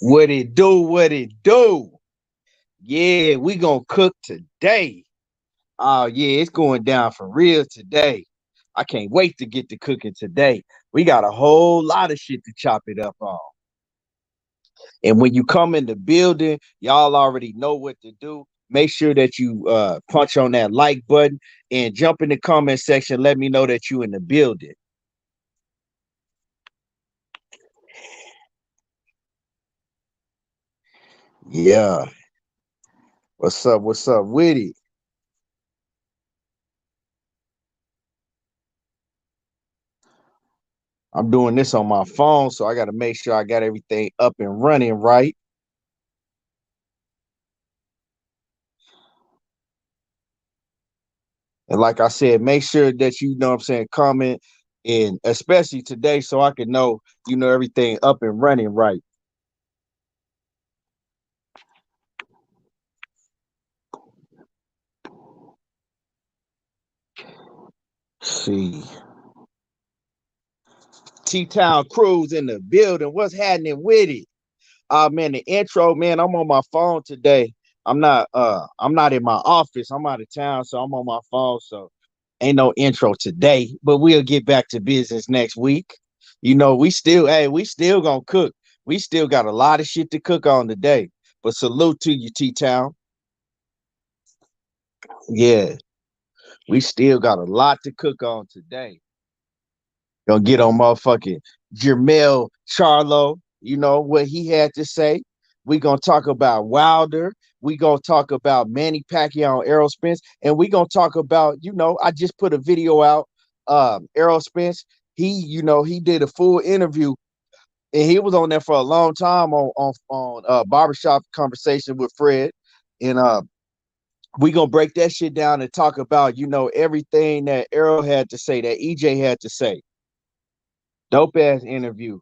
What it do? What it do? Yeah, we gonna cook today. Oh yeah, it's going down for real today. I can't wait to get to cooking today. We got a whole lot of shit to chop it up on. And when you come in the building, y'all already know what to do. Make sure that you punch on that like button and jump in the comment section. Let me know that you in the building. Yeah. What's up? What's up with it? I'm doing this on my phone, so I got to make sure I got everything up and running right. And like I said, make sure that you know what I'm saying, comment and especially today so I can know, everything up and running right. See. T-Town Cruise in the building. What's happening with it? Man, the intro, man, I'm on my phone today. I'm not in my office. I'm out of town, so I'm on my phone. So ain't no intro today, but we'll get back to business next week. We still gonna cook. We still got a lot of shit to cook on today. But salute to you, T-Town. Yeah, we still got a lot to cook on today. Gonna get on motherfucking Jermell Charlo, what he had to say. We gonna talk about Wilder. We gonna talk about Manny Pacquiao and Errol Spence, and we gonna talk about, I just put a video out. Errol Spence, he did a full interview, and he was on there for a long time on barbershop conversation with Fred, and we gonna break that shit down and talk about, everything that Errol had to say, that EJ had to say. Dope ass interview.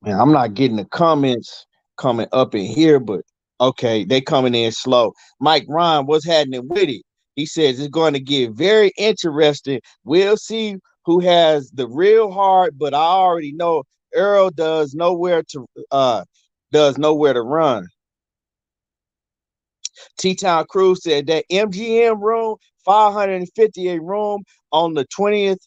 Man, I'm not getting the comments coming up in here, but okay, they coming in slow. Mike Ryan, what's happening with it? He says it's going to get very interesting. We'll see who has the real heart, but I already know Earl does nowhere to run. T-Town Cruz said that MGM room, 558 room on the 20th.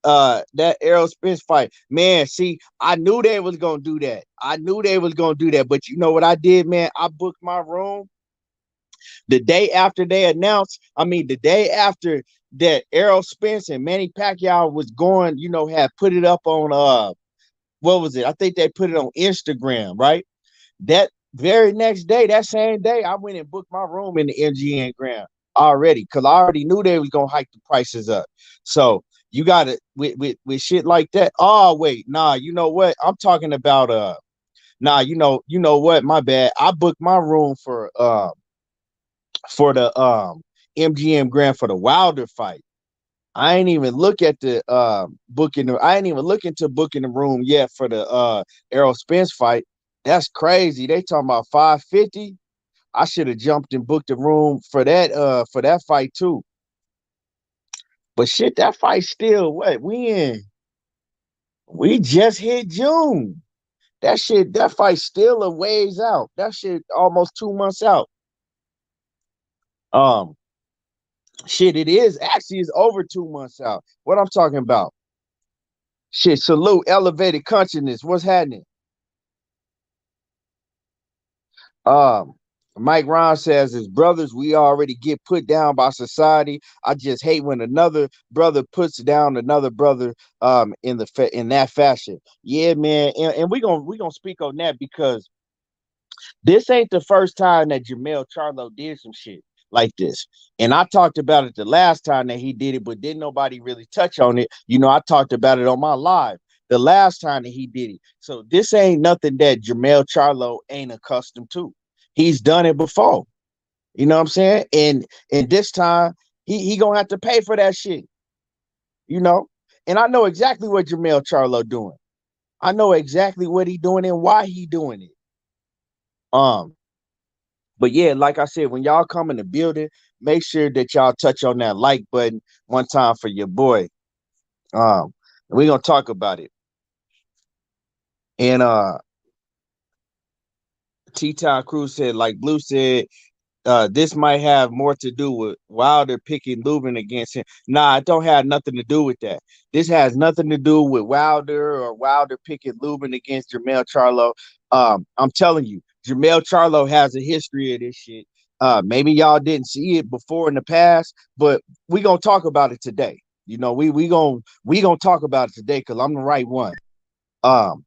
That Errol Spence fight. Man, see, I knew they was gonna do that. I knew they was gonna do that. But you know what I did, man? I booked my room the day after they announced. I mean, the day after that Errol Spence and Manny Pacquiao was going, had put it up on what was it? I think they put it on Instagram, right? That very next day, that same day, I went and booked my room in the MGM Grand already because I already knew they was gonna hike the prices up. So you got to with shit like that. Oh wait, nah, you know what? I'm talking about nah, you know what? My bad. I booked my room for the MGM Grand for the Wilder fight. I ain't even look at the booking. I ain't even look into booking the room yet for the Errol Spence fight. That's crazy. They talking about 550. I should have jumped and booked a room for that fight too. But shit, that fight still what we in? We just hit June. That fight still a ways out. That shit almost 2 months out. Um, shit, it is actually is over 2 months out. What I'm talking about? Shit, salute, elevated consciousness. What's happening? Um, Mike Ron says, "As brothers, we already get put down by society. I just hate when another brother puts down another brother in that fashion." Yeah, man, and we gonna speak on that because this ain't the first time that Jermell Charlo did some shit like this. And I talked about it the last time that he did it, but didn't nobody really touch on it. I talked about it on my live the last time that he did it. So this ain't nothing that Jermell Charlo ain't accustomed to. He's done it before. You know what I'm saying? And this time he gonna have to pay for that shit. You know, and I know exactly what Jermell Charlo doing. I know exactly what he doing and why he doing it. Um, But yeah, like I said, when y'all come in the building, make sure that y'all touch on that like button one time for your boy. Um, And we're gonna talk about it. And T-Town Cruz said, like Blue said, this might have more to do with Wilder picking Lubin against him. Nah, it don't have nothing to do with that. This has nothing to do with Wilder or Wilder picking Lubin against Jermell Charlo. I'm telling you, Jermell Charlo has a history of this shit. Maybe y'all didn't see it before in the past, but we gonna talk about it today. You know, we gonna talk about it today because I'm the right one. Um,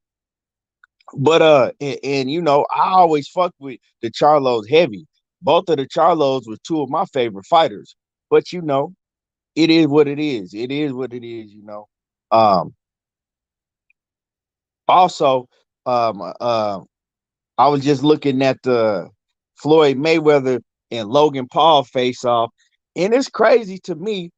but and you know, I always fuck with the Charlos heavy. Both of the Charlos were two of my favorite fighters. But you know, it is what it is. It is what it is, you know. Um also I was just looking at the Floyd Mayweather and Logan Paul face off, and it's crazy to me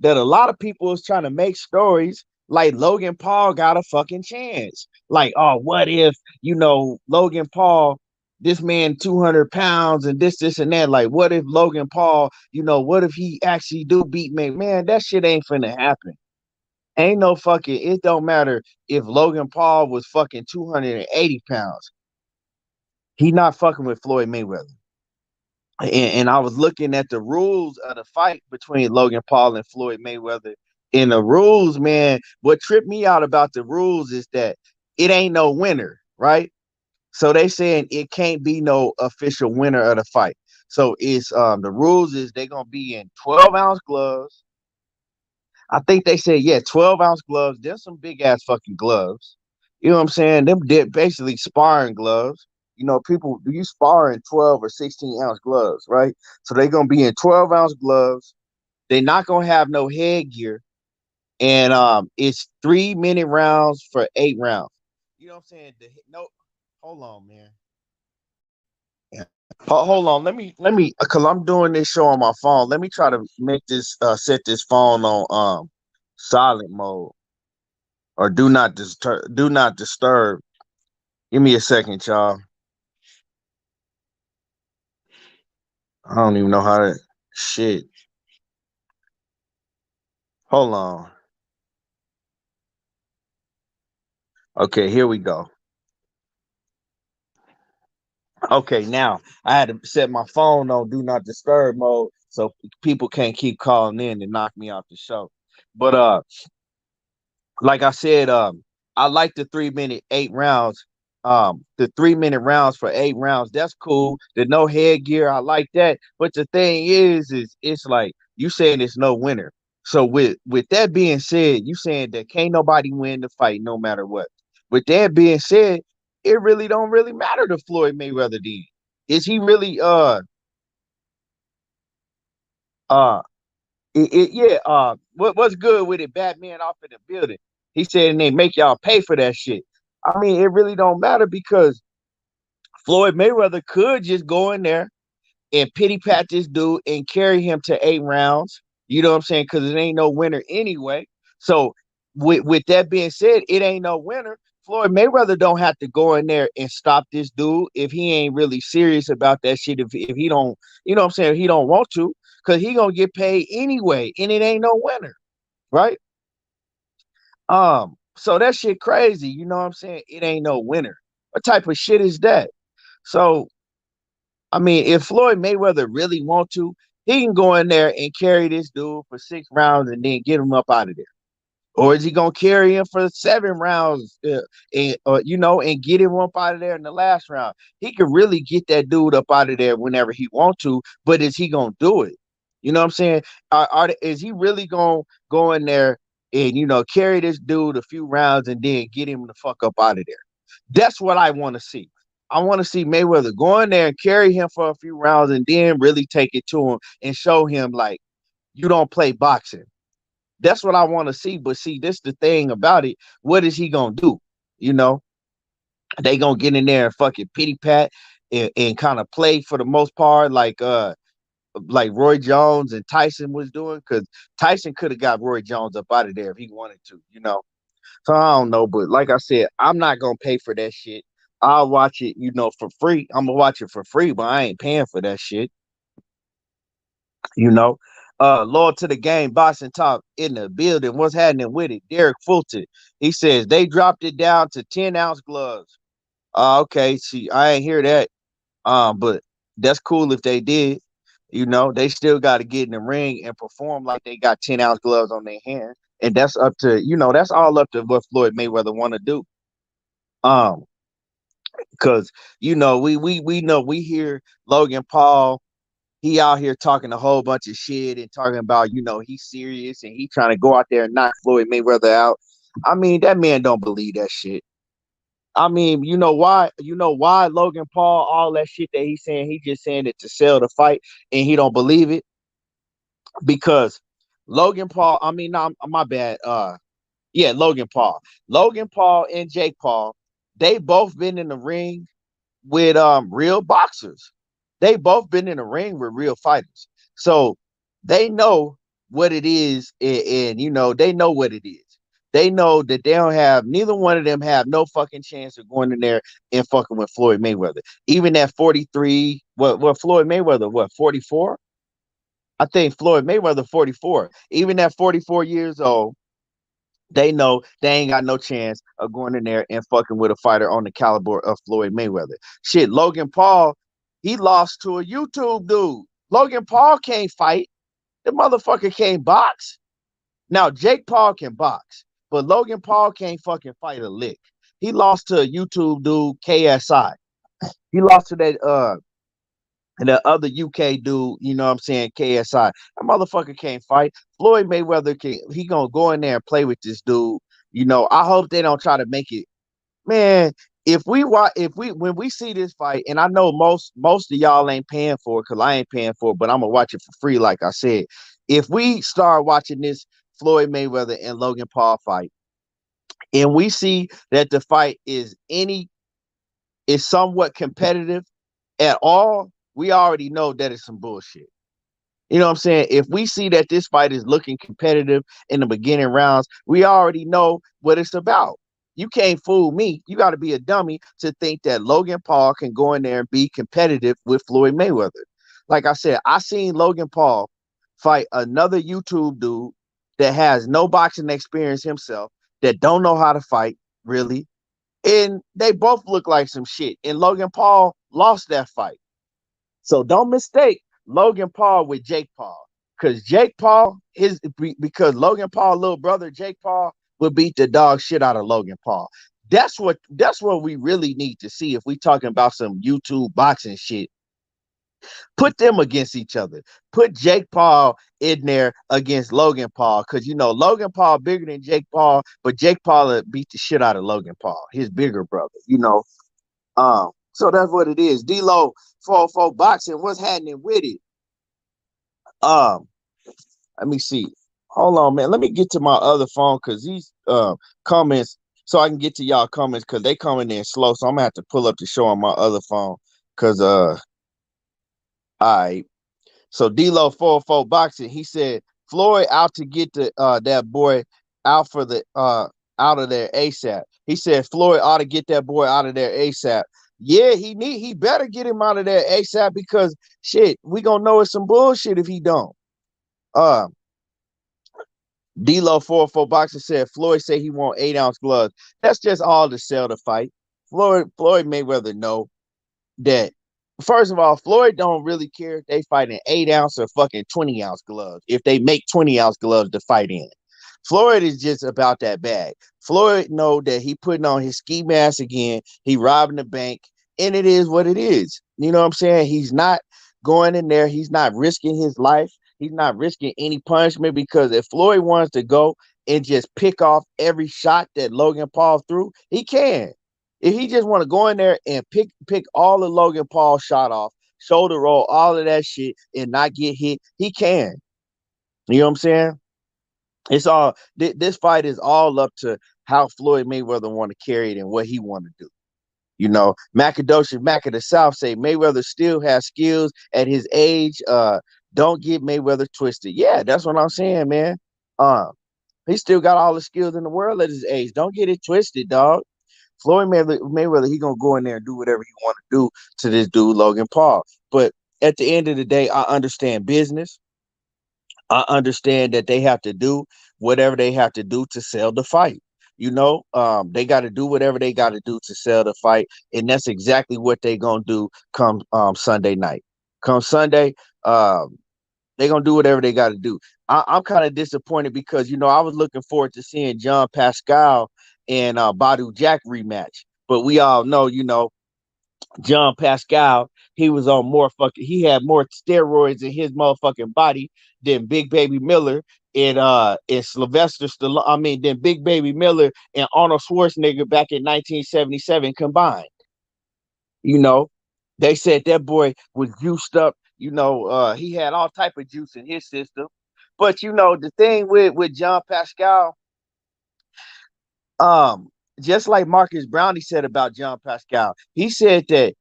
that a lot of people is trying to make stories like Logan Paul got a fucking chance. Like, oh, what if, you know, Logan Paul, this man 200 pounds and this, and that. Like, what if Logan Paul, you know, what if he actually do beat me? Man, that shit ain't finna happen. Ain't no fucking, it don't matter if Logan Paul was fucking 280 pounds. He not fucking with Floyd Mayweather. And I was looking at the rules of the fight between Logan Paul and Floyd Mayweather. In the rules, man, what tripped me out about the rules is that it ain't no winner, right? So they saying it can't be no official winner of the fight. So it's the rules is they gonna be in 12-ounce gloves. I think they said, yeah, 12-ounce gloves. There's some big ass fucking gloves. You know what I'm saying? Them basically sparring gloves. You know, people you spar in 12 or 16-ounce gloves, right? So they're gonna be in 12-ounce gloves. They're not gonna have no headgear. And it's 3-minute rounds for 8 rounds. You know what I'm saying? No, hold on, man. Yeah. Hold on. Let me because I'm doing this show on my phone. Let me try to make this set this phone on silent mode or do not disturb. Do not disturb. Give me a second, y'all. I don't even know how to shit. Hold on. Okay, here we go. Okay, now I had to set my phone on do not disturb mode so people can't keep calling in and knock me off the show. But like I said, I like the 3-minute 8 rounds. The 3-minute rounds for 8 rounds, that's cool. The no headgear, I like that. But the thing is it's like you saying it's no winner. So with that being said, you saying that can't nobody win the fight no matter what. With that being said, it really don't really matter to Floyd Mayweather then. Is he really uh yeah, what's good with it? Batman off in the building. He said, and they make y'all pay for that shit. I mean, it really don't matter because Floyd Mayweather could just go in there and pity pat this dude and carry him to 8 rounds. You know what I'm saying? Because it ain't no winner anyway. So with that being said, it ain't no winner. Floyd Mayweather don't have to go in there and stop this dude if he ain't really serious about that shit. If he don't, you know what I'm saying, he don't want to, because he gonna get paid anyway, and it ain't no winner, right? So that shit crazy, you know what I'm saying? It ain't no winner. What type of shit is that? So I mean, if Floyd Mayweather really want to, he can go in there and carry this dude for 6 rounds and then get him up out of there. Or is he gonna carry him for 7 rounds, and you know, and get him up out of there in the last round? He could really get that dude up out of there whenever he want to, but is he gonna do it? You know what I'm saying? Is he really gonna go in there and you know carry this dude a few rounds and then get him the fuck up out of there? That's what I want to see. I want to see Mayweather go in there and carry him for a few rounds and then really take it to him and show him like you don't play boxing. That's what I want to see. But see, this the thing about it. What is he gonna do? You know, they gonna get in there and fucking pity pat and kind of play for the most part, like Roy Jones and Tyson was doing, because Tyson could have got Roy Jones up out of there if he wanted to, you know. So I don't know, but like I said, I'm not gonna pay for that shit. I'll watch it, you know, for free. I'm gonna watch it for free, but I ain't paying for that shit, you know. Loyal to the game, boxing talk in the building. What's happening with it? Derek Fulton. He says they dropped it down to 10-ounce gloves. Okay, see, I ain't hear that. But that's cool if they did. They still got to get in the ring and perform like they got 10-ounce gloves on their hands. And that's up to, that's all up to what Floyd Mayweather want to do. Um, because we know we hear Logan Paul, he out here talking a whole bunch of shit and talking about, he's serious and he trying to go out there and knock Floyd Mayweather out. I mean, that man don't believe that shit. I mean, you know why? You know why Logan Paul, all that shit that he's saying, he just saying it to sell the fight and he don't believe it? Because Logan Paul, I mean, no, my bad. Yeah, Logan Paul. Logan Paul and Jake Paul, they both been in the ring with real boxers. They both been in the ring with real fighters. So they know what it is, and they know what it is. They know that they don't have, neither one of them have no fucking chance of going in there and fucking with Floyd Mayweather. Even at 43, what Floyd Mayweather, 44? I think Floyd Mayweather 44. Even at 44 years old, they know they ain't got no chance of going in there and fucking with a fighter on the caliber of Floyd Mayweather. Shit, Logan Paul, he lost to a YouTube dude. Logan Paul can't fight. The motherfucker can't box. Now, Jake Paul can box, but Logan Paul can't fucking fight a lick. He lost to a YouTube dude, KSI. He lost to that and the other UK dude, you know what I'm saying, KSI. That motherfucker can't fight. Floyd Mayweather he gonna go in there and play with this dude. I hope they don't try to make it. Man, when we see this fight, and I know most of y'all ain't paying for it because I ain't paying for it, but I'm gonna watch it for free, like I said. If we start watching this Floyd Mayweather and Logan Paul fight, and we see that the fight is somewhat competitive at all, we already know that it's some bullshit. You know what I'm saying? If we see that this fight is looking competitive in the beginning rounds, we already know what it's about. You can't fool me. You got to be a dummy to think that Logan Paul can go in there and be competitive with Floyd Mayweather. Like I said, I seen Logan Paul fight another YouTube dude that has no boxing experience himself, that don't know how to fight, really. And they both look like some shit. And Logan Paul lost that fight. So don't mistake Logan Paul with Jake Paul. Because Logan Paul, little brother Jake Paul, would beat the dog shit out of Logan Paul. That's what we really need to see if we talking about some YouTube boxing shit. Put them against each other. Put Jake Paul in there against Logan Paul, because Logan Paul bigger than Jake Paul, but Jake Paul beat the shit out of Logan Paul, his bigger brother. So that's what it is. D-Lo 404 boxing. What's happening with it? Let me see. Hold on, man. Let me get to my other phone because these comments, so I can get to y'all comments because they coming in slow. So I'm gonna have to pull up the show on my other phone. Cause all right. So D-Lo 404 boxing. He said Floyd out to get that boy out for the out of there ASAP. He said Floyd ought to get that boy out of there ASAP. Yeah, he better get him out of there ASAP because shit, we gonna know it's some bullshit if he don't. D-Lo 404 boxer said Floyd say he want 8-ounce gloves. That's just all to sell the fight. Floyd Mayweather know that. First of all, Floyd don't really care if they fight in 8-ounce or fucking 20-ounce gloves. If they make 20-ounce gloves to fight in, Floyd is just about that bag. Floyd know that he putting on his ski mask again. He robbing the bank, and it is what it is. You know what I'm saying? He's not going in there. He's not risking his life. He's not risking any punishment, because if Floyd wants to go and just pick off every shot that Logan Paul threw, he can. If he just want to go in there and pick all the Logan Paul shot off, shoulder roll, all of that shit, and not get hit, he can. You know what I'm saying? It's all this fight is all up to how Floyd Mayweather want to carry it and what he want to do. Macadocious Mac of the South say Mayweather still has skills at his age. Don't get Mayweather twisted. Yeah, that's what I'm saying, man. He still got all the skills in the world at his age. Don't get it twisted, dog. Floyd Mayweather, he gonna go in there and do whatever he want to do to this dude Logan Paul. But at the end of the day, I understand business. I understand that they have to do whatever they have to do to sell the fight. They got to do whatever they got to do to sell the fight, and that's exactly what they gonna do come Sunday night. Come Sunday, they gonna do whatever they got to do. I'm kind of disappointed because I was looking forward to seeing John Pascal and Badu Jack rematch, but we all know, John Pascal, he had more steroids in his motherfucking body than Big Baby Miller and Sylvester Stallone. I mean, than Big Baby Miller and Arnold Schwarzenegger back in 1977 combined. You know, they said that boy was juiced up. He had all type of juice in his system. But the thing with John Pascal, um, just like Marcus Brownie said about John Pascal, he said that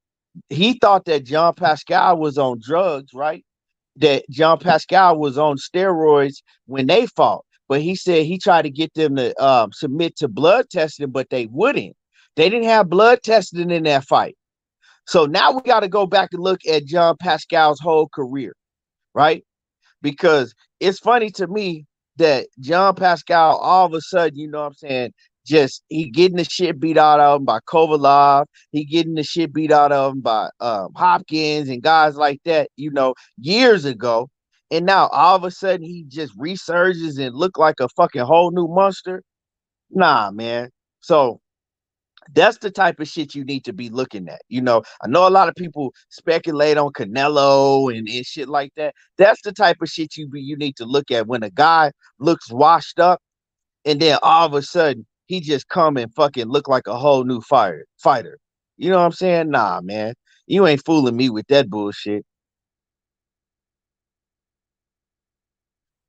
he thought that John Pascal was on drugs, right? That John Pascal was on steroids when they fought. But he said he tried to get them to submit to blood testing, but they wouldn't. They didn't have blood testing in that fight. So now we got to go back and look at John Pascal's whole career, right? Because it's funny to me that John Pascal all of a sudden, you know what I'm saying, just he getting the shit beat out of him by Kovalov, he getting the shit beat out of him by Hopkins and guys like that, years ago. And now all of a sudden he just resurges and look like a fucking whole new monster. Nah, man. So that's the type of shit you need to be looking at. I know a lot of people speculate on Canelo and shit like that. That's the type of shit you need to look at when a guy looks washed up and then all of a sudden he just come and fucking look like a whole new fighter. You know what I'm saying? Nah, man. You ain't fooling me with that bullshit.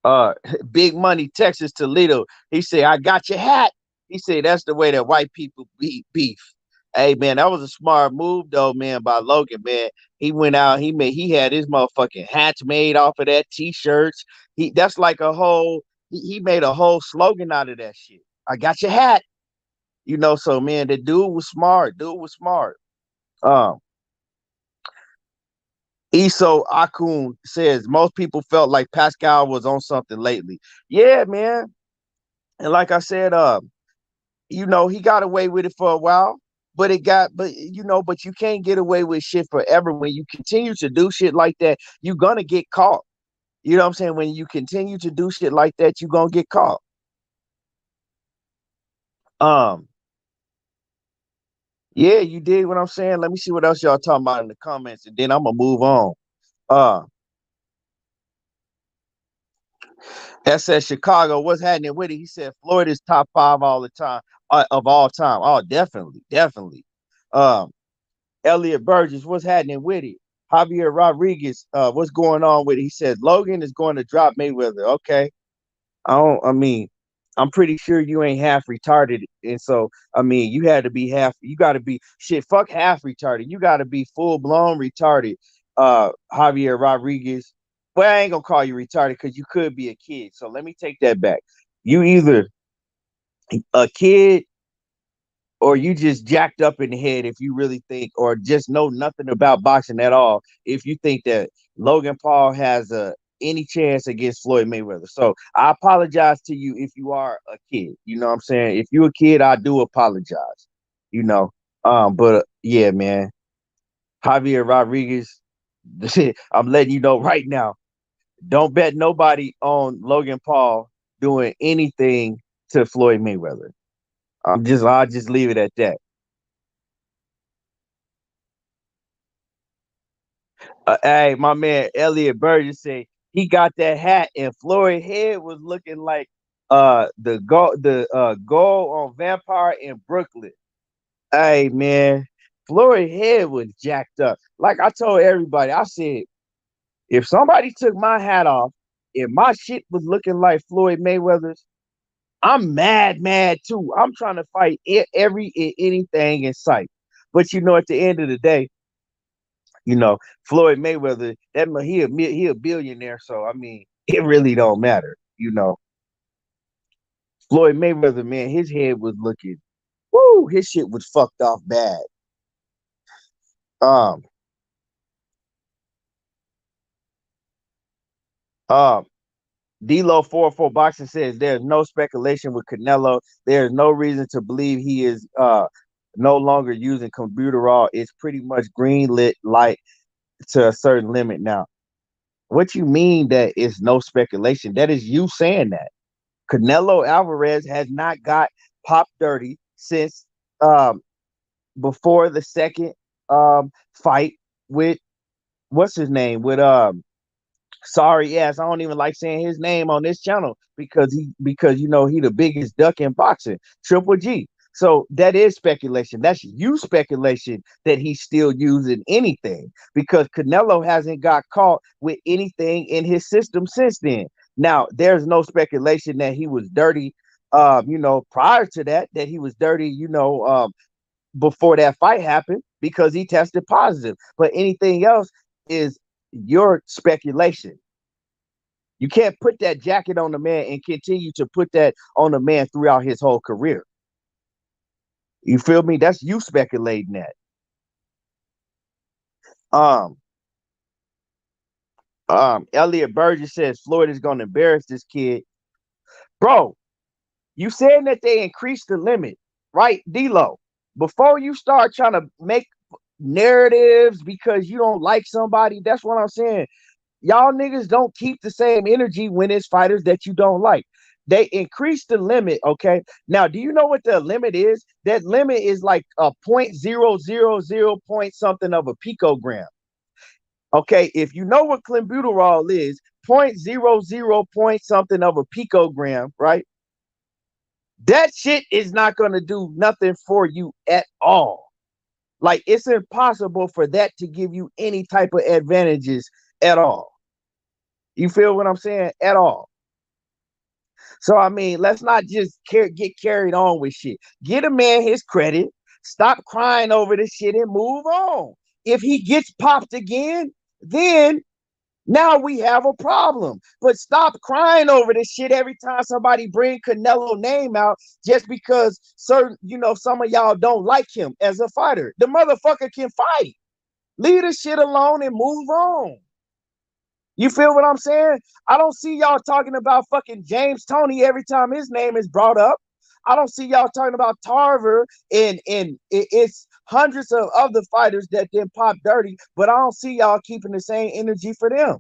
uh Big Money Texas Toledo. He said, "I got your hat." He said that's the way that white people beat beef. Hey man, that was a smart move though, man, by Logan, man. He went out, he had his motherfucking hats made off of that, t-shirts. That's like he made a whole slogan out of that shit. I got your hat. So man, the dude was smart. Dude was smart. Um Iso Akun says most people felt like Pascal was on something lately. Yeah, man. And like I said, he got away with it for a while, but you can't get away with shit forever. When you continue to do shit like that, you're gonna get caught. You know what I'm saying? When you continue to do shit like that, you're gonna get caught. Um, yeah, you did what I'm saying. Let me see what else y'all talking about in the comments, and then I'm gonna move on. Uh SS Chicago, what's happening with it? He said Florida's top five all the time, of all time. Oh, definitely, definitely. Um, Elliot Burgess, what's happening with it? Javier Rodriguez, what's going on with it? He says Logan is going to drop Mayweather. Okay. I mean, I'm pretty sure you ain't half retarded. And so, I mean, you gotta be shit, fuck half retarded. You gotta be full blown retarded, Javier Rodriguez. Well, I ain't gonna call you retarded because you could be a kid. So let me take that back. You either a kid or you just jacked up in the head if you really think, or just know nothing about boxing at all, if you think that Logan Paul has any chance against Floyd Mayweather. So I apologize to you if you are a kid. You know what I'm saying? If you're a kid, I do apologize. You know, but yeah, man, Javier Rodriguez, I'm letting you know right now. Don't bet nobody on Logan Paul doing anything to Floyd Mayweather. I'll just leave it at that. Hey, my man Elliot Burgess said he got that hat, and Floyd head was looking like the goal on Vampire in Brooklyn. Hey man, Floyd head was jacked up. Like I told everybody, I said if somebody took my hat off, if my shit was looking like Floyd Mayweather's, I'm mad too. I'm trying to fight anything in sight. But at the end of the day, Floyd Mayweather, he a billionaire, so I mean, it really don't matter. Floyd Mayweather, man, his head was looking, woo, his shit was fucked off bad. Um, um, D-Lo 44 Boxing says there's no speculation with Canelo. There's no reason to believe he is no longer using clenbuterol. It's pretty much green lit light to a certain limit now. What you mean that it's no speculation? That is you saying that. Canelo Alvarez has not got popped dirty since um, before the second fight with what's his name with sorry, yes, I don't even like saying his name on this channel because you know he the biggest duck in boxing, Triple G. So that is speculation. That's you speculation that he's still using anything because Canelo hasn't got caught with anything in his system since then. Now, there's no speculation that he was dirty, prior to that he was dirty, before that fight happened because he tested positive. But anything else is your speculation. You can't put that jacket on the man and continue to put that on the man throughout his whole career. You feel me? That's you speculating that. Um, Elliot Burgess says Floyd is going to embarrass this kid, bro. You saying that they increased the limit, right, D-Lo? Before you start trying to make narratives because you don't like somebody, that's what I'm saying. Y'all niggas don't keep the same energy when it's fighters that you don't like. They increase the limit, okay? Now, do you know what the limit is? That limit is like a 0.000 point something of a picogram. Okay, if you know what clenbuterol is, 0.00 point something of a picogram, right? That shit is not going to do nothing for you at all. Like, it's impossible for that to give you any type of advantages at all. You feel what I'm saying? At all. So, I mean, let's not just get carried on with shit. Get a man his credit. Stop crying over this shit and move on. If he gets popped again, then now we have a problem. But stop crying over this shit every time somebody bring Canelo name out just because some of y'all don't like him as a fighter. The motherfucker can fight. Leave the shit alone and move on. You feel what I'm saying? I don't see y'all talking about fucking James Toney every time his name is brought up. I don't see y'all talking about Tarver and it's hundreds of other fighters that then pop dirty, but I don't see y'all keeping the same energy for them.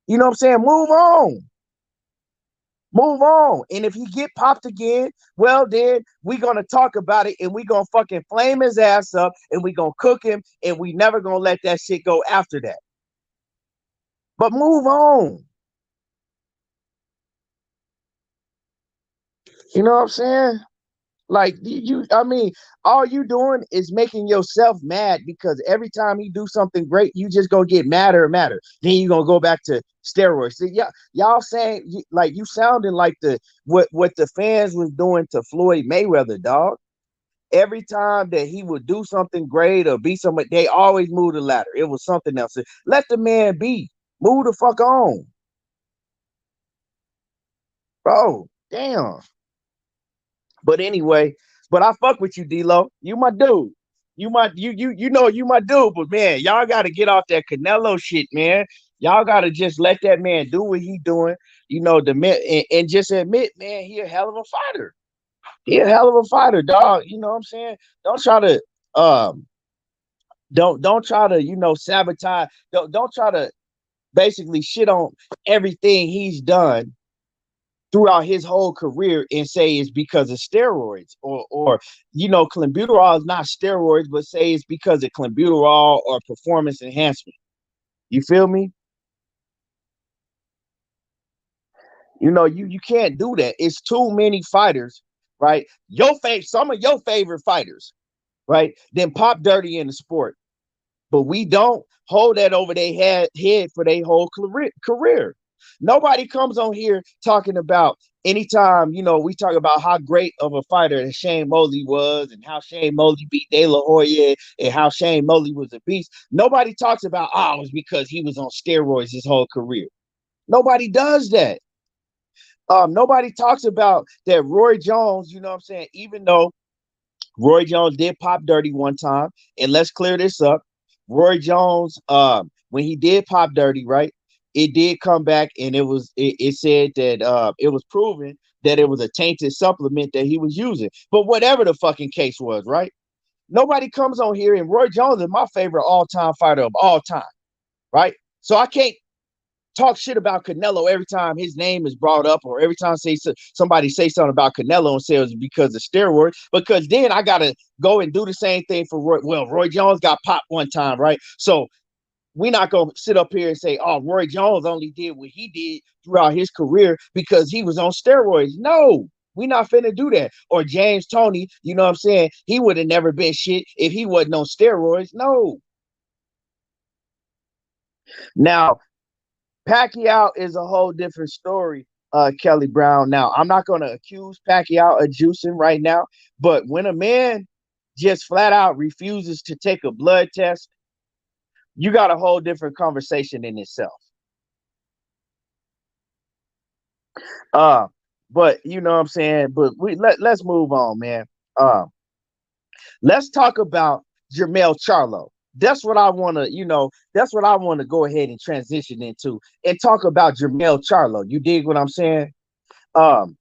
You know what I'm saying? Move on. Move on. And if he get popped again, well, then we going to talk about it and we going to fucking flame his ass up and we going to cook him and we never going to let that shit go after that. But move on. You know what I'm saying? Like I mean, all you doing is making yourself mad because every time he do something great, you just gonna get madder and madder. Then you gonna go back to steroids. See, y'all saying like you sounding like what the fans was doing to Floyd Mayweather, dog. Every time that he would do something great or be somebody, they always move the ladder. It was something else. Let the man be. Move the fuck on, bro. Damn. But anyway, but I fuck with you, D-Lo. You my dude. You my dude, but man, y'all gotta get off that Canelo shit, man. Y'all gotta just let that man do what he doing, the man and just admit, man, he a hell of a fighter. He a hell of a fighter, dog. You know what I'm saying? Don't try to don't try to, sabotage, don't try to basically shit on everything he's done throughout his whole career and say it's because of steroids or clenbuterol is not steroids, but say it's because of clenbuterol or performance enhancement. You feel me? You can't do that. It's too many fighters, right? Some of your favorite fighters, right? Then pop dirty in the sport. But we don't hold that over their head for their whole career. Nobody comes on here talking about anytime, we talk about how great of a fighter Shane Mosley was and how Shane Mosley beat De La Hoya and how Shane Mosley was a beast. Nobody talks about, it was because he was on steroids his whole career. Nobody does that. Nobody talks about that Roy Jones, you know what I'm saying? Even though Roy Jones did pop dirty one time, and let's clear this up. Roy Jones, when he did pop dirty, right? it did come back, and it said that it was proven that it was a tainted supplement that he was using. But whatever the fucking case was, right? Nobody comes on here, and Roy Jones is my favorite all-time fighter of all time, right? So I can't talk shit about Canelo every time his name is brought up, or every time somebody say something about Canelo and say it's because of steroids, because then I gotta go and do the same thing for Roy. Well, Roy Jones got popped one time, right? So we're not gonna sit up here and say, oh, Roy Jones only did what he did throughout his career because he was on steroids. No, we not finna do that. Or James Toney, you know what I'm saying? He would have never been shit if he wasn't on steroids. No. Now, Pacquiao is a whole different story, Kelly Brown. Now, I'm not going to accuse Pacquiao of juicing right now, but when a man just flat out refuses to take a blood test, you got a whole different conversation in itself. But you know what I'm saying? But let's move on, man. Uh, let's talk about Jermell Charlo. That's what I want to, that's what I want to go ahead and transition into and talk about Jermell Charlo. You dig what I'm saying? Um,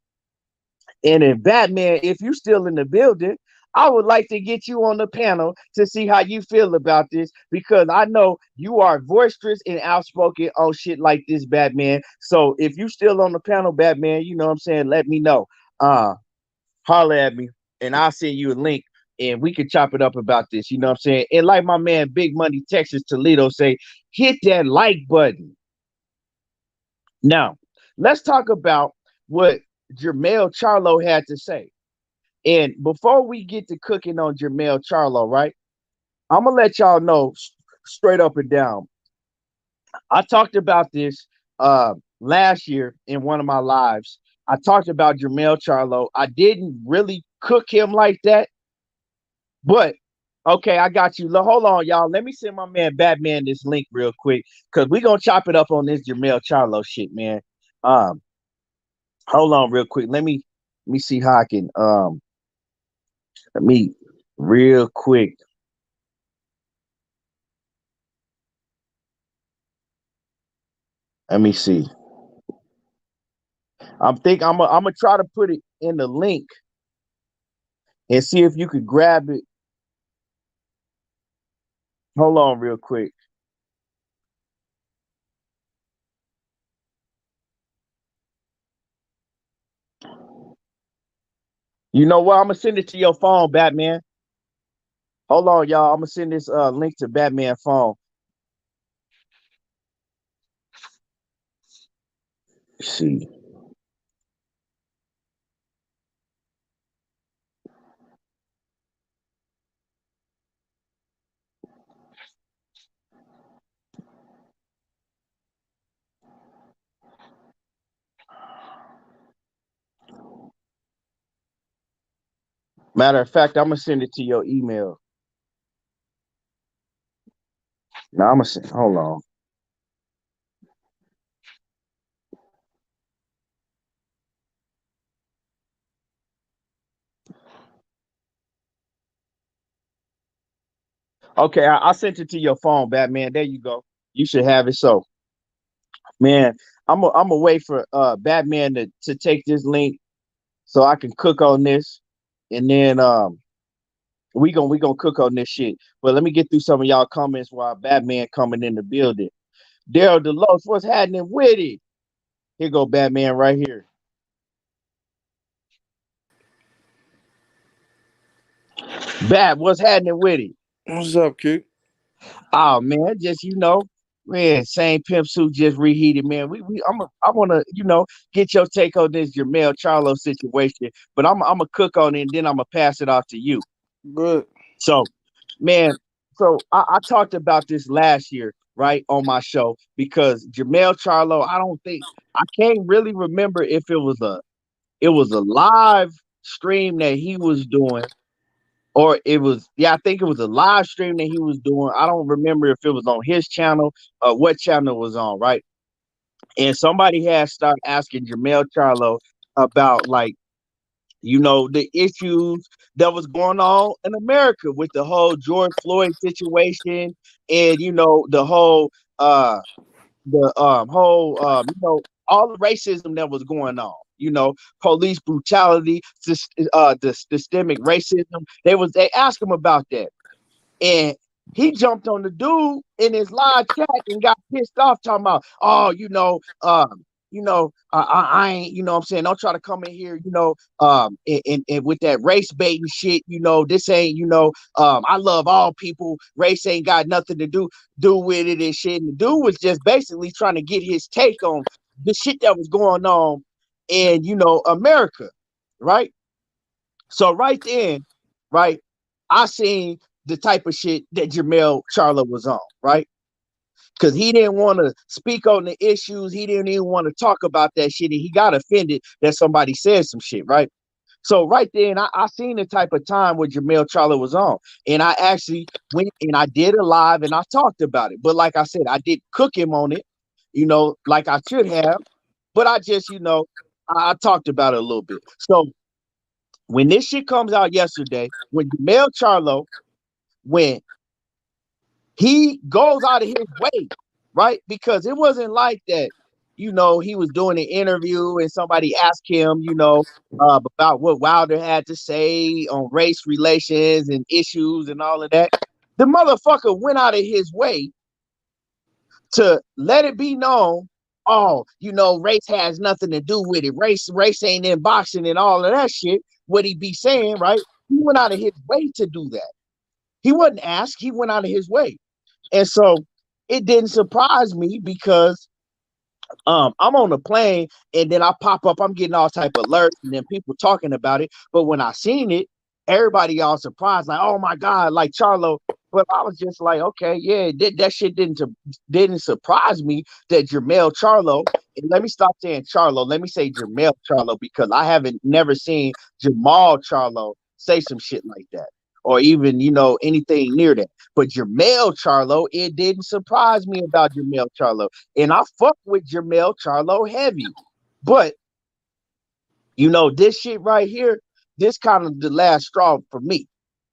and in Batman, if you're still in the building, I would like to get you on the panel to see how you feel about this, because I know you are boisterous and outspoken on shit like this, Batman. So if you still on the panel, Batman, you know what I'm saying, let me know. Uh, Holler at me, and I'll send you a link, and we can chop it up about this. You know what I'm saying? And like my man Big Money Texas Toledo say, hit that like button. Now, let's talk about what Jermell Charlo had to say. And before we get to cooking on Jermell Charlo, right? I'm gonna let y'all know straight up and down. I talked about this last year in one of my lives. I talked about Jermell Charlo. I didn't really cook him like that, but okay, I got you. Hold on, y'all. Let me send my man Batman this link real quick, because we're gonna chop it up on this Jermell Charlo shit, man. Um, Hold on real quick. Let me see how I can let me real quick. Let me see. I'm gonna try to put it in the link and see if you could grab it. Hold on real quick. You know what? I'm gonna send it to your phone, Batman. Hold on, y'all. I'm gonna send this link to Batman phone. Let's see. Matter of fact, I'm gonna send it to your email. Now I'm gonna send. Hold on. Okay, I sent it to your phone, Batman. There you go. You should have it. So, man, I'm gonna wait for Batman to take this link so I can cook on this, and then we gonna cook on this shit. But let me get through some of y'all comments while Batman coming in the building. Daryl Delos, what's happening with it? Here go Batman right here. Bat, what's happening with it? What's up, kid? Oh man, just man, same pimp suit just reheated, man. I wanna, get your take on this Jermell Charlo situation, but I'm gonna cook on it, and then I'm gonna pass it off to you. Good. So, man, so I talked about this last year, right, on my show, because Jermell Charlo, I can't really remember if it was a live stream that he was doing, or I think it was a live stream that he was doing. I don't remember if it was on his channel or what channel it was on, right? And somebody had started asking Jermell Charlo about, like, the issues that was going on in America with the whole George Floyd situation, and the whole the whole all the racism that was going on. Police brutality, the systemic racism. They asked him about that, and he jumped on the dude in his live chat and got pissed off, talking about, oh, I ain't, what I'm saying, don't try to come in here, and with that race baiting shit, this ain't, I love all people. Race ain't got nothing to do with it and shit. And the dude was just basically trying to get his take on the shit that was going on in, America, right? So right then, right, I seen the type of shit that Jermell Charlo was on, right? Because he didn't want to speak on the issues. He didn't even want to talk about that shit. And he got offended that somebody said some shit, right? So right then, I seen the type of time where Jermell Charlo was on. And I actually went and I did a live and I talked about it. But like I said, I didn't cook him on it, like I should have. But I just, I talked about it a little bit. So when this shit comes out yesterday, when Jermell Charlo, when he goes out of his way, right? Because it wasn't like that, he was doing an interview and somebody asked him, about what Wilder had to say on race relations and issues and all of that. The motherfucker went out of his way to let it be known, oh, race has nothing to do with it. Race ain't in boxing and all of that shit. What he be saying, right? He went out of his way to do that. He wasn't asked. He went out of his way. And so it didn't surprise me because I'm on the plane and then I pop up, I'm getting all type of alerts and then people talking about it. But when I seen it, everybody all surprised, like, oh my God, like Charlo. But I was just like, okay, yeah, that shit didn't surprise me that Jermell Charlo, and let me stop saying Charlo, let me say Jermell Charlo, because I haven't never seen Jermall Charlo say some shit like that. Or even, anything near that. But Jermell Charlo, it didn't surprise me about Jermell Charlo. And I fuck with Jermell Charlo heavy. But, this shit right here, this kind of the last straw for me.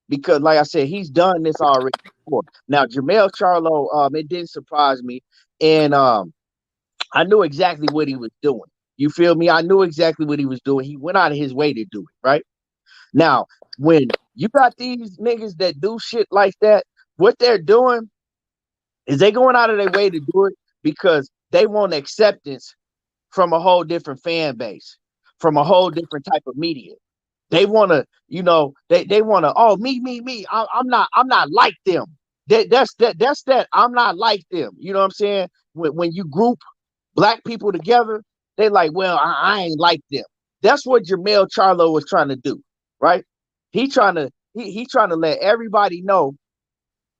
Because, like I said, he's done this already before. Now, Jermell Charlo, it didn't surprise me. And I knew exactly what he was doing. You feel me? I knew exactly what he was doing. He went out of his way to do it, right? Now, when you got these niggas that do shit like that, what they're doing is they going out of their way to do it because they want acceptance from a whole different fan base, from a whole different type of media. They want to, they want to, oh, me. I'm not like them. That's that. I'm not like them. You know what I'm saying? When you group black people together, they like, well, I ain't like them. That's what Jermell Charlo was trying to do, right? He trying to let everybody know,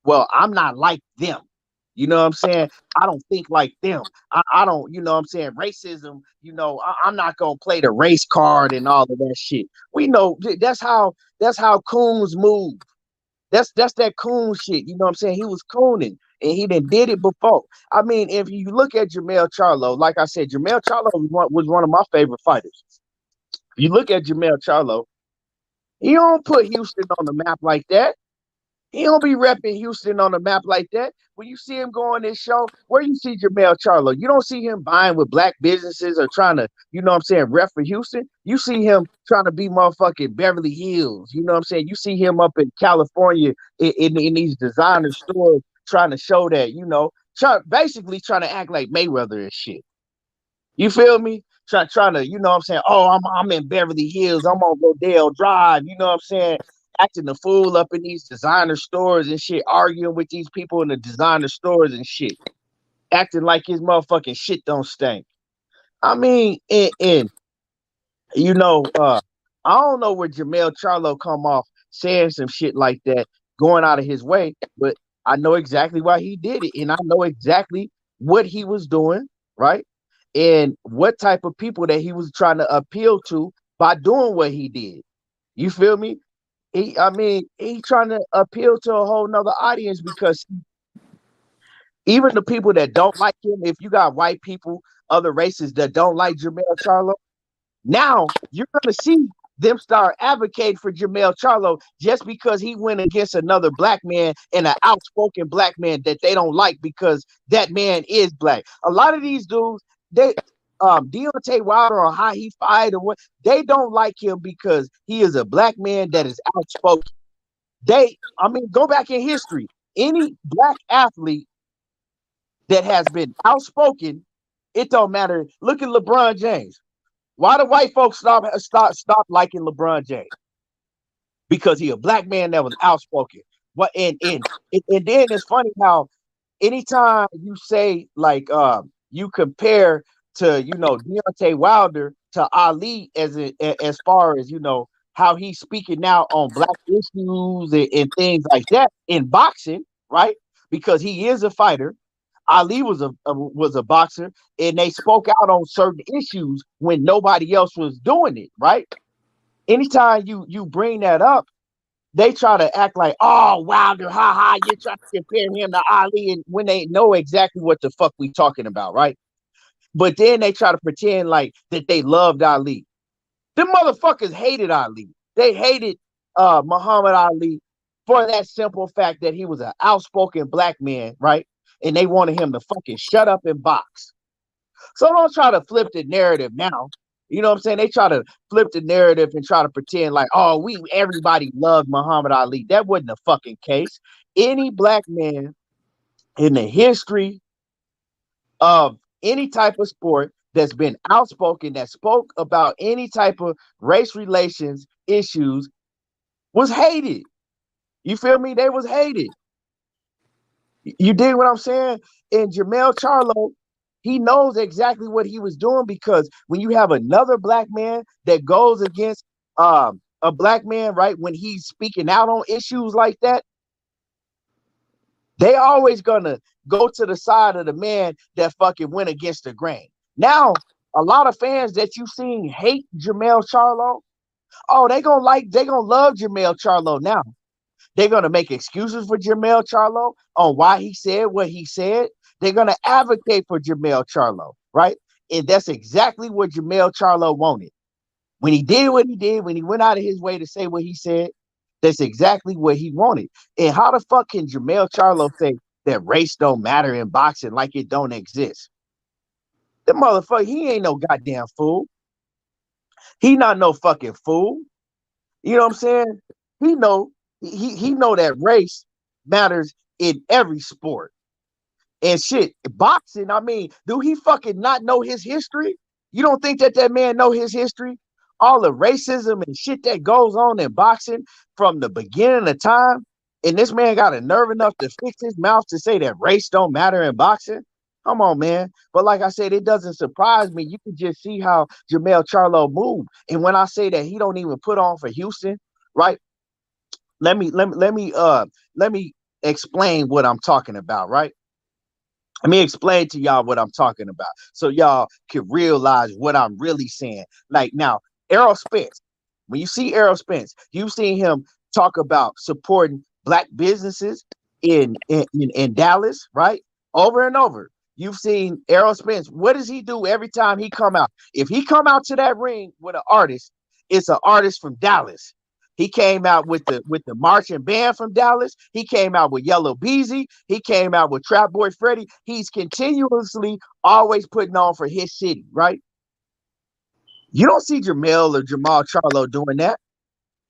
well, I'm not like them. You know what I'm saying? I don't think like them. I don't, you know what I'm saying? Racism, I'm not gonna play the race card and all of that shit. We know that's how coons move. That's that coon shit. You know what I'm saying? He was cooning and he did it before. I mean, if you look at Jermell Charlo, like I said, Jermell Charlo was one of my favorite fighters. If you look at Jermell Charlo, he don't put Houston on the map like that. He don't be repping Houston on the map like that. When you see him go on this show, where you see Jermell Charlo, you don't see him buying with black businesses or trying to, rep for Houston. You see him trying to be motherfucking Beverly Hills. You know what I'm saying? You see him up in California in these designer stores trying to show that, basically trying to act like Mayweather and shit. You feel me? Trying to, oh, I'm in Beverly Hills. I'm on Rodale Drive. You know what I'm saying? Acting the fool up in these designer stores and shit, arguing with these people in the designer stores and shit, acting like his motherfucking shit don't stink. I mean, and I don't know where Jermell Charlo come off saying some shit like that, going out of his way, but I know exactly why he did it, and I know exactly what he was doing, right? And what type of people that he was trying to appeal to by doing what he did. You feel me? He trying to appeal to a whole nother audience because even the people that don't like him, if you got white people, other races that don't like Jermell Charlo, now you're gonna see them start advocating for Jermell Charlo just because he went against another black man and an outspoken black man that they don't like because that man is black. A lot of these dudes, they Deontay Wilder or how he fight or what, they don't like him because he is a black man that is outspoken. Go back in history. Any black athlete that has been outspoken, it don't matter. Look at LeBron James. Why do white folks stop liking LeBron James? Because he a black man that was outspoken. What and then it's funny how anytime you say like you compare to Deontay Wilder to Ali as far as how he's speaking now on black issues and things like that in boxing, right? Because he is a fighter. Ali was a boxer, and they spoke out on certain issues when nobody else was doing it, right? Anytime you bring that up, they try to act like, oh, Wilder, ha, you're trying to compare him to Ali, and when they know exactly what the fuck we talking about, right? But then they try to pretend like that they loved Ali. Them motherfuckers hated Ali. They hated Muhammad Ali for that simple fact that he was an outspoken black man, right? And they wanted him to fucking shut up and box. So don't try to flip the narrative now. You know what I'm saying? They try to flip the narrative and try to pretend like, oh, everybody loved Muhammad Ali. That wasn't the fucking case. Any black man in the history of any type of sport that's been outspoken, that spoke about any type of race relations issues was hated. You feel me? They was hated. You dig what I'm saying? And Jermell Charlo, he knows exactly what he was doing, because when you have another black man that goes against a black man, right, when he's speaking out on issues like that, they always gonna go to the side of the man that fucking went against the grain. Now, a lot of fans that you seen hate Jermell Charlo, oh, they gonna love Jermell Charlo now. They're going to make excuses for Jermell Charlo on why he said what he said. They're going to advocate for Jermell Charlo, right? And that's exactly what Jermell Charlo wanted. When he did what he did, when he went out of his way to say what he said, that's exactly what he wanted. And how the fuck can Jermell Charlo say that race don't matter in boxing like it don't exist? The motherfucker, he ain't no goddamn fool. He not no fucking fool. You know what I'm saying? He know that race matters in every sport. And shit, boxing, I mean, do he fucking not know his history? You don't think that man know his history? All the racism and shit that goes on in boxing from the beginning of time, and this man got a nerve enough to fix his mouth to say that race don't matter in boxing? Come on, man. But like I said, it doesn't surprise me. You can just see how Jermell Charlo moved. And when I say that he don't even put on for Houston, right? Let me explain what I'm talking about, right? Let me explain to y'all what I'm talking about so y'all can realize what I'm really saying. Like now, Errol Spence, when you see Errol Spence, you've seen him talk about supporting black businesses in Dallas, right? Over and over. You've seen Errol Spence. What does he do every time he come out? If he come out to that ring with an artist, it's an artist from Dallas. He came out with the marching band from Dallas. He came out with Yellow Beezy. He came out with Trap Boy Freddy. He's continuously always putting on for his city, right? You don't see Jermell or Jermell Charlo doing that.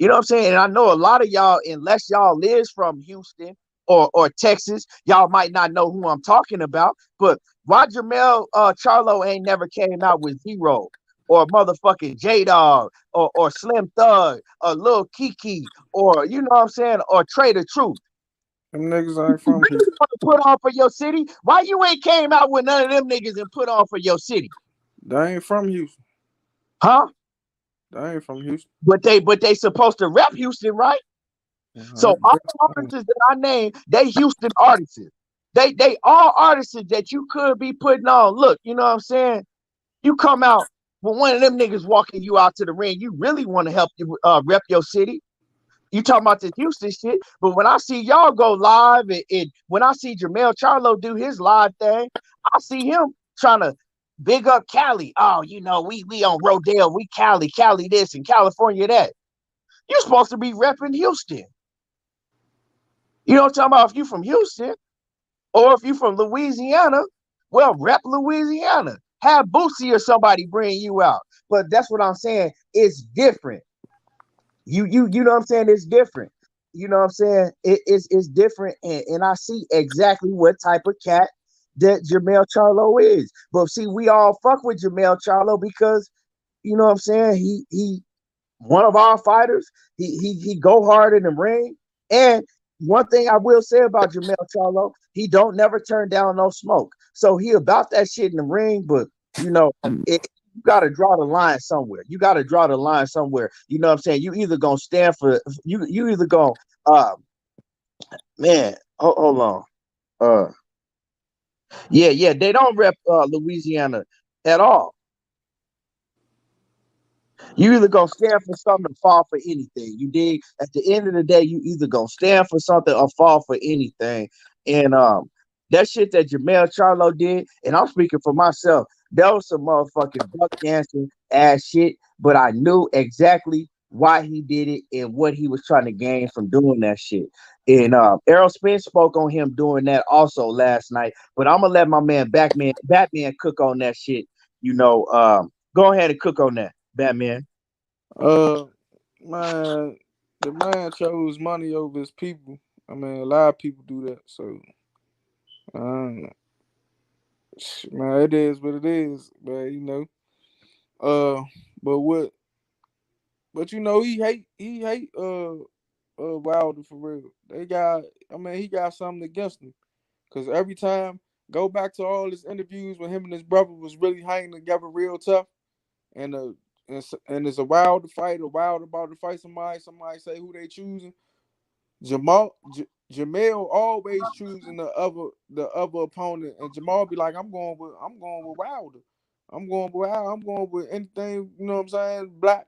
You know what I'm saying? And I know a lot of y'all, unless y'all lives from Houston or Texas, y'all might not know who I'm talking about. But why Jermell Charlo ain't never came out with Zero or motherfucking J-Dog or Slim Thug or Lil Kiki or, you know what I'm saying, or Trader Truth? Them niggas ain't from Houston. Put on for your city? Why you ain't came out with none of them niggas and put on for your city? They ain't from Houston. Huh? They ain't from Houston. But they supposed to rep Houston, right? So all the artists that I named, they Houston artists. They all artists that you could be putting on. Look, you know what I'm saying? You come out with one of them niggas walking you out to the ring, you really want to help you rep your city. You talking about this Houston shit, but when I see y'all go live and when I see Jermell Charlo do his live thing, I see him trying to Big up Cali. Oh, we on Rodale, we Cali this and California that. You're supposed to be repping Houston. You know what I'm talking about? If you from Houston or if you from Louisiana, well, rep Louisiana. Have Boosie or somebody bring you out. But that's what I'm saying. It's different. You know what I'm saying? It's different. You know what I'm saying? It's different, and I see exactly what type of cat that Jermell Charlo is. But see, we all fuck with Jermell Charlo because you know what I'm saying? He one of our fighters. He go hard in the ring. And one thing I will say about Jermell Charlo, he don't never turn down no smoke. So he about that shit in the ring, but you know, you got to draw the line somewhere. You got to draw the line somewhere. You know what I'm saying? You either gonna stand for you either gonna man, hold on. Uh yeah, they don't rep Louisiana at all. You either gonna stand for something or fall for anything. You dig? At the end of the day, you either gonna stand for something or fall for anything. And that shit that Jermell Charlo did, and I'm speaking for myself, that was some motherfucking buck dancing ass shit. But I knew exactly why he did it and what he was trying to gain from doing that shit. And Errol Spence spoke on him doing that also last night. But I'm gonna let my man Batman cook on that shit. Go ahead and cook on that. Batman. Uh, man, the man chose money over his people. I mean, a lot of people do that. So, uh, man, it is what it is. But uh, but what? But he hate Wilder for real. They got, I mean, he got something against him. Cause every time, go back to all his interviews when him and his brother was really hanging together real tough, and it's a Wilder fight, a Wilder about to fight somebody. Somebody say who they choosing. Jermell always choosing the other opponent, and Jamal be like, I'm going with Wilder. I'm going with Wilder. I'm going with anything, you know what I'm saying, black.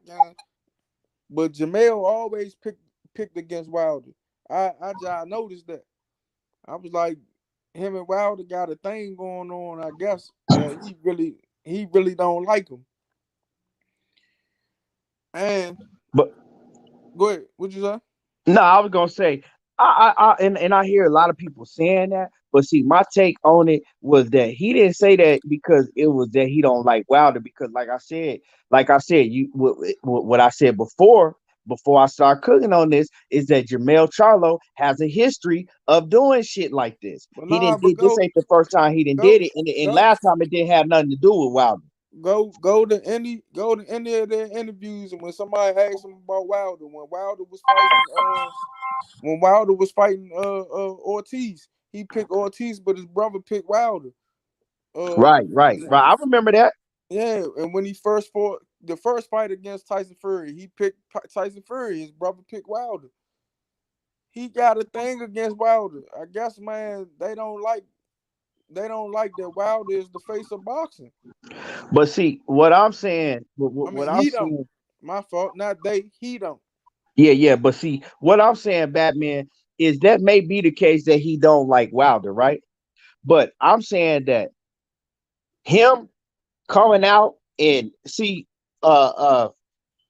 But Jermell always picked against Wilder. I noticed that. I was like, him and Wilder got a thing going on, I guess, that he really don't like him. And But go ahead, what you say? no, I was gonna say, and I hear a lot of people saying that, but see, my take on it was that he didn't say that because it was that he don't like Wilder. Because, like I said, what I said before I start cooking on this is that Jermell Charlo has a history of doing shit like this. But He nah, didn't but did this ain't the first time he didn't go did it, and go last time it didn't have nothing to do with Wilder. go to any of their interviews, and when somebody asked him about Wilder, when Wilder was fighting Ortiz, he picked Ortiz, but his brother picked Wilder. Uh, Right. I remember that. yeah, and when he first fought the first fight against Tyson Fury, he picked Tyson Fury. His brother picked Wilder. He got a thing against Wilder. I guess, man, they don't like that Wilder is the face of boxing. But see, what I'm saying, I what mean, I'm he don't. saying. My fault, not they. He don't. Yeah. But see, what I'm saying, Batman, is that may be the case that he don't like Wilder, right? But I'm saying that him coming out and see, uh, uh,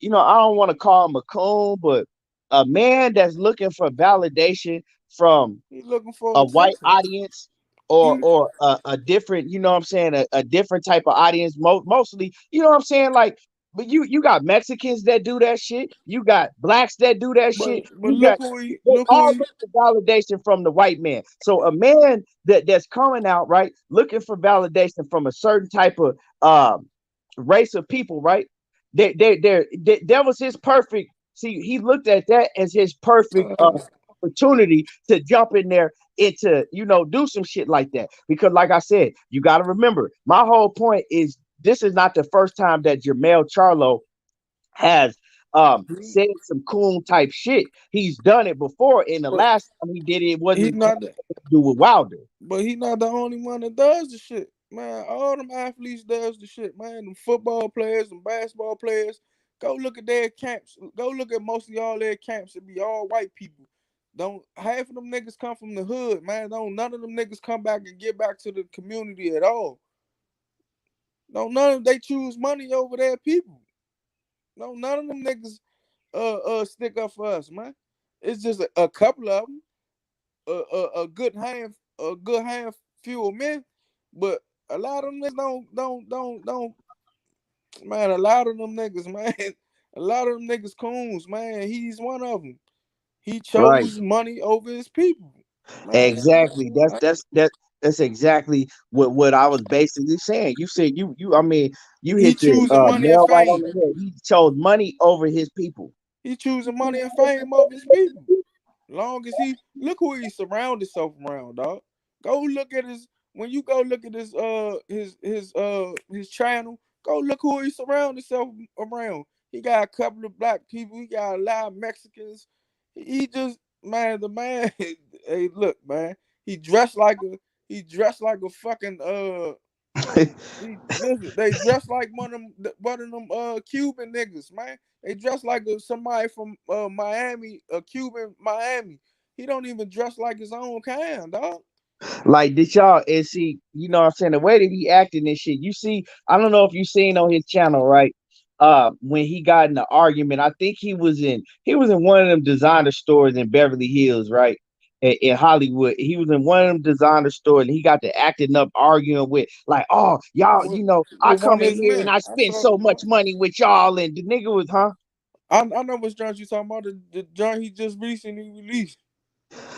I don't want to call him a coon, but a man that's looking for validation from He looking for a white attention. audience or He, a different, you know what I'm saying, a different type of audience, mostly, you know what I'm saying, like, but you got Mexicans that do that shit, you got blacks that do that but shit, but you got, look who he they look who all he. look for validation from the white man. So a man that's coming out, right, looking for validation from a certain type of race of people, right, that was his perfect. See, he looked at that as his perfect opportunity to jump in there and to, do some shit like that. Because, like I said, you got to remember, my whole point is this is not the first time that Jermell Charlo has said some coon type shit. He's done it before, and the But last time he did it, he wasn't not the, to do with Wilder. but he not the only one that does the shit. Man, all them athletes does the shit, man. Them football players, them basketball players. Go look at their camps. Go look at most of y'all their camps. It be all white people. Don't half of them niggas come from the hood, man. Don't none of them niggas come back and get back to the community at all. Don't none of they choose money over their people. No, none of them niggas stick up for us, man. It's just a couple of them, a good handful of men, but a lot of them niggas don't. Man, a lot of them niggas, man, a lot of them niggas coons, man. He's one of them. He Right. chose money over his people, man. Exactly. That's exactly what I was basically saying. You said I mean, you He hit the choosing money and nail right on fame. the head. He chose money over his people. He choosing money and fame over his people. Long as he look who he surround himself around, dog. Go look at his when you go look at his channel. Go look who he surround himself around. He got a couple of black people. He got a lot of Mexicans. He just man, the man. Hey, look, man. He dressed like a fucking listen, they dress like one of them Cuban niggas, man. They dress like somebody from Miami, a Cuban Miami. He don't even dress like his own kind, dog. Like did y'all and see, you know what I'm saying, the way that he acting and shit. You see, I don't know if you seen on his channel, right? When he got in the argument, I think he was in one of them designer stores in Beverly Hills, right? In Hollywood. He was in one of them designer stores and he got to acting up, arguing with like, oh, y'all, With, I with one come of in his here and men. I I spend saw so much money with y'all, and the nigga was, huh? I know which joint you talking about, the joint he just recently released.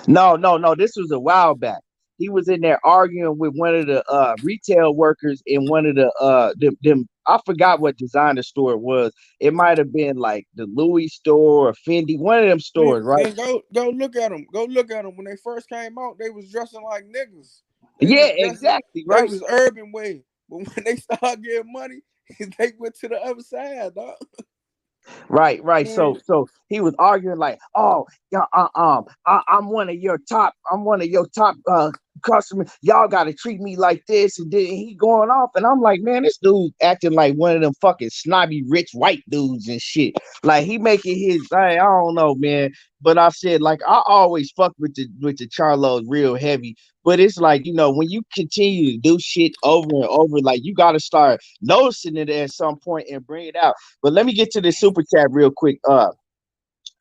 No, no, no. This was a while back. He was in there arguing with one of the retail workers in one of the them. I forgot what designer store it was. It might have been like the Louis store or Fendi, one of them Man, stores, right? and go look at them. Go look at them. When they first came out, they was dressing like niggas. They Yeah, was dressing. exactly, They right. was urban way. But when they started getting money, they went to the other side, dog. Right, right. So Man, so he was arguing like, oh, yeah, I'm one of your top customers. Y'all gotta treat me like this. And then he going off, and I'm like, man, this dude acting like one of them fucking snobby rich white dudes and shit. Like he making I don't know, man. But I said, like, I always fuck with the Charlos real heavy. But it's like, when you continue to do shit over and over, like you gotta start noticing it at some point and bring it out. But let me get to this super chat real quick.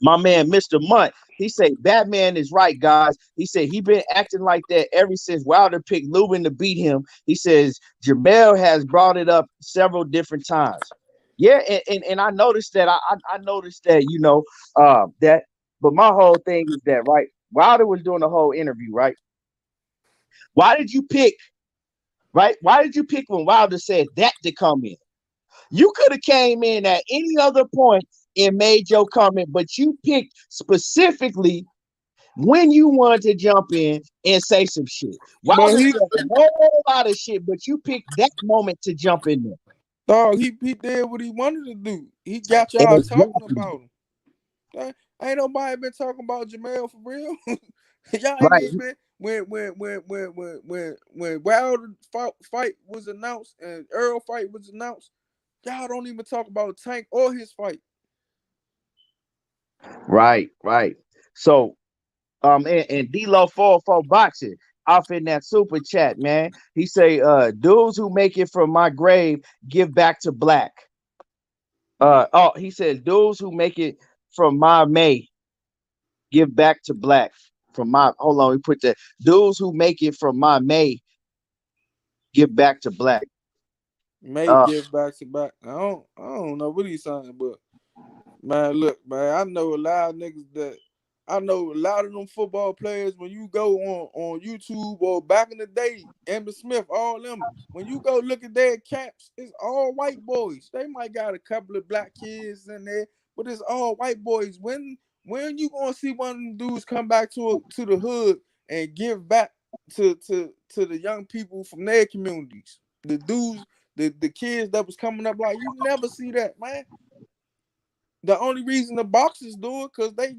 My man, Mr. Munt, he said Batman is right, guys. He said he been acting like that ever since Wilder picked Lubin to beat him. He says Jermell has brought it up several different times. Yeah, and I noticed that. I noticed that. That. But my whole thing is that, right? Wilder was doing the whole interview, right? Why did you pick? Right? Why did you pick when Wilder said that to come in? You could have came in at any other point and made your comment, but you picked specifically when you wanted to jump in and say some shit. but Wilder said a whole lot of shit, but you picked that moment to jump in there. he did what he wanted to do. He got y'all talking Exactly. about him. Ain't nobody been talking about Jermell for real. Y'all ain't Right, even been when Wilder fight was announced and Errol fight was announced. Y'all don't even talk about Tank or his fight. right, right. So, and D-Lo 404 boxing off in that super chat, man. He say, dudes who make it from my grave give back to black. He says, dudes who make it from my May give back to black. From my hold on, we put that dudes who make it from my May give back to black. May Uh, give back to back. I don't know what he's saying, but man, look, man, I know a lot of niggas that I know a lot of them football players. When you go on YouTube or back in the day, Emmitt Smith, all them. When you go look at their caps, it's all white boys. They might got a couple of black kids in there, but it's all white boys. When you gonna see one of them dudes come back to the hood and give back to the young people from their communities? The dudes, the kids that was coming up, like you never see that, man. The only reason the boxers do it because they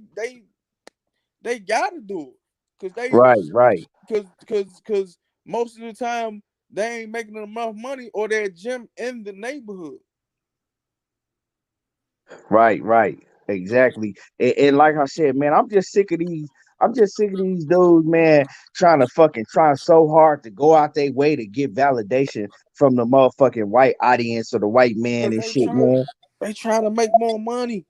gotta do it because right, right, because most of the time they ain't making enough money or their gym in the neighborhood. right, right. Exactly. And like I said, man, I'm just sick of these. I'm just sick of these dudes, man, trying so hard to go out their way to get validation from the motherfucking white audience or the white man Cause and shit, man. they trying to make more money.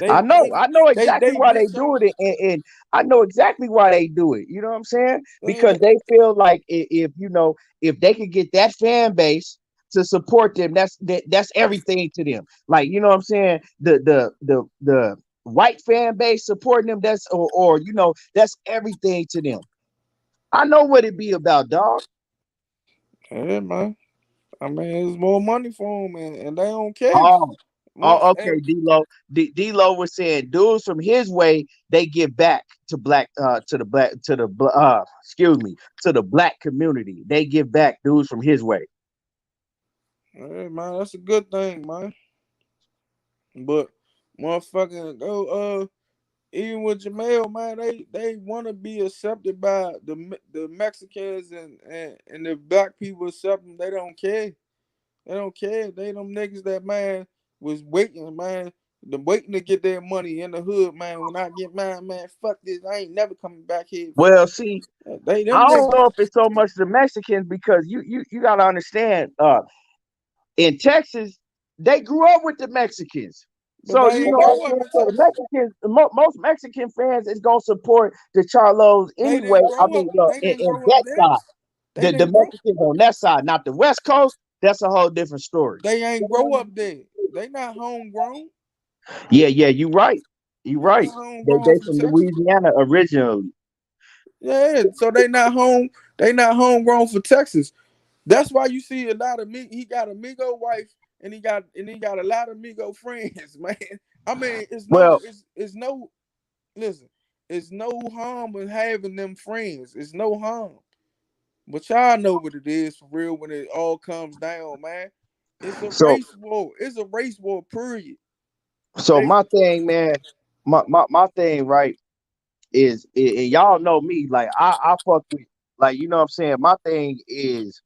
I know, I know exactly They why they bitch do on. it, and I know exactly why they do it. You know what I'm saying? Man, Because they feel like if you know if they could get that fan base to support them, that's everything to them. Like you know what I'm saying? The white fan base supporting them, that's or you know that's everything to them. I know what it be about, dog. yeah, man. I mean, it's more money for them, and they don't care. Oh, oh, Once okay, D-Lo. D-Lo was saying dudes from his way, they give back to excuse me, to the black community. They give back dudes from his way. hey, man, that's a good thing, man. But motherfucking go even with Jermell, man, they want to be accepted by the Mexicans and the black people accept them. They don't care. They don't care. They them niggas that man was waiting, man. The waiting to get their money in the hood, man. When I get mine, man, fuck this. I ain't never coming back here. Well, see, They I them don't niggas, know if it's so much the Mexicans because you gotta understand, in Texas, they grew up with the Mexicans. but So they you ain't know what grow I'm up saying? in So the Texas. Mexicans, most Mexican fans is gonna support the Charlos They anyway. didn't I grow up. mean, look, They didn't in grow up that there. side, They the didn't grow. Mexicans on that side, not the West Coast. That's a whole different story. They ain't grow up there. They not homegrown. Yeah, yeah, you right. You They right. not They homegrown from from Texas. Louisiana originally. Yeah, so they not home. They not homegrown for Texas. That's why you see a lot of me. He got a Migo wife, and he got a lot of Migo friends, man. I mean, Well, it's no listen. It's no harm in having them friends. It's no harm. But y'all know what it is for real when it all comes down, man. It's a so race war. It's a race war. Period. so They my thing, man, my thing, right, is and y'all know me, like I fuck with, like you know what I'm saying. My thing is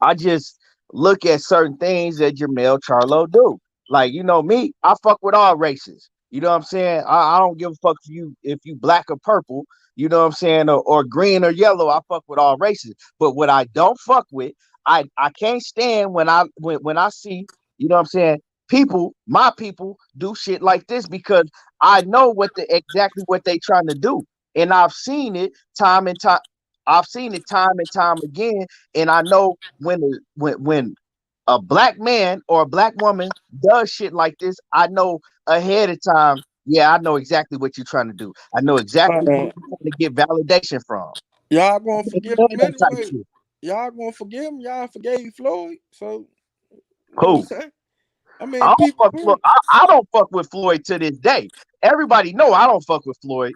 I just look at certain things that Jermell Charlo do. Like, you know me, I fuck with all races. You know what I'm saying? I don't give a fuck if you black or purple, you know what I'm saying, or green or yellow. I fuck with all races. But what I don't fuck with, I can't stand when I see, you know what I'm saying, my people do shit like this because I know exactly what they trying to do. And I've seen it time and time. I've seen it time and time again, and I know when a black man or a black woman does shit like this, I know ahead of time. Yeah, I know exactly what you're trying to do. I know exactly who uh, you're trying to get validation from. y'all gonna forgive him That type anyway. shit. Y'all gonna forgive him. Y'all forgave Floyd. So you know what I'm Cool. saying? I I mean, don't people fuck. period. I don't fuck with Floyd to this day. Everybody know I don't fuck with Floyd.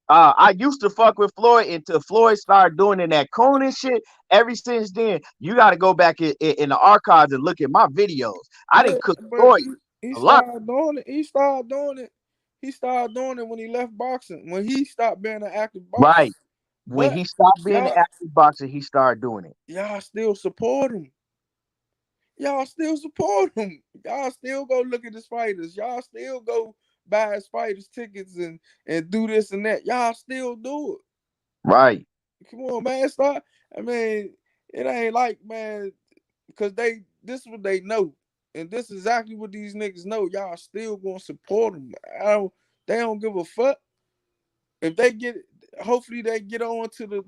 I used to fuck with Floyd until Floyd started doing in that Conan shit. Ever since then, you got to go back in the archives and look at my videos. I Yeah, didn't cook but Floyd he a lot. started doing it. He started doing it. He started doing it when he left boxing. When he stopped being an active boxer. Right. When But he stopped being an y'all active boxer, he started doing it. y'all still support him. Y'all still support him. Y'all still go look at his fighters. Y'all still go buy his fighters tickets and do this and that. Y'all still do it. Right. Come on, man. Start. I mean, it ain't like, man, because this is what they know. And this is exactly what these niggas know. Y'all still gonna support them. They don't give a fuck. If they get hopefully they get on to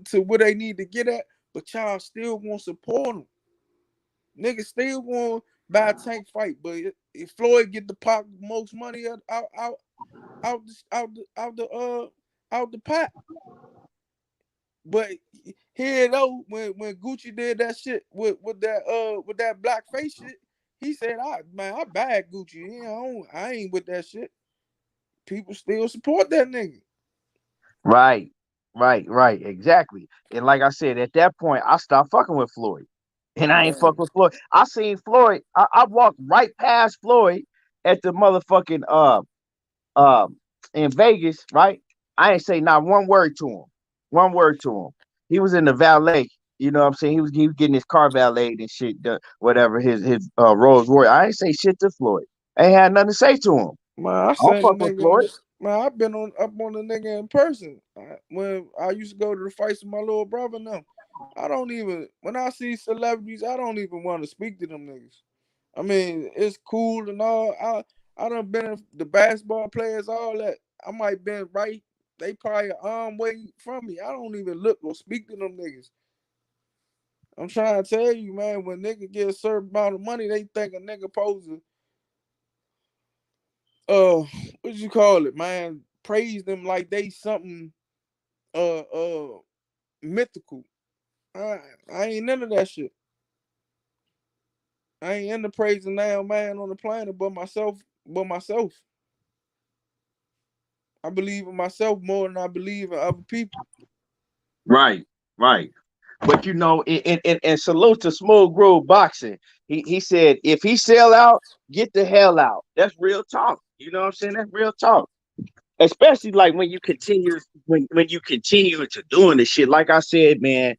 to where they need to get at, but y'all still gonna support them. Niggas still gonna buy a tank fight, but if Floyd get the pop most money out the pot. But here though, when Gucci did that shit with that blackface shit, he said, I bag Gucci. I ain't with that shit. People still support that nigga. Right. Right. Exactly. And like I said, at that point, I stopped fucking with Floyd. And I ain't Yeah. fuck with Floyd. I seen Floyd. I walked right past Floyd at the motherfucking um in Vegas, right? I ain't say not one word to him. One word to him. He was in the valet. You know what I'm saying? He was getting his car valeted and shit, whatever, his Rolls Royce. I ain't say shit to Floyd. I ain't had nothing to say to him. Man, I I don't seen the fuck with nigga on Floyd. Man, I've been up on the nigga in person. When I used to go to the fights with my little brother now. I don't even when I see celebrities, I don't even want to speak to them niggas. I mean, it's cool and all. I done been in the basketball players, all that. I might been right. They probably arm way from me. I don't even look or speak to them niggas. I'm trying to tell you, man, when nigga get a certain amount of money, they think a nigga supposed to what you call it, man? Praise them like they something uh uh mythical. I, I ain't none of that shit. I ain't into praising now man on the planet but myself, I believe in myself more than I believe in other people. Right, right. But you know, and salute to Smooth Groove Boxing. He said, if he sell out, get the hell out. That's real talk. You know what I'm saying? That's real talk. Especially like when you continue to doing this shit. Like I said, man,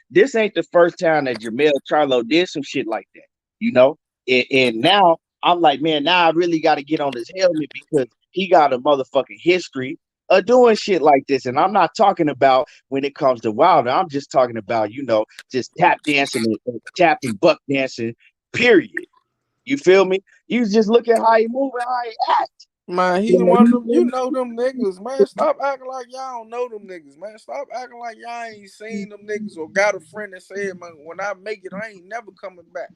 this ain't the first time that Jermell Charlo did some shit like that. You know, and now I'm like, man, now I really got to get on his helmet because he got a motherfucking history of doing shit like this. And I'm not talking about when it comes to Wilder. I'm just talking about, you know, just tap dancing and tap and buck dancing. Period. You feel me? You just look at how he move and how he act. Man, he one of them. You know them niggas, man. Stop acting like y'all don't know them niggas, man. Stop acting like y'all ain't seen them niggas or got a friend that said, man, when I make it, I ain't never coming back.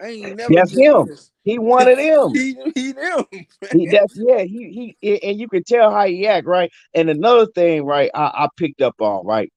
I ain't never That's doing him. this. He one of them. He them. He that's yeah. And you can tell how he act, right? And another thing, right? I picked up on, right?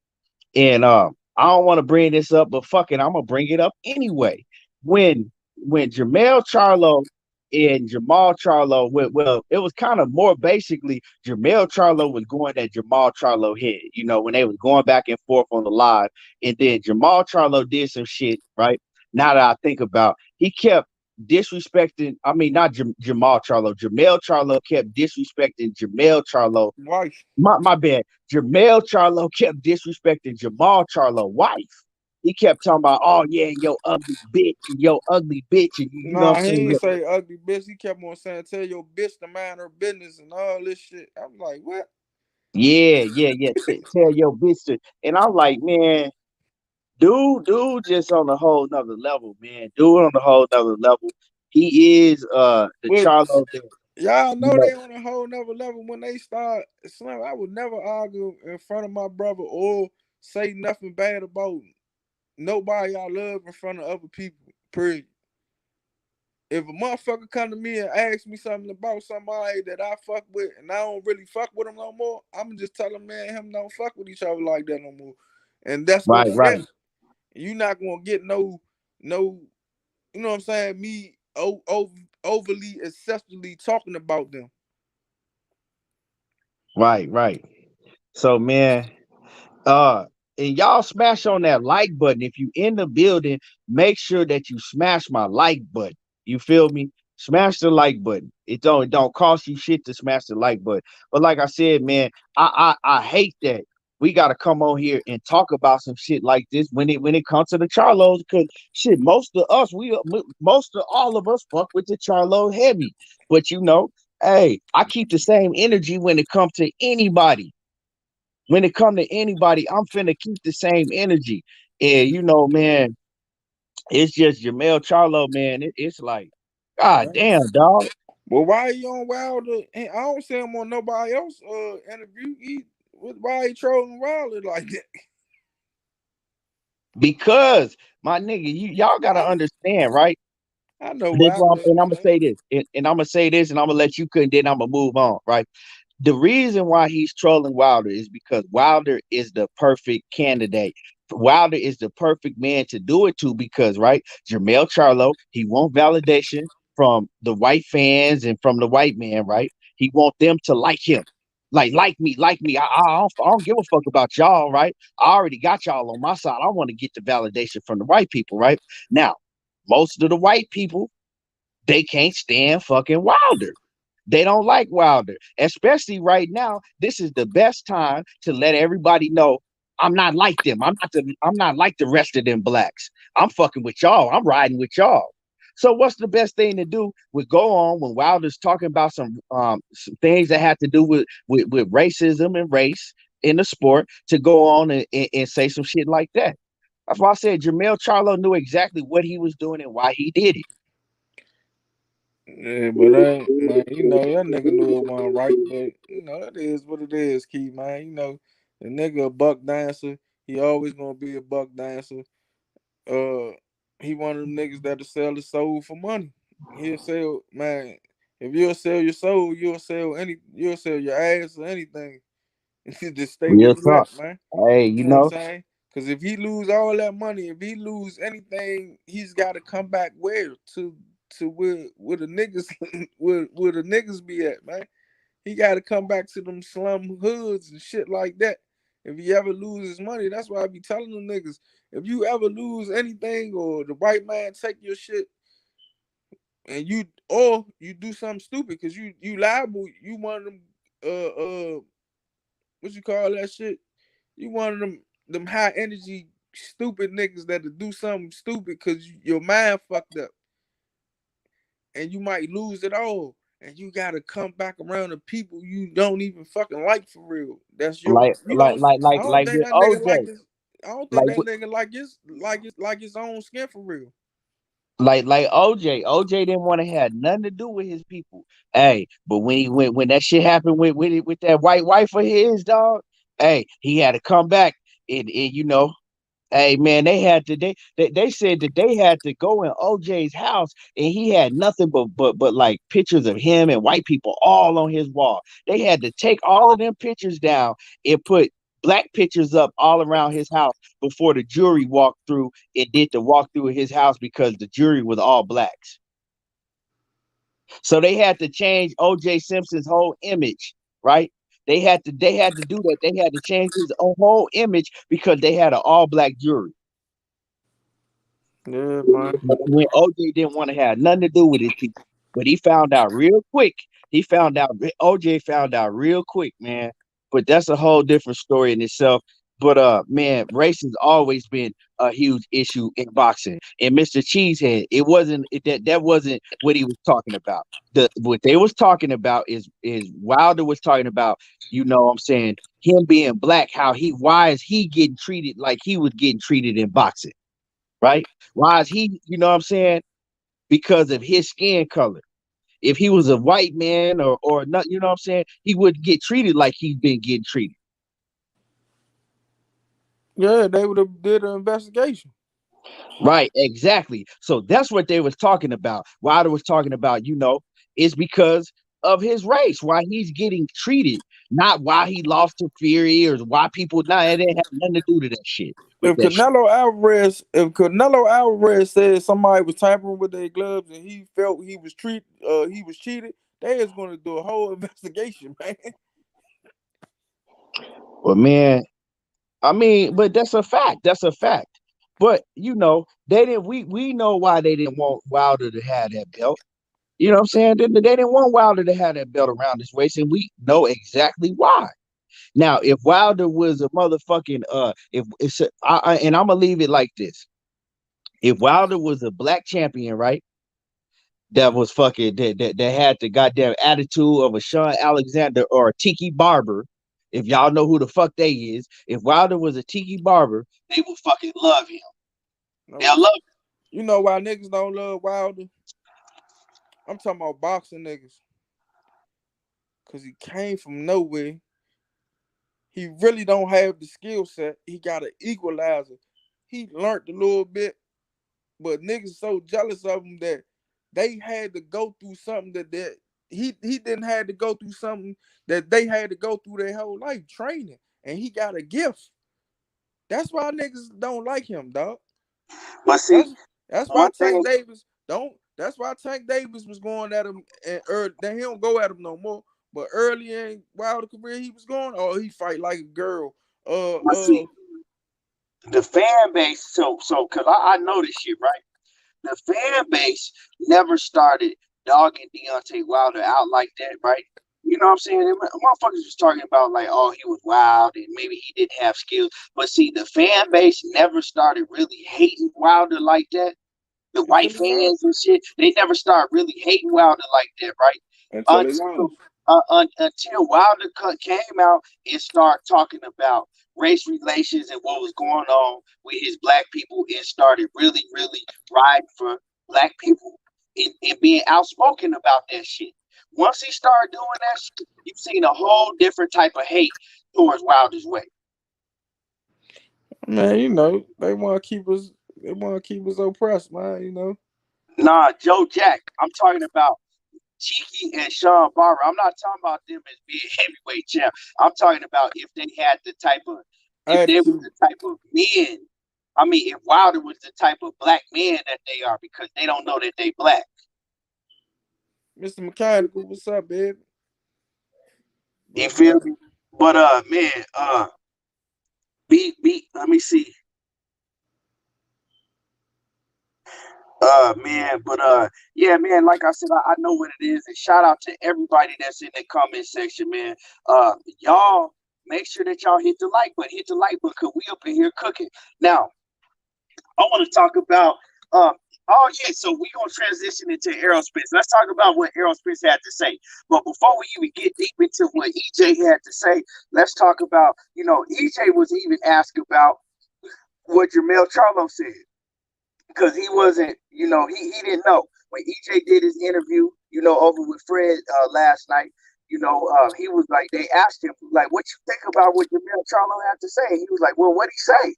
And I don't want to bring this up, but fuck it, I'm gonna bring it up anyway. When when Jermell Charlo and Jamal Charlo went, well, it was kind of more basically Jermell Charlo was going at Jamal Charlo head, you know, when they was going back and forth on the live, and then Jamal Charlo did some shit, right? Now that I think about, he kept disrespecting. I mean, not Jamal Charlo. Jermell Charlo kept disrespecting Jermell Charlo. Wife. My bad. Jermell Charlo kept disrespecting Jamal Charlo wife. He kept talking about, oh yeah, yo ugly bitch, and you know what I'm Nah, he saying? ain't say ugly bitch. He kept on saying, tell your bitch to mind her business and all this shit. I'm like, what? Yeah. Tell your bitch to, and I'm like, man, dude, just on a whole nother level, man. Dude on a whole nother level. He is the But Charlo that, y'all you know know, they on a whole nother level when they start. Slim, I would never argue in front of my brother or say nothing bad about nobody I love in front of other people. Period. If a motherfucker come to me and ask me something about somebody that I fuck with and I don't really fuck with him no more, I'ma just tell him, man, him don't fuck with each other like that no more. And that's go right, for right, that. You not gonna get no, you know what I'm saying, me overly excessively talking about them. right. So man, Uh, and y'all smash on that like button. If you in the building, make sure that you smash my like button. You feel me? Smash the like button. It don't cost you shit to smash the like button. But like I said, man, I hate that we gotta come on here and talk about some shit like this when it comes to the Charlos, because shit, most of us, most of all of us fuck with the Charlo heavy. But you know, hey, I keep the same energy when it comes to anybody. When it come to anybody, I'm finna keep the same energy. And you know, man, it's just Jermell Charlo, man. It's like, God damn, dog. Well, why he on Wilder? I don't see him on nobody else interview. Why he trolling Wilder like that? Because my nigga, y'all gotta understand, right? I know This one, Wilder. and I'm gonna say this, and I'm gonna say this, and I'm gonna let you could, then I'm gonna move on, right? The reason why he's trolling Wilder is because Wilder is the perfect candidate. Wilder is the perfect man to do it to because, right, Jermell Charlo, he want validation from the white fans and from the white man, right? He want them to like him. Like me. I don't give a fuck about y'all, right? I already got y'all on my side. I want to get the validation from the white people, right? Now, most of the white people, they can't stand fucking Wilder. They don't like Wilder, especially right now. This is the best time to let everybody know I'm not like them. I'm not like the rest of them blacks. I'm fucking with y'all. I'm riding with y'all. So what's the best thing to do? We go on when Wilder's talking about some things that have to do with racism and race in the sport to go on and say some shit like that. That's why I said Jermell Charlo knew exactly what he was doing and why he did it. Yeah, but man, that nigga knew it wasn't right, but it is what it is, Key, man. The nigga a buck dancer. He always gonna be a buck dancer. Uh, he one of them niggas that'll sell his soul for money. He'll sell, man. If you'll sell your soul, you'll sell your ass or anything. Just stay where Real you talk. at, man. Hey, You you know what I'm know, saying? Because if he lose all that money, if he lose anything, he's got to come back where to where the niggas where the niggas be at, man. He got to come back to them slum hoods and shit like that. If he ever loses money, that's why I be telling them niggas. If you ever lose anything or the white man take your shit and you do something stupid because you liable, you one of them what you call that shit? You one of them high energy stupid niggas that'll do something stupid because your mind fucked up and you might lose it all. And you gotta come back around to people you don't even fucking like for real. That's your like you like don't like like I don't like think with that nigga like OJ. his I don't think Like that nigga like his own skin for real. like OJ. OJ didn't want to have nothing to do with his people. Hey, but when that shit happened with that white wife of his, dog, hey, he had to come back and hey man, they said that they had to go in OJ's house and he had nothing but like pictures of him and white people all on his wall. They had to take all of them pictures down and put black pictures up all around his house before the jury walked through and did the walk through his house because the jury was all blacks. So they had to change OJ Simpson's whole image, right? They had to do that. They had to change his whole image because they had an all black jury. Yeah, man. When OJ didn't want to have nothing to do with his people, but he found out real quick. He found out OJ found out real quick, man. But that's a whole different story in itself. But man, race has always been a huge issue in boxing. And Mr. Cheesehead, that wasn't what he was talking about. What they was talking about is Wilder was talking about, what I'm saying, him being black, why is he getting treated like he was getting treated in boxing? Right? Why is he, what I'm saying? Because of his skin color. If he was a white man or not, what I'm saying, he wouldn't get treated like he's been getting treated. Yeah, they would have did an investigation. Right, exactly. So that's what they was talking about. Wilder was talking about, it's because of his race, why he's getting treated, not why he lost to Fury or why people. Nah, it didn't have nothing to do to that shit. With that shit. If Canelo Alvarez said somebody was tampering with their gloves and he felt he was cheated, they is going to do a whole investigation, man. Well, man, I mean, but that's a fact. That's a fact. But they didn't. We know why they didn't want Wilder to have that belt. You know what I'm saying? They didn't want Wilder to have that belt around his waist, and we know exactly why. Now, if Wilder was a motherfucking if it's and I'm gonna leave it like this: if Wilder was a black champion, right? That was fucking that had the goddamn attitude of a Sean Alexander or a Tiki Barber. If y'all know who the fuck they is, if Wilder was a Tiki Barber, they would fucking love him. No, They'll love him. you know why niggas don't love Wilder? I'm talking about boxing niggas, cause he came from nowhere. He really don't have the skill set. He got an equalizer. He learned a little bit, but niggas so jealous of him that they had to go through something that he didn't have to go through something that they had to go through their whole life training, and he got a gift. That's why niggas don't like him, dog. But see, That's that's why one Tank thing, Davis don't. That's why Tank Davis was going at him and early. Then he don't go at him no more. But early in Wilder career, he was going. Oh, he fight like a girl. Uh, but uh. see, the fan base. So, cause I know this shit, right? The fan base never started dogging Deontay Wilder out like that, right? You know what I'm saying? Motherfuckers was talking about like, oh, he was wild and maybe he didn't have skills. But see, the fan base never started really hating Wilder like that the white until he lost. fans and shit, they never start really hating Wilder like that, right? Until he Until lost. until Wilder came out and started talking about race relations and what was going on with his black people and started really, really riding for black people and being outspoken about that shit. Once he started doing that shit, you've seen a whole different type of hate towards Wilder's way. Man, they want to keep us. They want to keep us oppressed, man. Nah, Joe Jack, I'm talking about Cheeky and Sean Barber. I'm not talking about them as being heavyweight champ. I'm talking about if they had the type of, if they was Attitude, the type of men. I mean, if Wilder was the type of black man that they are, because they don't know that they black. Mr. Mechanical, what's up, baby? You But feel me? But man, let me see. Man, but yeah, man, like I said, I know what it is. And shout out to everybody that's in the comment section, man. Y'all make sure that y'all hit the like button. Hit the like button because we up in here cooking. Now, I want to talk about oh yeah, so we gonna transition into Errol Spence. Let's talk about what Errol Spence had to say. But before we even get deep into what EJ had to say, let's talk about, EJ was even asked about what Jermell Charlo said. Because he wasn't, he didn't know. When EJ did his interview, over with Fred last night, he was like, they asked him, like, what you think about what Jermell Charlo had to say? He was like, well, what'd he say?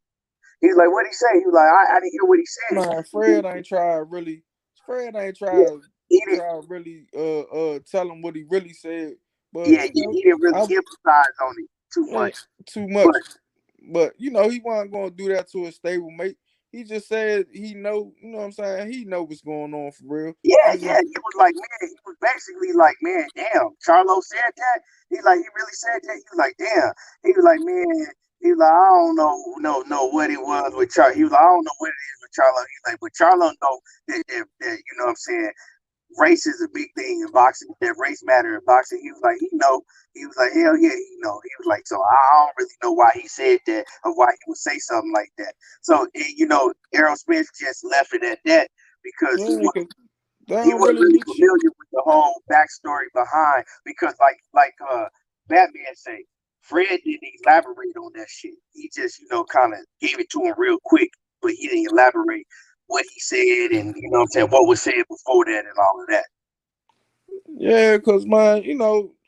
He's like, what'd he say? He was like, I didn't hear what he said. man, Fred ain't try to really. Fred ain't Yeah, he didn't. try to really tell him what he really said. But Yeah, yeah, he didn't really I emphasize on it too ain't much. too But much. But he wasn't gonna do that to a stable mate. He just said he know, what I'm saying? He know what's going on for real. yeah, He yeah, just he was like, man, he was basically like, man, damn, Charlo said that. He really said that. He was like, damn. He was like, man, he was like, I don't know what it was with Charlo. He was like, I don't know what it is with Charlo. He's like, but Charlo know that what I'm saying, race is a big thing in boxing. That race matter in boxing. He was like, he know. He was like, hell yeah, he know. He was like, so I don't really know why he said that or why he would say something like that. So Errol Spence just left it at that because yeah, cause they he don't wasn't really really be shit. familiar with the whole backstory behind, because like Batman say, Fred didn't elaborate on that shit. He just kind of gave it to him real quick, but he didn't elaborate what he said and what I'm saying, what was said before that and all of that. Yeah, cause man,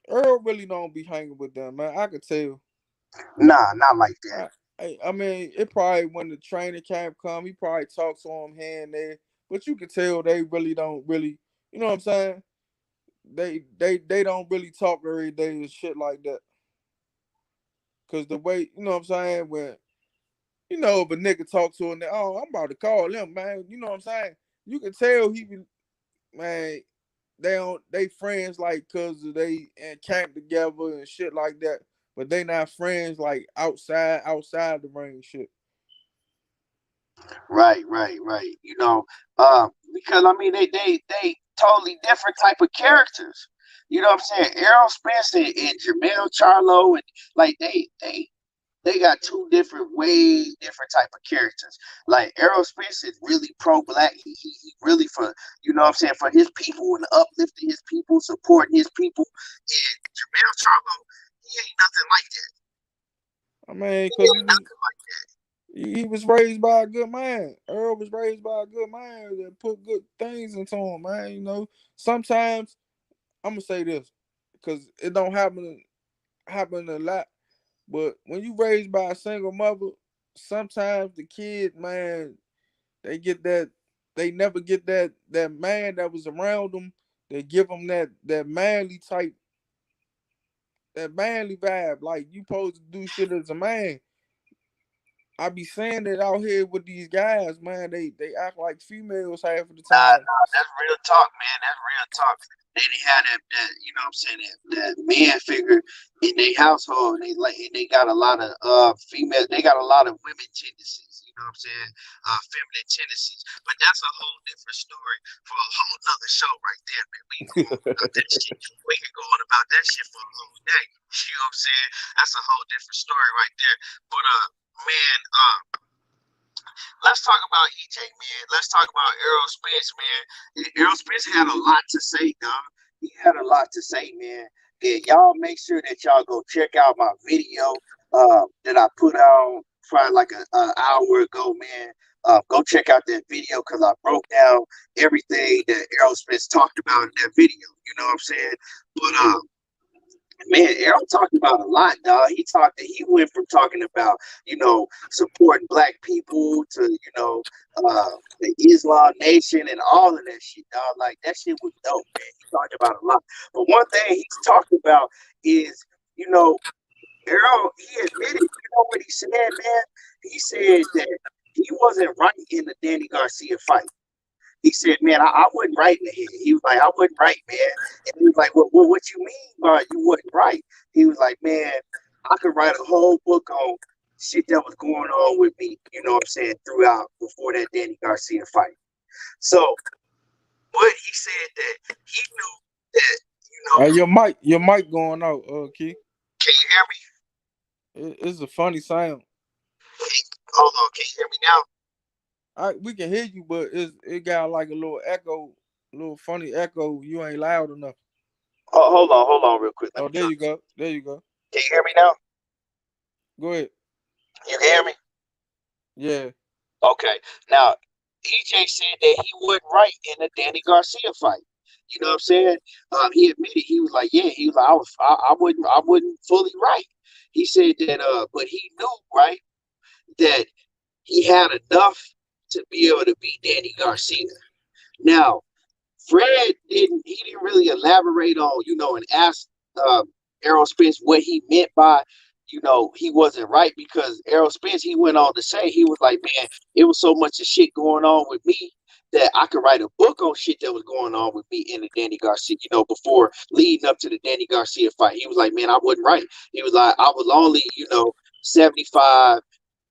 Earl really don't be hanging with them, man. I could tell. Nah, not like that. I mean, it probably when the training camp come, he probably talks to him here and there, but you can tell they really don't really, you know what I'm saying? They don't really talk every day and shit like that. Cause the way, you know what I'm saying, when if a nigga talk to him, oh, I'm about to call him, man. You know what I'm saying? You can tell he be, man. They friends like cause they in camp together and shit like that, but they not friends like outside the ring shit. Right, right, right. Because I mean they totally different type of characters. You know what I'm saying? Errol Spence and Jermell Charlo, and like they got two different, way different type of characters. Like Errol Spence is really pro-black. He really for what I'm saying, for his people and uplifting his people, supporting his people. And Jermell Charlo, he ain't nothing like that. I mean, He cause ain't nothing like that. he was raised by a good man. Earl was raised by a good man that put good things into him, man. Sometimes I'm gonna say this because it don't happen a lot. But when you raised by a single mother, sometimes the kid, man, they get that they never get that man that was around them. They give them that manly type, that manly vibe. Like you supposed to do shit as a man. I be saying that out here with these guys, man. They act like females half of the Nah, time. nah, that's real talk, man. That's real talk. They didn't have that what I'm saying, that man figure in their household. And they got a lot of female. They got a lot of women tendencies. You know what I'm saying? Feminine tendencies. But that's a whole different story for a whole nother show right there, man. We can go on about that shit. We can go on about that shit for a whole day. You know what I'm saying? That's a whole different story right there. But man, let's talk about EJ, man. Let's talk about Errol Spence, man. Errol Spence had a lot to say, dog. He had a lot to say, man. And y'all make sure that y'all go check out my video that I put on probably like an hour ago, man. Go check out that video because I broke down everything that Errol Spence talked about in that video. You know what I'm saying? But man, Errol talked about a lot, dog. He went from talking about, supporting black people to, the Islam Nation and all of that shit, dog. Like that shit was dope, man. He talked about a lot. But one thing he's talked about is, you know, Errol, he admitted, what he said, man? He said that he wasn't right in the Danny Garcia fight. He said, man, I wasn't right in the head. He was like, I wasn't right, man. And he was like, well, what you mean by you wasn't right? He was like, man, I could write a whole book on shit that was going on with me, you know what I'm saying, throughout before that Danny Garcia fight. So what he said that he knew that, Hey, your mic going out, Keith. can you hear me? It's a funny sound. Hold on, can you hear me now? We can hear you, but it got like a little echo, a little funny echo. You ain't loud enough. Oh, hold on real quick. Let Oh, me there try. you go. There you go. Can you hear me now? Go ahead. You can hear me? Yeah. Okay. Now, EJ said that he wasn't right in the Danny Garcia fight. You know what I'm saying? He admitted he was like, yeah, he was like, I wasn't fully right. He said that, but he knew, right, that he had enough to be able to beat Danny Garcia. Now, Fred didn't really elaborate on, and ask Errol Spence what he meant by, he wasn't right because Errol Spence, he went on to say, he was like, man, it was so much of shit going on with me that I could write a book on shit that was going on with me in the Danny Garcia, before leading up to the Danny Garcia fight. He was like, man, I wasn't right. He was like, I was only, 75,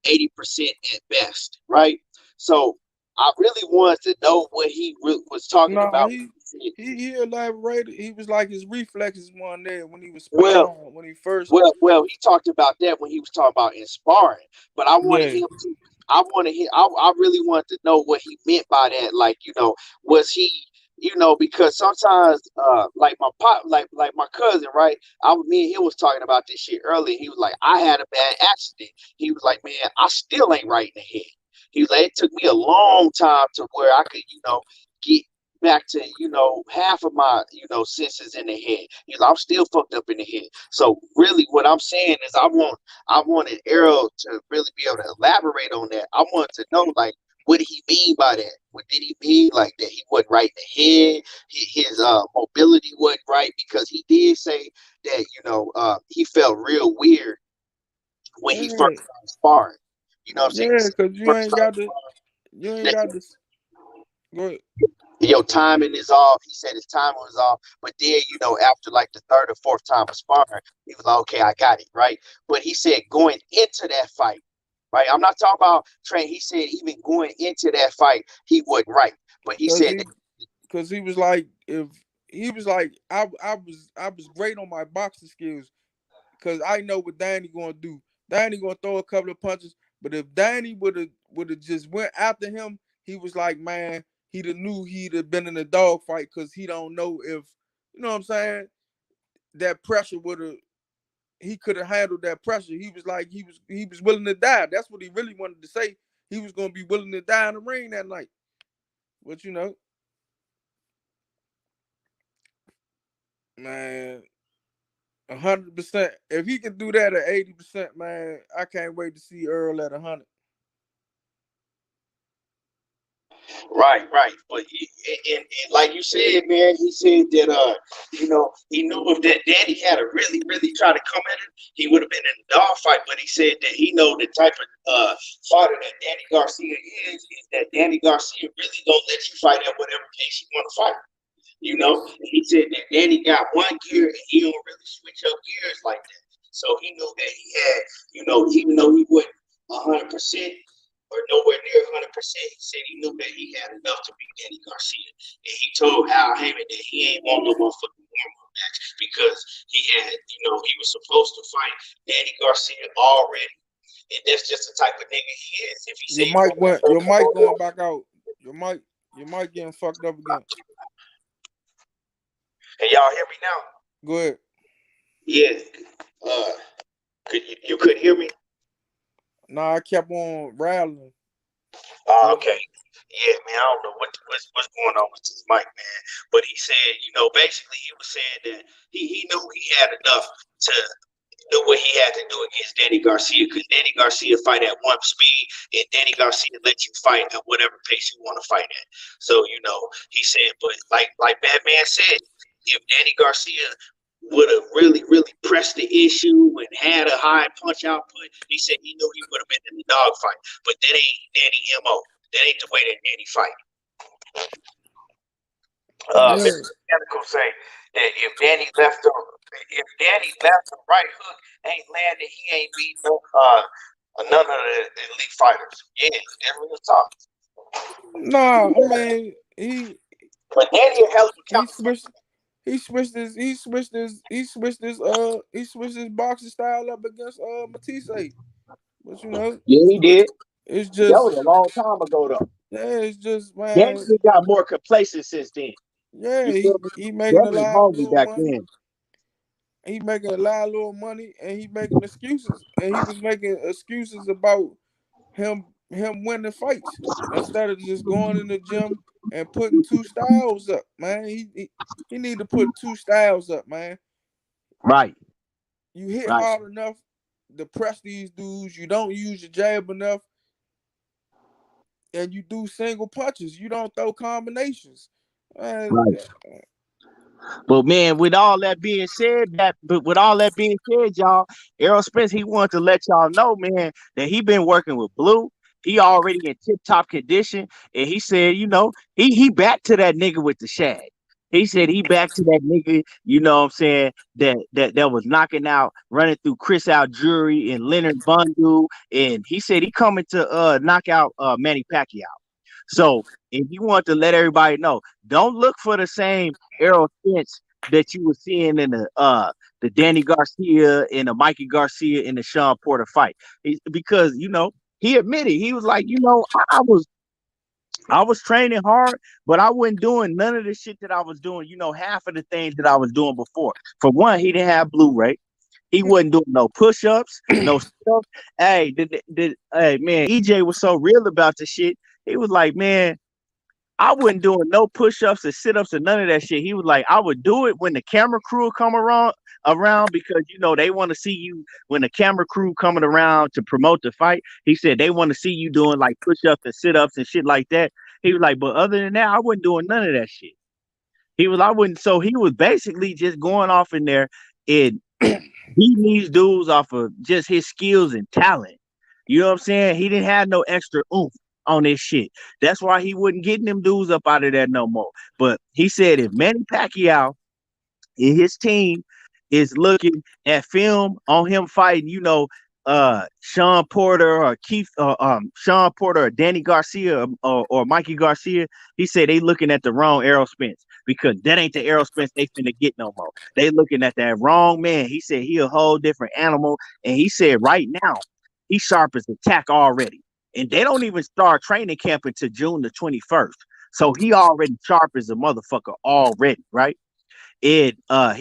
80% at best, right? So I really wanted to know what he was talking Nah, about. he elaborated. He was like his reflexes one there when he was Well, sparring when he first. he talked about that when he was talking about inspiring. But I wanted Yeah. him to. I really wanted to know what he meant by that. Like, was he, because sometimes, like my pop, like my cousin, right? Me and him was talking about this shit earlier. He was like, I had a bad accident. He was like, man, I still ain't right in the head. He was like, it took me a long time to where I could, get back to, half of my, senses in the head. He's like, I'm still fucked up in the head. So really what I'm saying is I wanted Errol to really be able to elaborate on that. I wanted to know, like, what did he mean by that? What did he mean like that he wasn't right in the head? His mobility wasn't right, because he did say that, he felt real weird when he Yeah. first started sparring. You know what I'm saying? Yeah, because you First ain't started got the you ain't sparring, got this. Go ahead. your timing is off. He said his timing was off. But then, after like the third or fourth time of sparring, he was like, okay, I got it, right? But he said going into that fight, right? I'm not talking about train. He said even going into that fight, he wasn't right. But he Cause said he that, because he was like, if he was like, I was great on my boxing skills because I know what Danny gonna do. Danny gonna throw a couple of punches, but if Danny would have just went after him, he was like, man, he'd have knew he'd have been in a dog fight because he don't know if you know what I'm saying. That pressure would have he could have handled that pressure. He was like he was willing to die. That's what he really wanted to say. He was gonna be willing to die in the ring that night. But man, 100%. If he can do that at 80%, man, I can't wait to see Earl at 100. right. But and like you said, man, he said that, he knew if that Danny had to really try to come at him, he would have been in a dog fight. But he said that he know the type of fighter that Danny Garcia is that Danny Garcia really gonna let you fight at whatever case you want to fight. He said that Danny got one gear and he don't really switch up gears like that. So he knew that he had, even though he wasn't 100% or nowhere near 100%, he said he knew that he had enough to beat Danny Garcia. And he told Al Heyman that he ain't want no motherfucking warm-up match because he was supposed to fight Danny Garcia already And that's just the type of nigga he is. If he say Your he mic want went. Your mic going back out. Your mic. Your mic getting fucked up again. can y'all hear me now? Go ahead. Yeah. Uh, you could hear me? Nah, I kept on rattling. Oh, okay. Yeah, man, I don't know what's going on with this mic, man. But he said, basically he was saying that he knew he had enough to do what he had to do against Danny Garcia, because Danny Garcia fight at one speed, and Danny Garcia lets you fight at whatever pace you want to fight at. So, he said, but like Batman said, if Danny Garcia would have really, really pressed the issue and had a high punch output, he said he knew he would have been in the dogfight. But that ain't Danny MO. That ain't the way that Danny fight. Yeah. Mr. Mechanical say that if Danny left the right hook ain't landed, he ain't beating none of the elite fighters. Yeah, that's real talk. Nah, I mean But Danny a hell of a he counter. switched. He switched his boxing style up against Matisse. But Yeah, he did. it's That just was a long time ago, though. it's just Danny man, got more complacent since then. yeah, You feel me? he making a Danny was lot of hungry little back money. then. He making a lot of little money and he making excuses. And he was making excuses about him winning fights instead of just going in the gym and putting two styles up, man. He need to put two styles up, man. Right, You hit right, hard enough to press these dudes. You don't use your jab enough, and you do single punches. You don't throw combinations. right. Man, But man, with all that being said, y'all, Errol Spence, he wanted to let y'all know, man, that he been working with Blue. He already in tip top condition, and he said, he back to that nigga with the shag. He said he back to that nigga, you know what I'm saying, that was knocking out, running through Chris Algieri and Leonard Bundu, and he said he coming to knock out Manny Pacquiao. So if you want to let everybody know, don't look for the same Errol Spence that you were seeing in the Danny Garcia and the Mikey Garcia and the Sean Porter fight. Because he admitted, he was like, I was training hard, but I wasn't doing none of the shit that I was doing, half of the things that I was doing before. For one, he didn't have Blu-ray. He wasn't doing no push-ups, no stuff. Hey man, EJ was so real about the shit. He was like, man, I wasn't doing no push-ups or sit-ups or none of that shit. He was like, I would do it when the camera crew come around because they want to see you when the camera crew coming around to promote the fight. He said they want to see you doing like push-ups and sit-ups and shit like that. He was like, but other than that, I wasn't doing none of that shit. I wouldn't. So he was basically just going off in there and beating these dudes off of just his skills and talent. You know what I'm saying? He didn't have no extra oomph on this shit. That's why he wasn't getting them dudes up out of there no more. But he said if Manny Pacquiao and his team is looking at film on him fighting, Sean Porter or Sean Porter or Danny Garcia or Mikey Garcia, he said they looking at the wrong Errol Spence because that ain't the Errol Spence they finna get no more. They looking at that wrong man. He said he a whole different animal, and he said right now he sharp as attack already, and they don't even start training camp until June the 21st. So he already sharp as a motherfucker already, right? He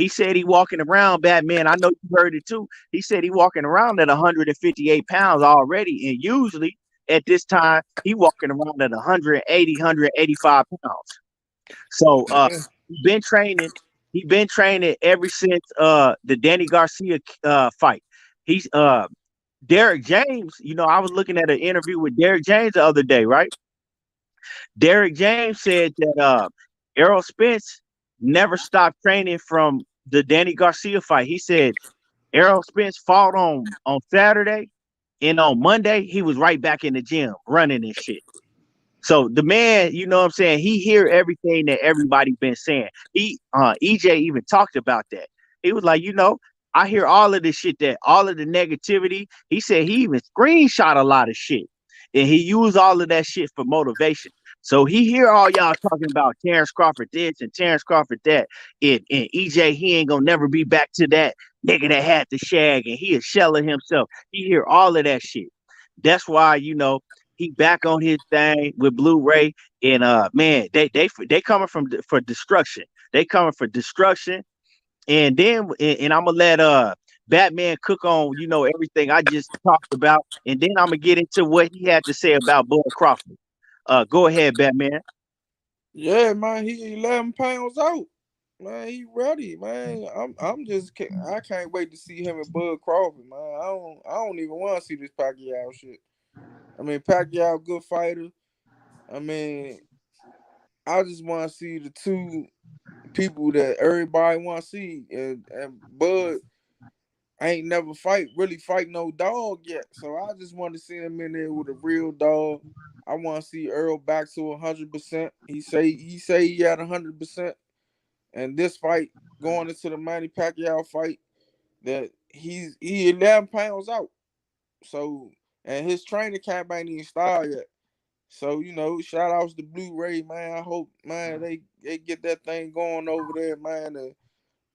said he walking around, Batman. I know you heard it too. He said he walking around at 158 pounds already, and usually at this time he walking around at 180, 185 pounds. So he been training. He been training ever since the Danny Garcia fight. He's Derek James. I was looking at an interview with Derek James the other day, right? Derek James said that Errol Spence never stopped training from the Danny Garcia fight. He said Errol Spence fought on Saturday, and on Monday he was right back in the gym running and shit. So the man, you know what I'm saying, he hear everything that everybody been saying. EJ even talked about that. He was like, I hear all of this shit, that all of the negativity. He said he even screenshot a lot of shit. And he used all of that shit for motivation. So he hear all y'all talking about Terrence Crawford this and Terrence Crawford that. And EJ, he ain't gonna never be back to that nigga that had the shag and he a shell of himself. He hear all of that shit. That's why, he back on his thing with Blu-ray. And man, they coming for destruction. They coming for destruction. And then and I'm gonna let Batman cook on, everything I just talked about, and then I'm gonna get into what he had to say about Bud Crawford. Go ahead, Batman. Yeah, man, he 11 pounds out. Man, he ready, man. I can't wait to see him and Bud Crawford, man. I don't even want to see this Pacquiao shit. I mean, Pacquiao good fighter. I mean, I just want to see the two people that everybody want to see, and Bud ain't never really fight no dog yet. So I just want to see him in there with a real dog. I want to see Earl back to 100%. He say he had 100%, and this fight going into the Manny Pacquiao fight that he 11 pounds out. So and his training camp ain't even started yet. So shout outs to Blu-ray, man. I hope, man, they get that thing going over there, man.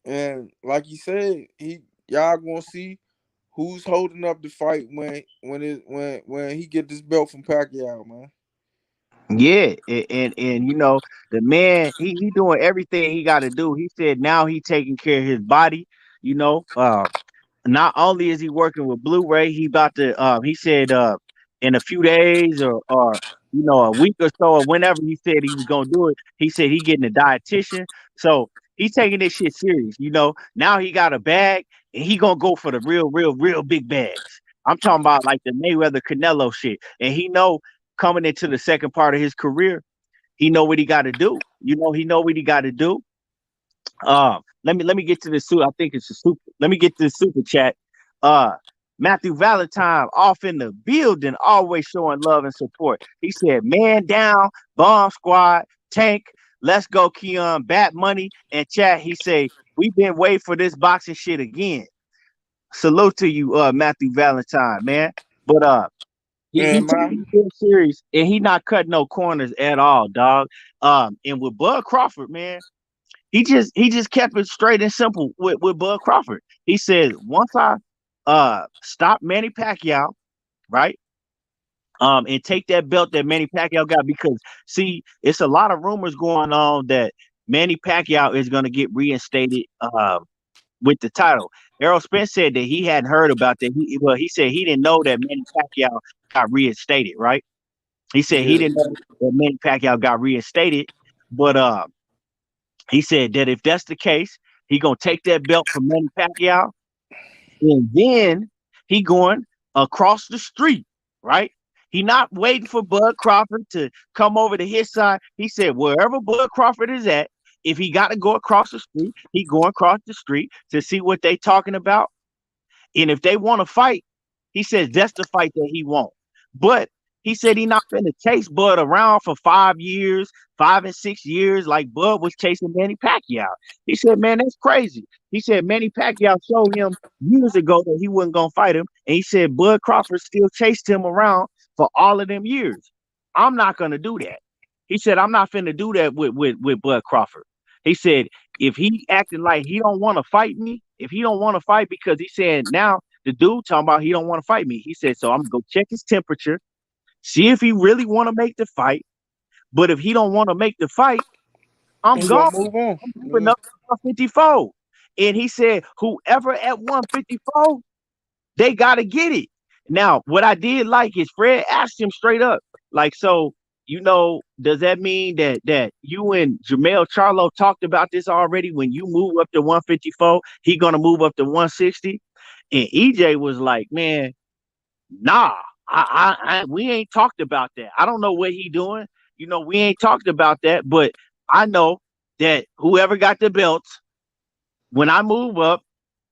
And like he said, y'all gonna see who's holding up the fight when he get this belt from Pacquiao, man. Yeah, and the man, he doing everything he got to do. He said now he taking care of his body. You know, not only is he working with Blu-ray, he about to he said in a few days or a week or so or whenever he said he was gonna do it, he said he getting a dietitian. So he's taking this shit serious. Now he got a bag and he gonna go for the real big bags. I'm talking about like the Mayweather Canelo shit. And he know coming into the second part of his career, he know what he got to do. He know what he got to do. Let me get to the super. I think it's a super. Let me get to the super chat. Uh, Matthew Valentine off in the building, always showing love and support. He said, "Man down, bomb squad, tank. Let's go, Keon. Bat money and chat." He say, "We've been waiting for this boxing shit again." Salute to you, Matthew Valentine, man. But he And taking my it real serious, and he not cutting no corners at all, dog. And with Bud Crawford, man. He just kept it straight and simple with Bud Crawford. He said, once I stop Manny Pacquiao, right? And take that belt that Manny Pacquiao got, because see, it's a lot of rumors going on that Manny Pacquiao is gonna get reinstated with the title. Errol Spence said that he hadn't heard about that. He said he didn't know that Manny Pacquiao got reinstated, right? He said he yeah, didn't know that Manny Pacquiao got reinstated, but he said that if that's the case, he gonna take that belt from Manny Pacquiao, and then he going across the street, right? He not waiting for Bud Crawford to come over to his side. He said wherever Bud Crawford is at, if he got to go across the street, he going across the street to see what they talking about. And if they want to fight, he says that's the fight that he want. But he said he not finna chase Bud around for 5 years, 5 and 6 years, like Bud was chasing Manny Pacquiao. He said, man, that's crazy. He said Manny Pacquiao showed him years ago that he wasn't gonna fight him, and he said Bud Crawford still chased him around for all of them years. I'm not gonna do that. He said, I'm not finna do that with Bud Crawford. He said, if he acting like he don't want to fight me, if he don't want to fight, because he said now the dude talking about he don't want to fight me. He said, so I'm gonna go check his temperature, see if he really want to make the fight. But if he don't want to make the fight, I'm he gone. gonna move on. I'm moving Yeah. up to 154. And he said, whoever at 154, they gotta get it. Now, what I did like is Fred asked him straight up, like, so does that mean that you and Jermell Charlo talked about this already? When you move up to 154, he gonna move up to 160? And EJ was like, man, nah, we ain't talked about that. I don't know what he doing. We ain't talked about that, but I know that whoever got the belts, when I move up,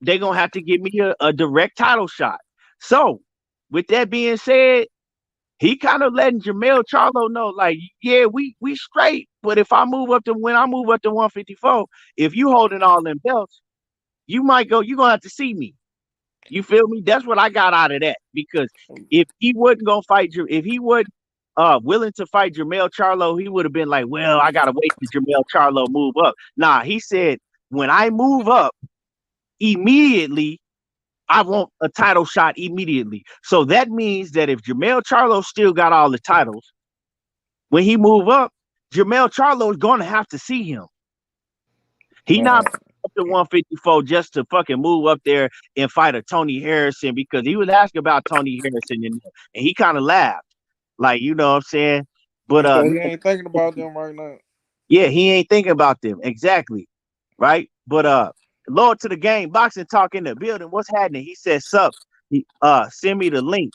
they're gonna have to give me a direct title shot. So, with that being said, he kind of letting Jermell Charlo know, like, yeah, we straight. But if I move up to when I move up to 154, if you holding all them belts, you're gonna have to see me. You feel me? That's what I got out of that. Because if he wasn't gonna fight, if he wasn't willing to fight Jermell Charlo, he would have been like, well, I gotta wait till Jermell Charlo move up. Nah, he said, when I move up, immediately I want a title shot immediately. So that means that if Jermell Charlo still got all the titles, when he move up, Jermell Charlo is going to have to see him. He not Man, up to 154 just to fucking move up there and fight a Tony Harrison, because he was asking about Tony Harrison and he kind of laughed. Like, you know what I'm saying? But he said he ain't thinking about them right now. yeah, he ain't thinking about them. Exactly. Right? But Lord to the game, boxing talk in the building. What's happening? He said, sup. He send me the link.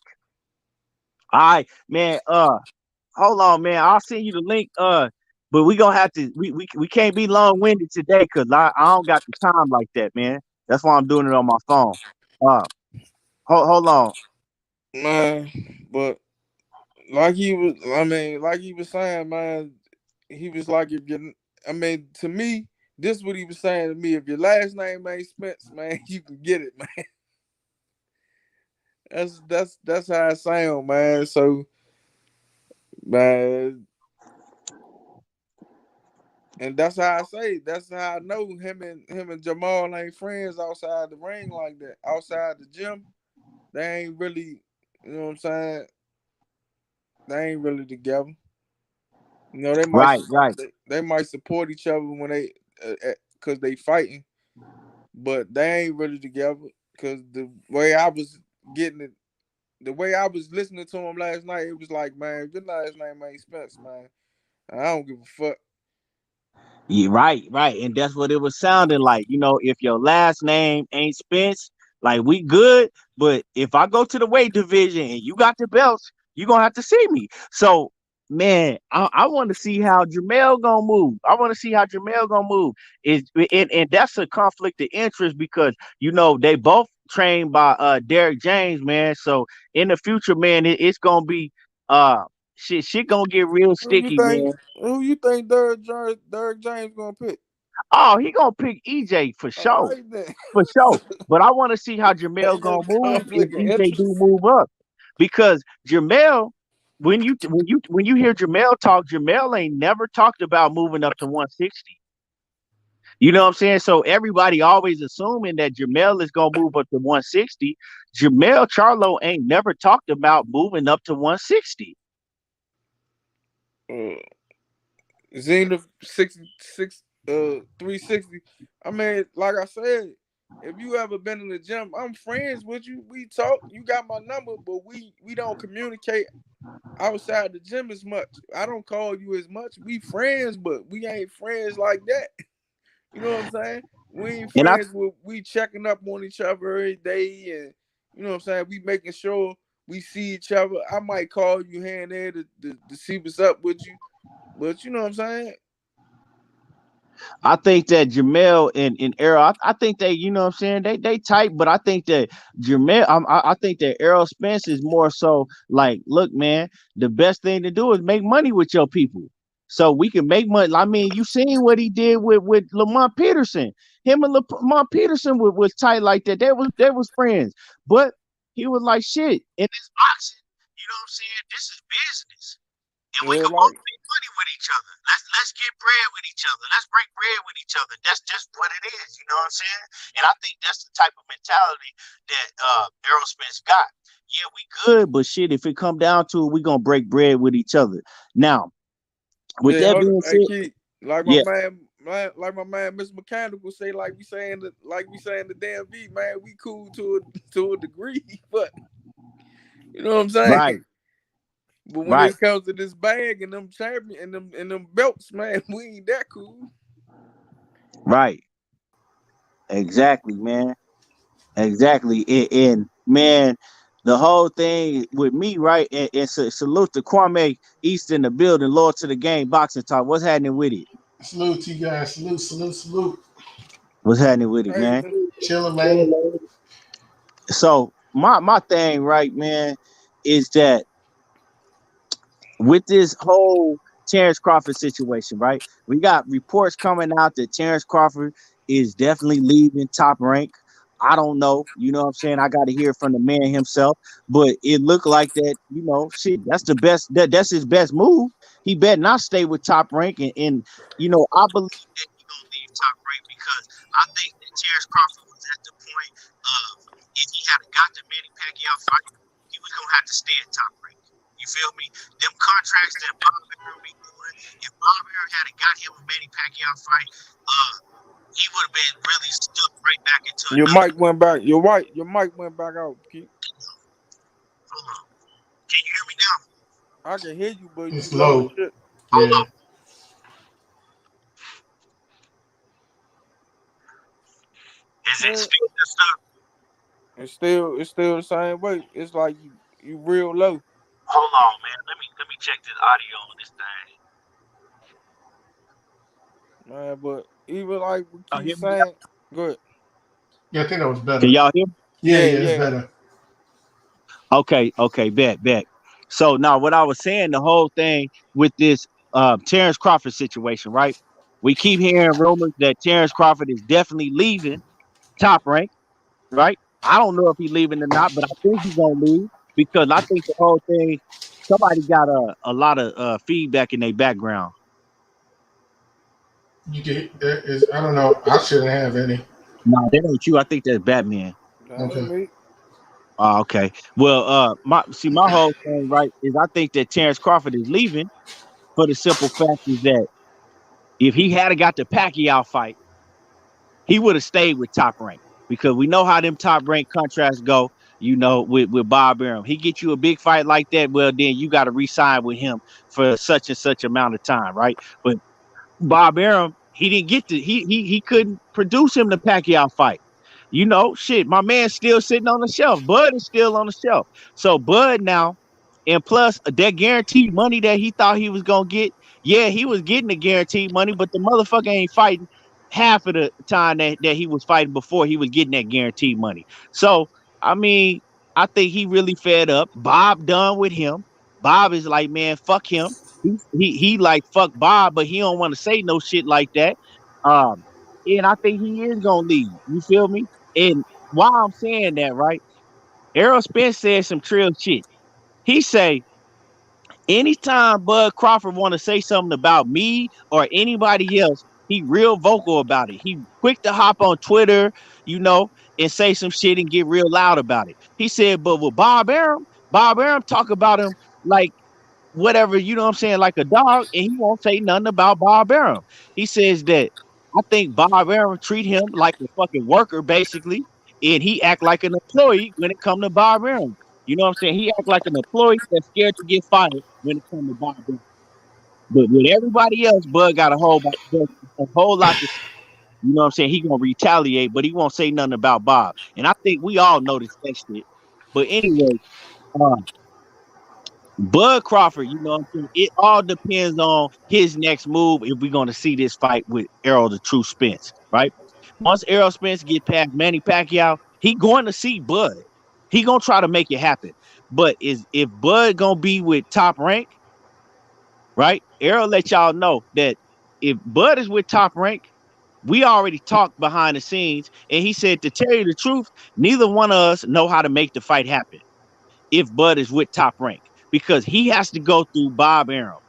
All right, man. Hold on, man. I'll send you the link. But we gonna have to we can't be long winded today because I don't got the time like that, man. That's why I'm doing it on my phone. Uh hold on. Man, but like he was, I mean, like he was saying, man, he was like, if you, I mean, to me, this is what he was saying to me. If your last name ain't Spence, man, you can get it, man. That's how it sound, man. So, man, and that's how I say. That's how I know him and Jamal ain't friends outside the ring like that. Outside the gym, they ain't really. You know what I'm saying? They ain't really together. You know, Right, right. they might support each other when they because they fighting, but they ain't really together. Because the way I was getting it, the way I was listening to him last night, it was like, man, your last name ain't Spence, man. I don't give a fuck. Yeah, right, right. And that's what it was sounding like. You know, if your last name ain't Spence, like we good. But if I go to the weight division and you got the belts, you're gonna have to see me. So man, I want to see how Jermell gonna move. I want to see how Jermell gonna move. And that's a conflict of interest because you know they both trained by Derek James, man. So in the future, man, it's gonna be shit gonna get real Who you sticky, think? man. Who you think Derek James gonna pick? Oh, he gonna pick EJ for All sure, right then. for sure. But I want to see how Jermell Ain't no gonna move if conflict of EJ do interest. move up, because Jermell, when you hear Jermell talk, Jermell ain't never talked about moving up to 160. You know what I'm saying? So everybody always assuming that Jermell is gonna move up to 160. Jermell Charlo ain't never talked about moving up to 160. Uh, Zenith 66 360. I mean, like I said, if you ever been in the gym, I'm friends with you. We talk. You got my number, but we don't communicate outside the gym as much. I don't call you as much. We friends, but we ain't friends like that. You know what I'm saying? We ain't And I friends with we checking up on each other every day, and you know what I'm saying? We making sure we see each other. I might call you here and there to see what's up with you. But you know what I'm saying? I think that Jermell and Errol, I think they, you know what I'm saying, they tight, but I think that Jermell, I think that Errol Spence is more so like, look, man, the best thing to do is make money with your people. So we can make money. I mean, you seen what he did with Lamont Peterson. Him and Lamont Peterson was tight like that. They was friends. But he was like, shit, in this boxing, you know what I'm saying? This is business. And we Yeah, can both like make money with each other. Let's get bread with each other. Let's break bread with each other. That's just what it is. You know what I'm saying? And I think that's the type of mentality that Errol Spence got. Yeah, we good, but shit, if it come down to it, we gonna break bread with each other. Now, with yeah, that hold being on. Hey said, Keith, like yeah, like my man Mr. Mechanical say, like we saying the damn V, man, we cool to a degree, but you know what I'm right, saying? But when right, it comes to this bag and them champion and them belts, man, we ain't that cool. right. Exactly, man. Exactly. And man, the whole thing with me, right? And salute to Kwame East in the building, Lord to the game, boxing talk. What's happening with it? Salute to you guys. Salute, salute, salute. What's happening with it, Hey man? man, Chilling, man. So my thing, right, man, is that with this whole Terrence Crawford situation, right? We got reports coming out that Terrence Crawford is definitely leaving Top Rank. I don't know, you know what I'm saying? I got to hear from the man himself, but it looked like that, you know, shit, that's the best, that's his best move. He better not stay with Top Rank. And you know, I believe that he's going to leave Top Rank because I think that Terrence Crawford was at the point of, if he had got the Manny Pacquiao fight, he was gonna have to stay at Top Rank. You feel me? Them contracts that Bob Arum be doing, if Bob Arum had got him a Manny Pacquiao fight, he would have been really stuck right back into Your another. mic went back. Your mic went back out. Hold on. Can you hear me now? I can hear you, but you It's low as low. shit. Hold Yeah. on. Is it still messed up? It's still the same way. It's like you real low. Hold on, man. Let me check this audio on this thing. Man, but even like we Y'all keep hear me? saying, good. Yeah, I think that was Can better. y'all hear? Yeah, Yeah, yeah, it's yeah. better. Okay, bet. So now what I was saying, the whole thing with this Terrence Crawford situation, right? We keep hearing rumors that Terrence Crawford is definitely leaving Top Rank, right? I don't know if he's leaving or not, but I think he's gonna leave because I think the whole thing, somebody got a lot of feedback in their background. You can. I don't know. I shouldn't have any. No, that ain't you. I think that's Batman. That ain't Okay. me. Oh, okay. Well, my whole thing, right, is I think that Terrence Crawford is leaving for the simple fact is that if he had got the Pacquiao fight, he would have stayed with Top Rank because we know how them Top Rank contracts go. You know, with Bob Arum, he get you a big fight like that. Well, then you got to re-sign with him for such and such amount of time, right? But Bob Arum, he didn't get to he couldn't produce him the Pacquiao fight. You know, shit, my man's still sitting on the shelf. Bud is still on the shelf. So Bud now, and plus that guaranteed money that he thought he was gonna get, yeah, he was getting the guaranteed money, but the motherfucker ain't fighting half of the time that he was fighting before he was getting that guaranteed money. So I mean, I think he really fed up. Bob done with him. Bob is like, man, fuck him. He like fuck Bob, but he don't want to say no shit like that. Um, and I think he is gonna leave. You feel me? And while I'm saying that, right, Errol Spence said some trill shit. He say, anytime Bud Crawford want to say something about me or anybody else, he real vocal about it. He quick to hop on Twitter, you know, and say some shit and get real loud about it. He said, but with Bob Arum talk about him like whatever, you know what I'm saying, like a dog, and he won't say nothing about Bob Arum. He says that I think Bob Arum treat him like a fucking worker, basically, and he act like an employee when it come to Bob Arum. You know what I'm saying? He act like an employee that's scared to get fired when it comes to Bob Arum. But with everybody else, Bud got a whole lot to say. You know what I'm saying? He gonna retaliate, but he won't say nothing about Bob. And I think we all noticed that shit. But anyway, uh, Bud Crawford, you know what I'm saying? It all depends on his next move if we're going to see this fight with Errol the True Spence, right? Once Errol Spence get past Manny Pacquiao, he going to see Bud. He going to try to make it happen. But is if Bud going to be with Top Rank, right? Errol let y'all know that if Bud is with Top Rank, we already talked behind the scenes, and he said, to tell you the truth, neither one of us know how to make the fight happen if Bud is with Top Rank because he has to go through Bob Arum.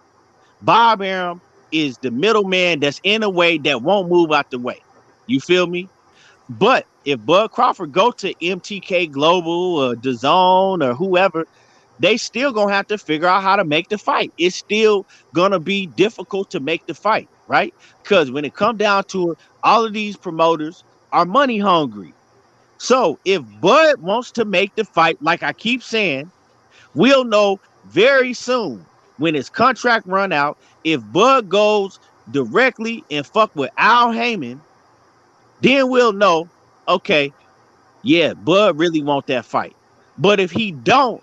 Bob Arum is the middleman that's in a way that won't move out the way. You feel me? But if Bud Crawford go to MTK Global or DAZN or whoever, they still gonna have to figure out how to make the fight. It's still gonna be difficult to make the fight, right? Because when it comes down to it, all of these promoters are money hungry. So if Bud wants to make the fight, like I keep saying, we'll know very soon when his contract run out. If Bud goes directly and fuck with Al Heyman, then we'll know, okay, yeah, Bud really want that fight. But if he don't,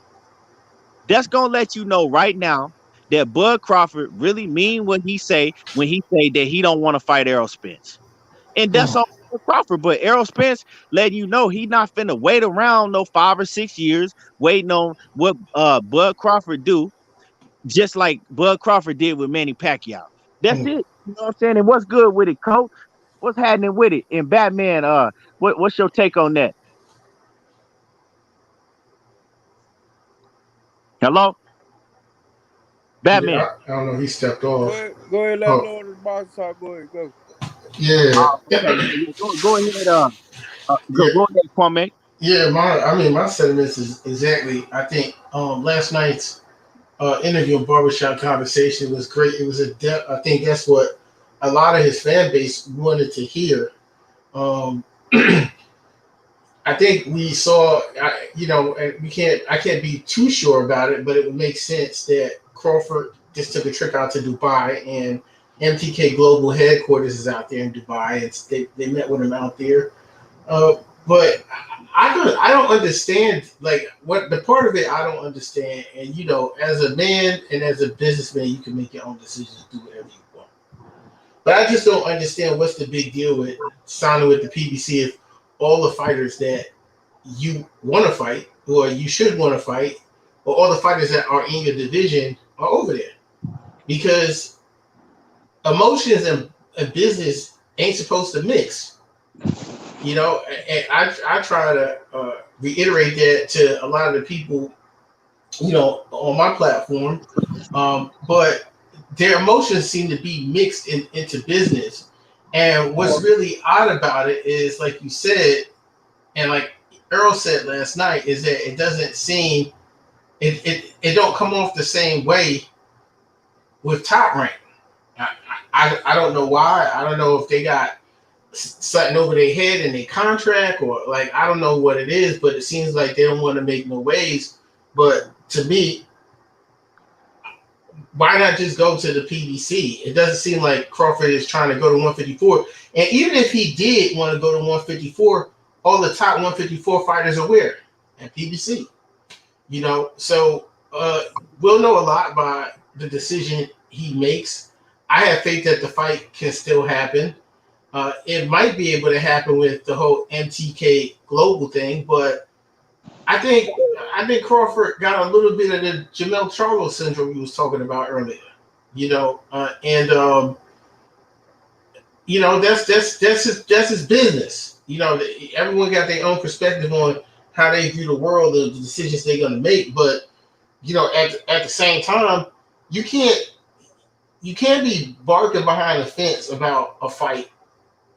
that's gonna let you know right now that Bud Crawford really mean what he say when he say that he don't want to fight Errol Spence. And that's Hmm. on Crawford. But Errol Spence letting you know he not finna wait around no 5 or 6 years waiting on what Bud Crawford do, just like Bud Crawford did with Manny Pacquiao. That's Hmm. it. You know what I'm saying? And what's good with it, Coach? What's happening with it? And Batman, what's your take on that? Hello? Batman. Yeah, I don't know. He stepped off. Go ahead, let him Oh, know the box talk. Go ahead, go. yeah. Okay, yeah, go ahead, Yeah. go ahead, Kwame. Yeah, my sentiments is exactly. I think last night's interview and barbershop conversation was great. It was a depth. I think that's what a lot of his fan base wanted to hear. Um, I think we saw, and I can't be too sure about it, but it would make sense that Crawford just took a trip out to Dubai, and MTK Global headquarters is out there in Dubai. They met with him out there. But I don't understand like what the part of it I don't understand. And as a man and as a businessman, you can make your own decisions, do whatever you want. But I just don't understand what's the big deal with signing with the PBC if all the fighters that you want to fight or you should want to fight or all the fighters that are in your division are over there. Because emotions and business ain't supposed to mix. And I try to reiterate that to a lot of the people, on my platform. But their emotions seem to be mixed into business. And what's really odd about it is, like you said, and like Errol said last night, is that it doesn't seem it don't come off the same way with Top Rank. I, I don't know why. I don't know if they got something over their head in their contract, or like I don't know what it is, but it seems like they don't want to make no waves. But to me, why not just go to the PBC? It doesn't seem like Crawford is trying to go to 154. And even if he did want to go to 154, all the top 154 fighters are where? At PBC. So we'll know a lot by the decision he makes. I have faith that the fight can still happen. It might be able to happen with the whole MTK global thing, but I think Crawford got a little bit of the Jermell Charlo syndrome we was talking about earlier. And that's his business. Everyone got their own perspective on how they view the world, the decisions they're going to make. But at the same time, you can't be barking behind the fence about a fight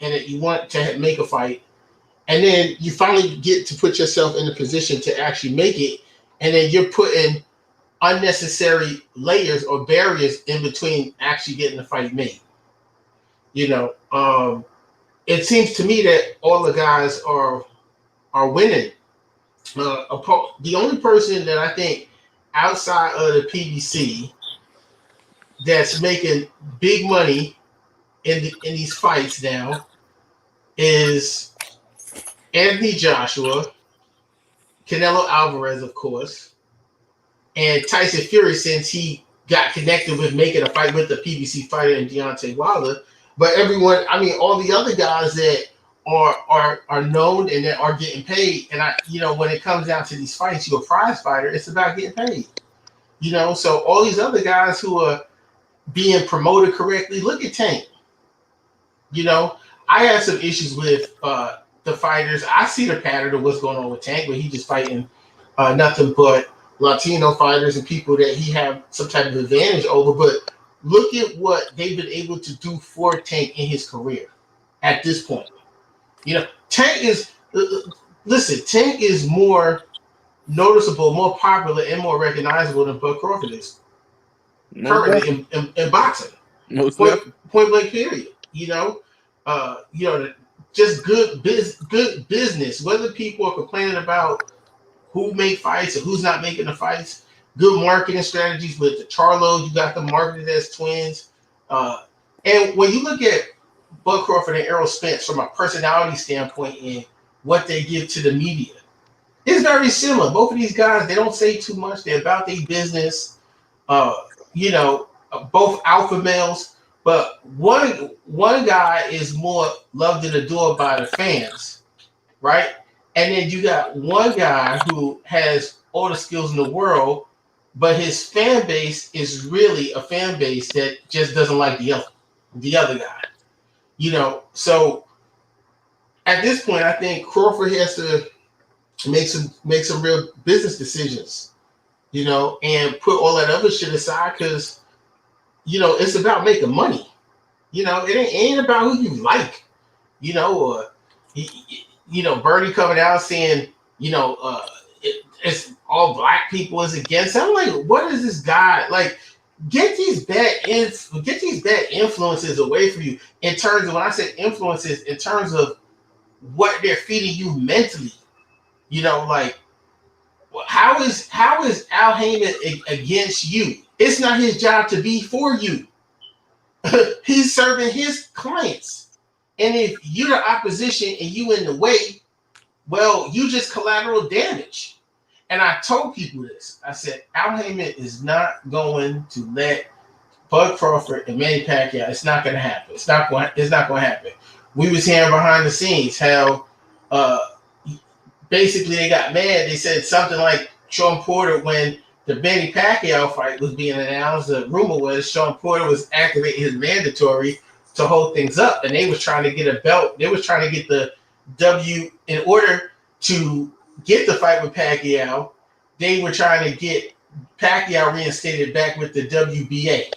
and that you want to make a fight, and then you finally get to put yourself in a position to actually make it, and then you're putting unnecessary layers or barriers in between actually getting the fight made. It seems to me that all the guys are winning. The only person that I think outside of the PBC that's making big money in these fights now is Anthony Joshua, Canelo Alvarez, of course, and Tyson Fury, since he got connected with making a fight with the PBC fighter and Deontay Wilder. But everyone, all the other guys that are known and that are getting paid, and when it comes down to these fights, you're a prize fighter. It's about getting paid. So all these other guys who are being promoted correctly, look at Tank. I had some issues with the fighters. I see the pattern of what's going on with Tank, but he just fighting nothing but Latino fighters and people that he have some type of advantage over. But look at what they've been able to do for Tank in his career at this point. Tank is Tank is more noticeable, more popular, and more recognizable than Bud Crawford is currently in boxing. Point blank period. Just good business. Whether people are complaining about who make fights and who's not making the fights, good marketing strategies with the Charlo. You got them marketed as twins. And when you look at Bud Crawford and Errol Spence from a personality standpoint and what they give to the media, it's very similar. Both of these guys, they don't say too much. They're about their business. Both alpha males. But one guy is more loved and adored by the fans, right? And then you got one guy who has all the skills in the world, but his fan base is really a fan base that just doesn't like the other guy. So at this point, I think Crawford has to make some real business decisions, and put all that other shit aside because it's about making money. It ain't about who you like, or Bernie coming out saying it's all black people is against it. I'm like, what is this guy like? Get these bad influences away from you. In terms of when I say influences, in terms of what they're feeding you mentally. Like how is Al Heyman against you? It's not his job to be for you. He's serving his clients. And if you're the opposition and you in the way, well, you just collateral damage. And I told people this. I said, Al Heyman is not going to let Bud Crawford and Manny Pacquiao. It's not going to happen. It's not going to happen. We was hearing behind the scenes how basically they got mad. They said something like Sean Porter when the Manny Pacquiao fight was being announced. The rumor was Sean Porter was activating his mandatory to hold things up, and they was trying to get a belt. They was trying to get the W in order to get the fight with Pacquiao. They were trying to get Pacquiao reinstated back with the WBA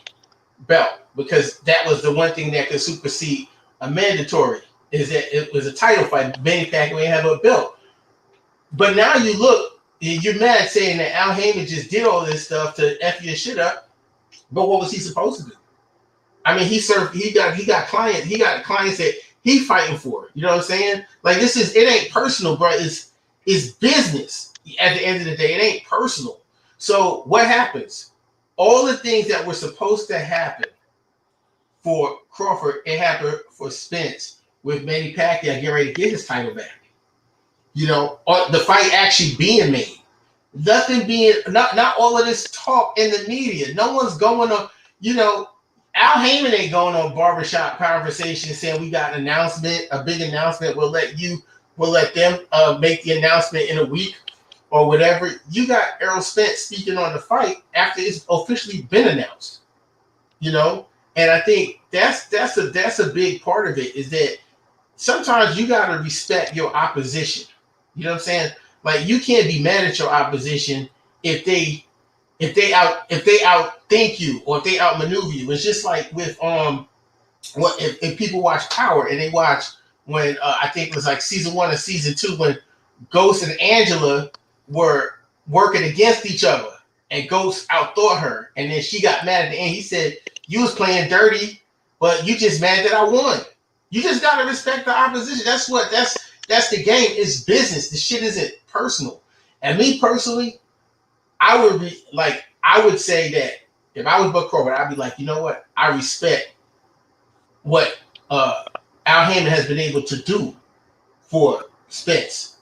belt because that was the one thing that could supersede a mandatory. Is that it was a title fight. Manny Pacquiao ain't have a belt. But now you look, you're mad saying that Al Heyman just did all this stuff to F your shit up. But what was he supposed to do? I mean, he got clients that he fighting for. You know what I'm saying? Like it ain't personal, bro. It's business. At the end of the day, it ain't personal. So what happens? All the things that were supposed to happen for Crawford, it happened for Spence with Manny Pacquiao getting ready to get his title back. The fight actually being made. Nothing being, not all of this talk in the media. No one's going on, Al Heyman ain't going on barbershop conversations saying we got an announcement, a big announcement. We'll let them make the announcement in a week or whatever. You got Errol Spence speaking on the fight after it's officially been announced. And I think that's a big part of it is that sometimes you got to respect your opposition. You know what I'm saying? Like you can't be mad at your opposition if they outthink you or if they outmaneuver you. It's just like with if people watch Power and they watch when I think it was like season 1 or season 2 when Ghost and Angela were working against each other and Ghost outthought her and then she got mad at the end. He said, "You was playing dirty, but you just mad that I won." You just gotta respect the opposition. That's the game. It's business. The shit isn't personal. And me personally, I would say that if I was Buck Crawford, I'd be like, you know what? I respect what Al Heyman has been able to do for Spence.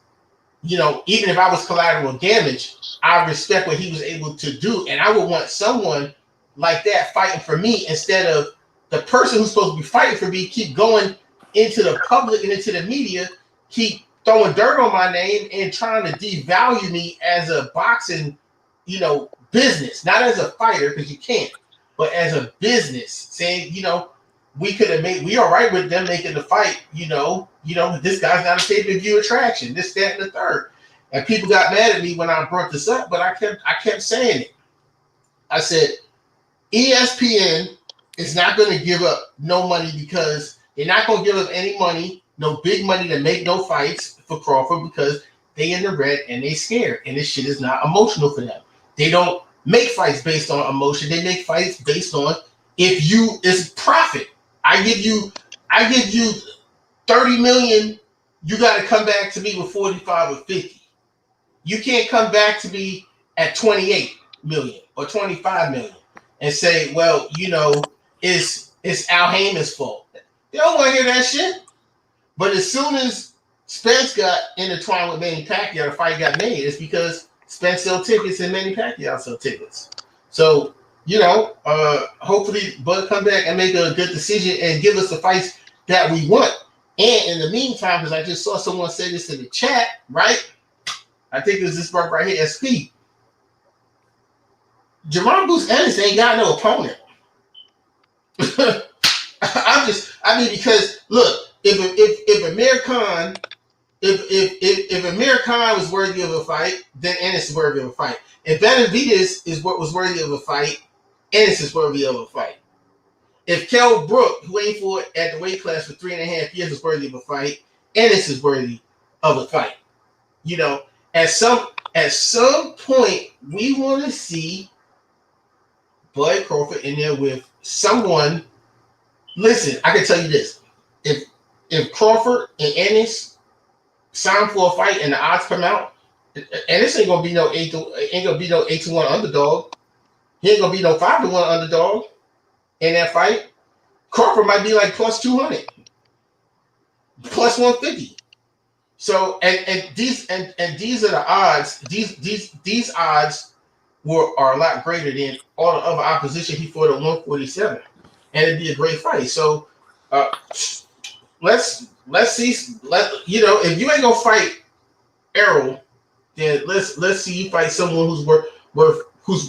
Even if I was collateral damage, I respect what he was able to do. And I would want someone like that fighting for me instead of the person who's supposed to be fighting for me keep going into the public and into the media, keep throwing dirt on my name and trying to devalue me as a boxing, business, not as a fighter because you can't, but as a business, saying, we all right with them making the fight, this guy's not a pay-per-view attraction, this, that, and the third. And people got mad at me when I brought this up, but I kept saying it. I said, ESPN is not going to give up no money because they're not going to give up any money, no big money to make no fights for Crawford because they in the red and they scared. And this shit is not emotional for them. They don't make fights based on emotion. They make fights based on it's profit. I give you 30 million. You got to come back to me with 45 or 50. You can't come back to me at 28 million or 25 million and say, well, it's Al Heyman's fault. They don't want to hear that shit. But as soon as Spence got intertwined with Manny Pacquiao, the fight got made. It's because Spence sell tickets and Manny Pacquiao sell tickets. So, hopefully Bud come back and make a good decision and give us the fights that we want. And in the meantime, because I just saw someone say this in the chat, right? I think it was this part right here, SP. Jermall Ennis ain't got no opponent. Because look, if Amir Khan, if Amir Khan was worthy of a fight, then Ennis is worthy of a fight. If Benavidez was worthy of a fight, Ennis is worthy of a fight. If Kell Brook, who ain't fought at the weight class for 3.5 years, is worthy of a fight, Ennis is worthy of a fight. at some point we want to see Bud Crawford in there with someone. Listen, I can tell you this: if Crawford and Ennis sign for a fight and the odds come out, Ennis ain't gonna be no 8-1 underdog. He ain't gonna be no 5-1 underdog in that fight. Crawford might be like plus 200, plus 150. So these are the odds. These odds are a lot greater than all the other opposition he fought at 147, and it'd be a great fight. So let's see. If you ain't gonna fight Errol, then let's see you fight someone who's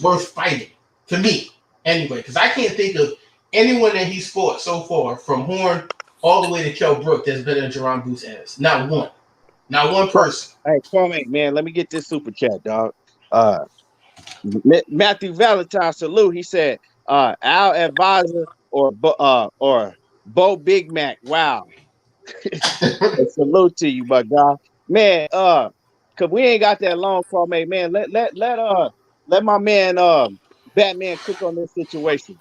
worth fighting. To me, anyway, because I can't think of anyone that he's fought so far, from Horn all the way to Kell Brook, that's better than Jerron Booth's ass. Not one person. Hey, Kwame, man, let me get this super chat, dog. Matthew Valentine, salute. He said, Al Advisor or Bo Big Mac. Wow. Salute to you, my guy. Man, cause we ain't got that long, Kwame. Man, let my man Batman cook on this situation.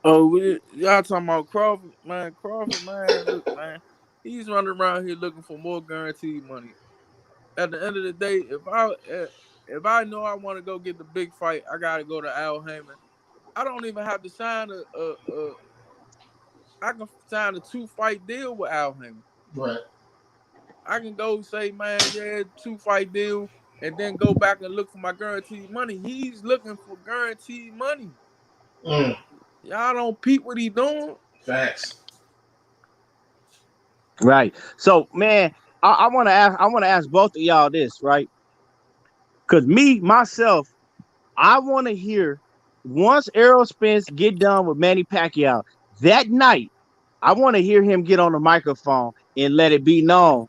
Oh, y'all talking about Crawford, man? Look, man, he's running around here looking for more guaranteed money. At the end of the day, if I know I want to go get the big fight, I gotta go to Al Haymon. I don't even have to sign I can sign a 2-fight deal with Al Haymon. Right. I can go say, man, yeah, 2-fight deal, and then go back and look for my guaranteed money. He's looking for guaranteed money. Y'all don't peep what he doing. Facts. Right. So, man, I want to ask both of y'all this, right? Because myself, I want to hear, once Errol Spence get done with Manny Pacquiao that night, I want to hear him get on the microphone and let it be known,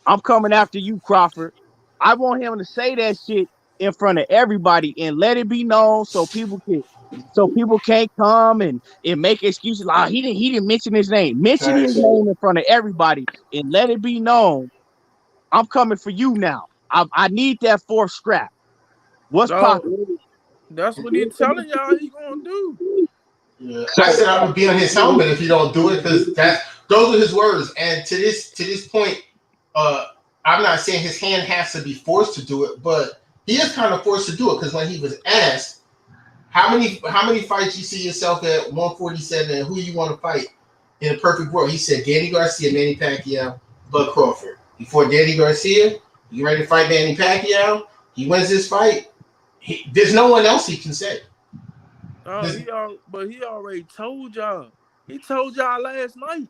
I'm coming after you, Crawford. I want him to say that shit in front of everybody and let it be known so people can't come and make excuses like, he didn't mention his name. Mention his name in front of everybody and let it be known, I'm coming for you now. I need that fourth scrap. What's popping? That's what he's telling y'all he gonna do. Yeah. I said I would be on his helmet if you don't do it, because those are his words. And to this point, I'm not saying his hand has to be forced to do it, but he is kind of forced to do it, because when he was asked how many fights you see yourself at 147 and who you want to fight in a perfect world, he said Danny Garcia, Manny Pacquiao, Bud Crawford. Before Danny Garcia, you ready to fight Manny Pacquiao? He wins this fight. There's no one else he can say. But he already told y'all. He told y'all last night.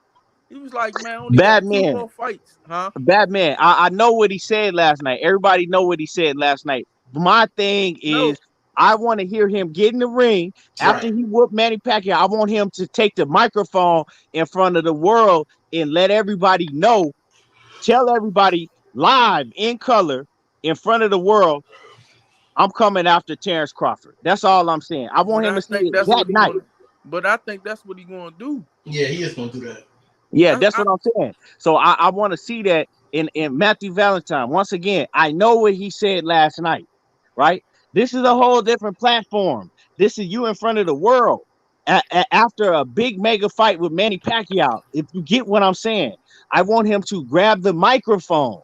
He was like, man, only got 2 more fights, huh? Batman, I know what he said last night. Everybody know what he said last night. My thing is, I want to hear him get in the ring after he whooped Manny Pacquiao. I want him to take the microphone in front of the world and let everybody know, tell everybody live in color in front of the world, I'm coming after Terrence Crawford. That's all I'm saying. I want him to say it that night. But I think that's what he's going to do. Yeah, he is going to do that. Yeah, that's what I'm saying. So I want to see that in Matthew Valentine. Once again, I know what he said last night, right? This is a whole different platform. This is you in front of the world after a big mega fight with Manny Pacquiao. If you get what I'm saying, I want him to grab the microphone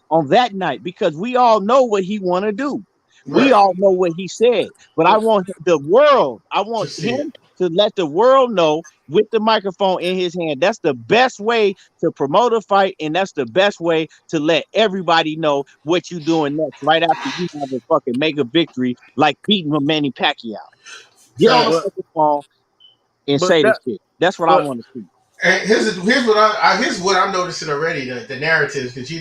on that night, because we all know what he want to do. We all know what he said, but I want the world, I want him to let the world know with the microphone in his hand. That's the best way to promote a fight, and that's the best way to let everybody know what you're doing next, right after you have a fucking mega victory like beating Manny Pacquiao. Get on the microphone and say this shit. That's what I want to see. And here's what I'm noticing already, the narratives, because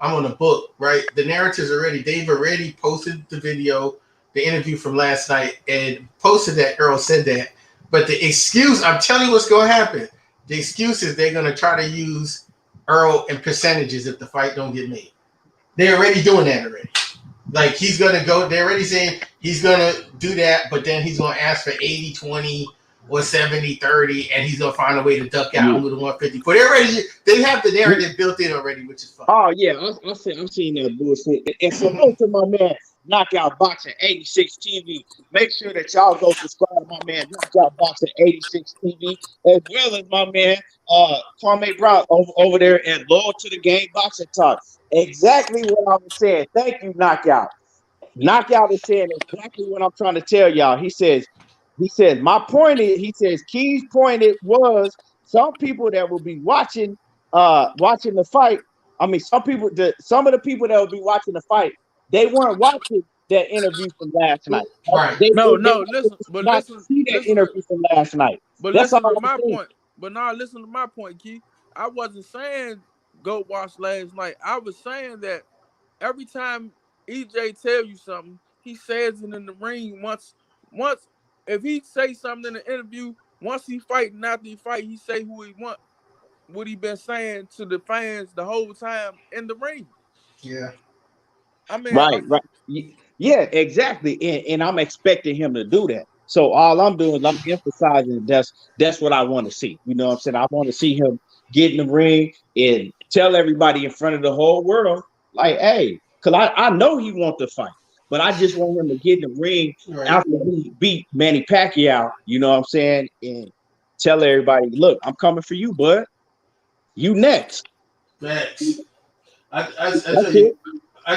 I'm on the book, right? The narratives they've already posted the video, the interview from last night, and posted that Errol said that. But the excuse, I'm telling you what's going to happen. The excuse is they're going to try to use Errol in percentages if the fight don't get made. They're already doing that already. Like, he's going to go, they're already saying he's going to do that, but then he's going to ask for 80-20 or 70-30, and he's gonna find a way to duck out and lose the 150. But they have the narrative built in already, which is fun. Oh yeah, I've seen that bullshit. And salute to my man Knockout Boxing 86 TV. Make sure that y'all go subscribe to my man Knockout Boxing 86 TV, as well as my man Kwame Brown over there at Loyal to the Game Boxing Talk. Exactly what I was saying. Thank you, Knockout. Knockout is saying exactly what I'm trying to tell y'all. He says, my point is, he says, Key's point it was some people that will be watching the fight. I mean, some of the people that will be watching the fight, they weren't watching that interview from last night. Right. They listen, but not listen, see that interview from last night. But that's listen all to my saying. point. But now listen to my point, Key. I wasn't saying go watch last night. I was saying that every time EJ tell you something, he says it in the ring once. If he say something in the interview, once he fight and after he fight, he say who he want, what he been saying to the fans the whole time in the ring. Yeah. I mean, Right. Yeah, exactly. And I'm expecting him to do that. So all I'm doing is I'm emphasizing that's what I want to see. You know what I'm saying? I want to see him get in the ring and tell everybody in front of the whole world, like, hey, because I know he wants to fight, but I just want him to get in the ring after he beat Manny Pacquiao, you know what I'm saying? And tell everybody, look, I'm coming for you, bud. You next. Max. I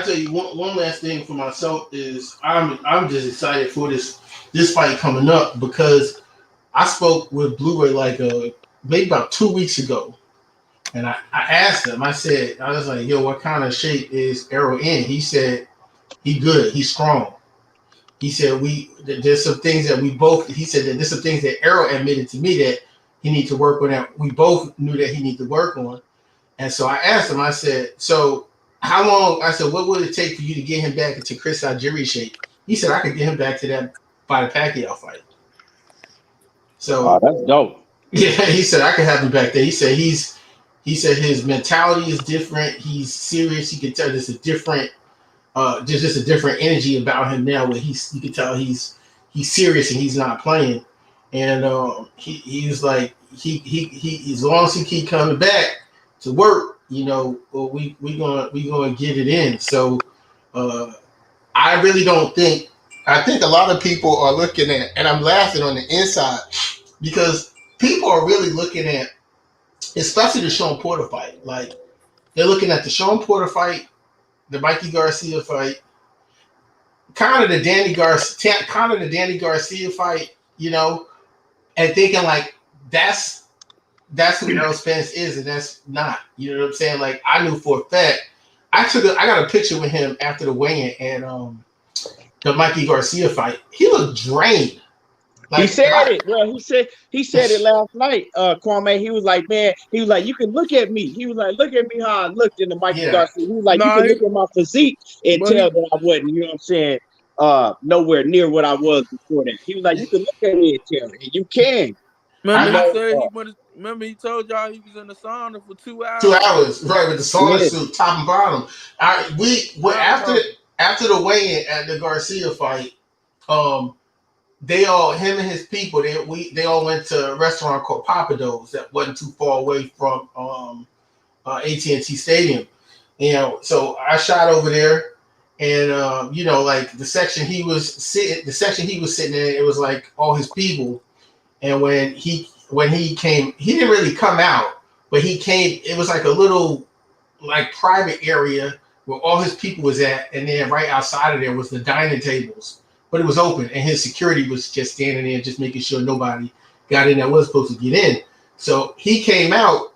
tell you one last thing for myself is I'm just excited for this fight coming up because I spoke with Blu-ray like maybe about 2 weeks ago, and I asked him. I was like, "Yo, what kind of shape is Errol in?" He said, "He good. He's strong." He said, there's some things that we both. He said that there's some things that Errol admitted to me that he need to work on. That we both knew that he need to work on. And so I asked him. I said, "So how long?" I said, "What would it take for you to get him back into Chris Algieri shape?" He said, "I could get him back to that by the Pacquiao fight." So that's dope. Yeah, he said I could have him back there. He said his mentality is different. He's serious. You can tell there's a different just a different energy about him now. Where you can tell he's serious and he's not playing. And he was like he as long as he keep coming back to work, we gonna get it in. So I really don't think. I think a lot of people are looking at, and I'm laughing on the inside because people are really looking at, especially the Sean Porter fight. Like they're looking at the Sean Porter fight, the Mikey Garcia fight, kind of the Danny Garcia fight, and thinking like that's who Errol Spence is, and that's not. You know what I'm saying? Like I knew for a fact. I got a picture with him after the weigh-in and the Mikey Garcia fight. He looked drained. Like, he said it. Well, he said it last night. Kwame, he was like, man, he was like, you can look at me. He was like, look at me how I looked in the Mikey Garcia. He was like, you can look at my physique and tell that I wasn't, you know what I'm saying, nowhere near what I was before that. He was like, you can look at me and tell, and you can. Remember he told y'all he was in the sauna for 2 hours. 2 hours, right, with the sauna suit, top and bottom. After the weigh-in at the Garcia fight, him and his people, they all went to a restaurant called Papados that wasn't too far away from AT&T Stadium. So I shot over there, and like the section he was sitting in, it was like all his people. And when he came, he didn't really come out, but he came. It was like a little like private area where all his people was at, and then right outside of there was the dining tables. But it was open, and his security was just standing there, just making sure nobody got in that was supposed to get in. So he came out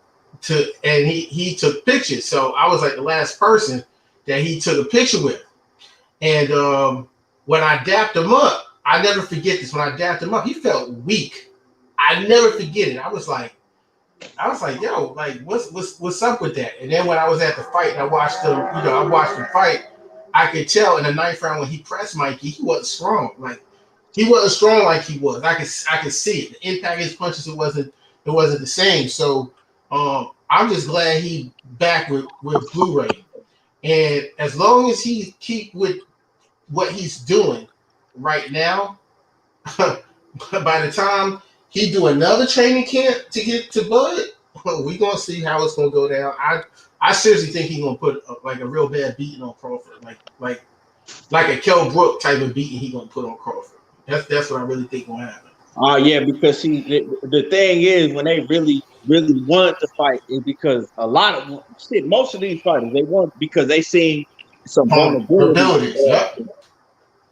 and he took pictures. So I was like the last person that he took a picture with. And when I dapped him up, I never forget this. When I dapped him up, he felt weak. I never forget it. I was like, yo, like what's up with that? And then when I was at the fight and I watched him fight. I could tell in the 9th round when he pressed Mikey, he wasn't strong. Like he wasn't strong like he was. I could see it. The impact of his punches, it wasn't the same. So I'm just glad he back with Blu-ray. And as long as he keep with what he's doing right now, by the time he do another training camp to get to Bud, we gonna see how it's gonna go down. I seriously think he's gonna put like a real bad beating on Crawford, like a Kell Brook type of beating he gonna put on Crawford. That's what I really think gonna happen. Oh yeah, because see, the thing is, when they really want to fight, is because a lot of shit. Most of these fighters they want because they seen some vulnerability. Abilities, yep.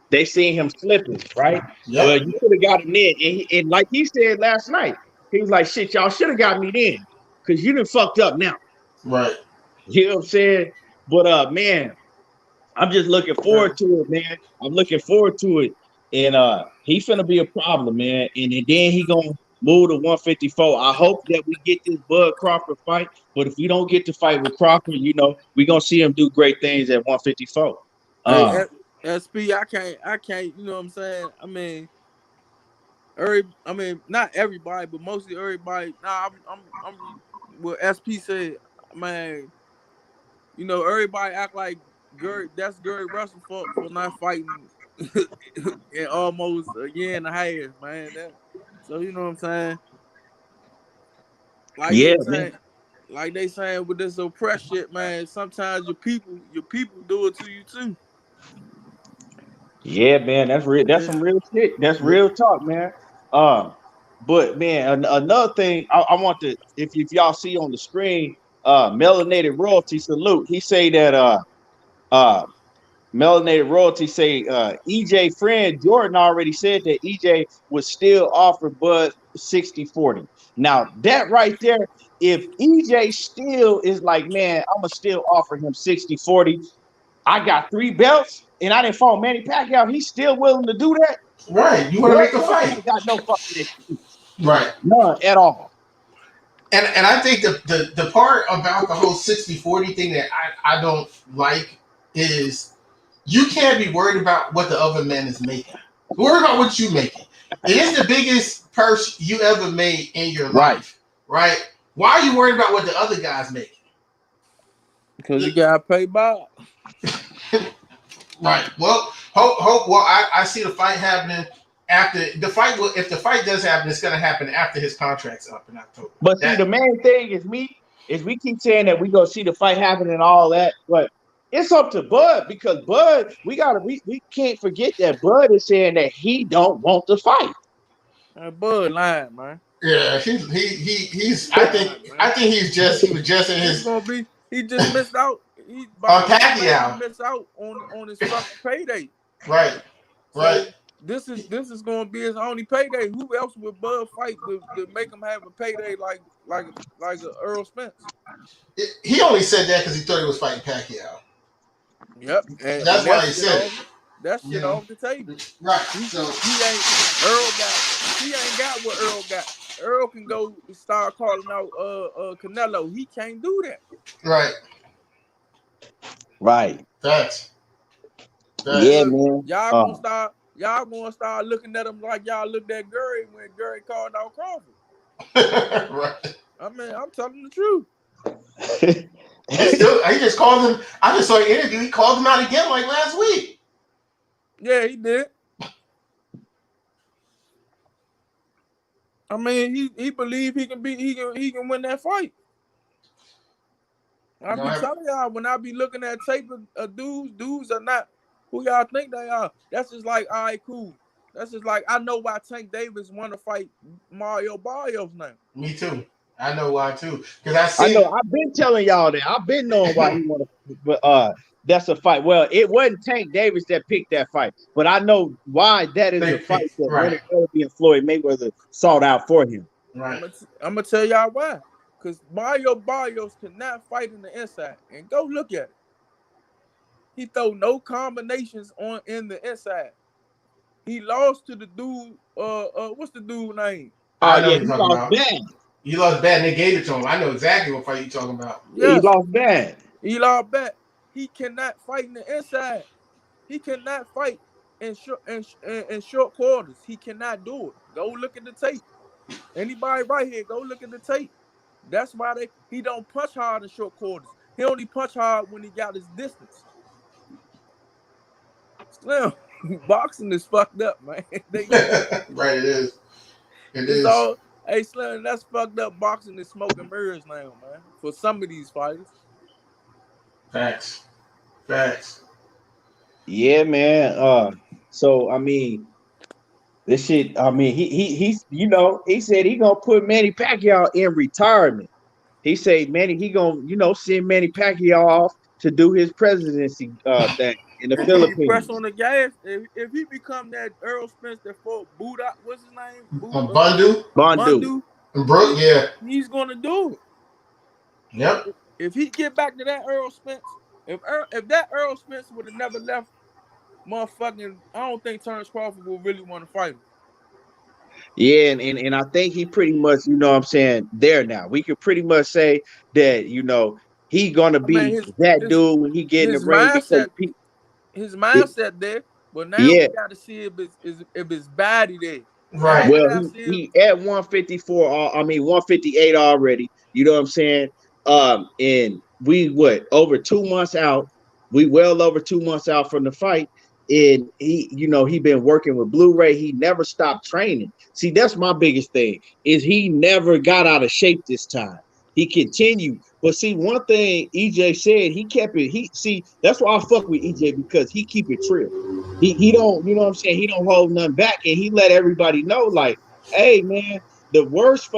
They seen him slipping, right? Yep. Well, you could have got him in, and like he said last night, he was like, "Shit, y'all should have got me in, because you done fucked up now." Right. You know what I'm saying? But man, I'm just looking forward to it, man. I'm looking forward to it. And he finna be a problem, man. And then he gonna move to 154. I hope that we get this Bud Crawford fight. But if we don't get to fight with Crawford, we gonna see him do great things at 154. Hey, SP, I can't, you know what I'm saying? Not everybody, but mostly everybody. Nah, I'm what SP said, man. You know, everybody act like that's Gary Russell for not fighting in almost a year and a half, man. So you know what I'm saying? Like Yeah, they man. saying, like they saying with this oppress shit, man. Sometimes your people do it to you too. Yeah, man. That's real. That's Yeah. some real shit. That's real talk, man. Um, but man, another thing I want to, if y'all see on the screen, Melanated Royalty salute. He say that uh Melanated Royalty say EJ friend Jordan already said that EJ would still offer Bud 60-40. Now that right there, if EJ still is like, man, I'm gonna still offer him 60-40. I got 3 belts and I didn't fall Manny Pacquiao. He's still willing to do that. Right. You want to Bud make a Crawford fight. ain't got no fucking excuse. Right. None at all. And I think the part about the whole 60-40 thing that I don't like is you can't be worried about what the other man is making. Worry about what you making. It is the biggest purse you ever made in your life, right? Why are you worried about what the other guy's making? Because you gotta pay Bob. Right. Well, hope. Well, I see the fight happening after the fight. If the fight does happen, it's going to happen after his contract's up in October. But see, the main thing is we keep saying that we gonna see the fight happen and all that, but it's up to Bud, because Bud, we can't forget that Bud is saying that he don't want to fight. Bud lying, man. Yeah, he's. I think he was just in his. He just missed out. On Pacquiao. He missed out on his fucking payday. Right. So this is gonna be his only payday. Who else would Bud fight to make him have a payday like a Errol Spence? He only said that because he thought he was fighting Pacquiao. Yep, that's why he said it. That shit off the table. Right. He ain't got what Errol got. Errol can go start calling out Canelo. He can't do that. Right. Right. That's yeah, man. Y'all gonna start looking at him like y'all looked at Gary when Gary called out Crawford. Right. I'm telling the truth. He just called him. I just saw an interview. He called him out again like last week. Yeah, he did. He believed he can win that fight. I be telling y'all, when I be looking at tape of dudes are not who y'all think they are. That's just like, all right, cool. That's just like, I know why Tank Davis want to fight Mario Barrios now. Me too. I know why too. Because I know. I've been telling y'all that. I've been knowing why he want to. But that's a fight. Well, it wasn't Tank Davis that picked that fight, but I know why that is a fight that Leonard Ellerbe and Floyd Mayweather sought out for him. Right. I'm gonna tell y'all why. Because Mario Barrios cannot fight in the inside. And go look at it. He throw no combinations in the inside. He lost to the dude. What's the dude name? I know he lost bad. He lost bad, and they gave it to him. I know exactly what fight you're talking about. Yes. He lost bad. He lost bad. He cannot fight in the inside. He cannot fight in short quarters. He cannot do it. Go look at the tape. Anybody right here, go look at the tape. That's why he don't punch hard in short quarters. He only punch hard when he got his distance. Slim, boxing is fucked up, man. Right, it is. It It's is. all. Hey, Slim, that's fucked up. Boxing is smoking mirrors now, man. For some of these fighters. Facts. Facts. Yeah, man. So I mean, this shit. I mean, he's he said he gonna put Manny Pacquiao in retirement. He said Manny he gonna send Manny Pacquiao off to do his presidency thing in the If he press Philippines. on the gas, if he become that Errol Spence that fought Buddha, what's his name? Bundu Bandu. Bundu. and Brooke, yeah. He's gonna do Yep. it. If he get back to that Errol Spence, if that Errol Spence would have never left, motherfucking, I don't think Terrence Crawford will really want to fight him. Yeah, and I think he pretty much, what I'm saying, there now. We could pretty much say that, he gonna I mean, be that his dude when he get in the his ring because mindset, there, but now yeah. we got to see if it's body there. Now Right. we Well, got to see if, he at 154, I mean 158 already. You know what I'm saying? And we over 2 months out. We well over 2 months out from the fight. And he been working with Blu-ray. He never stopped training. See, that's my biggest thing, is he never got out of shape this time. He continued. But see, one thing EJ said, he kept it. That's why I fuck with EJ, because he keep it real. He don't, you know what I'm saying? He don't hold nothing back, and he let everybody know, like, hey man, the worst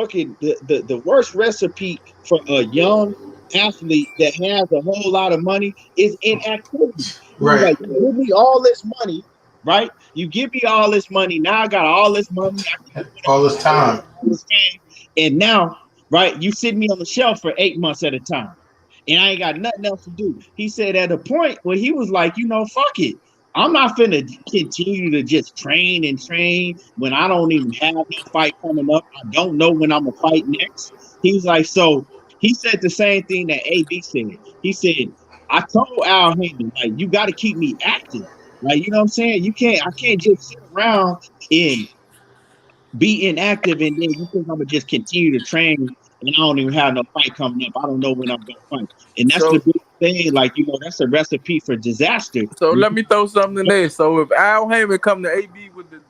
recipe for a young athlete that has a whole lot of money is inactivity. He was Right. like, you give me all this money, right? You give me all this money. Now I got all this money. I can do All whatever this I want, time. all this fame. And now, right, you sit me on the shelf for 8 months at a time. And I ain't got nothing else to do. He said at a point where he was like, fuck it. I'm not finna continue to just train and train when I don't even have no fight coming up. I don't know when I'm gonna fight next. He's like, so he said the same thing that AB said. He said, I told Al Heyman, like, you got to keep me active. Like, you know what I'm saying? I can't just sit around and be inactive and then you think I'm gonna just continue to train and I don't even have no fight coming up. I don't know when I'm gonna fight. And that's the so big thing, like, that's a recipe for disaster. let me throw something in there. So if Al Heyman come to AB with the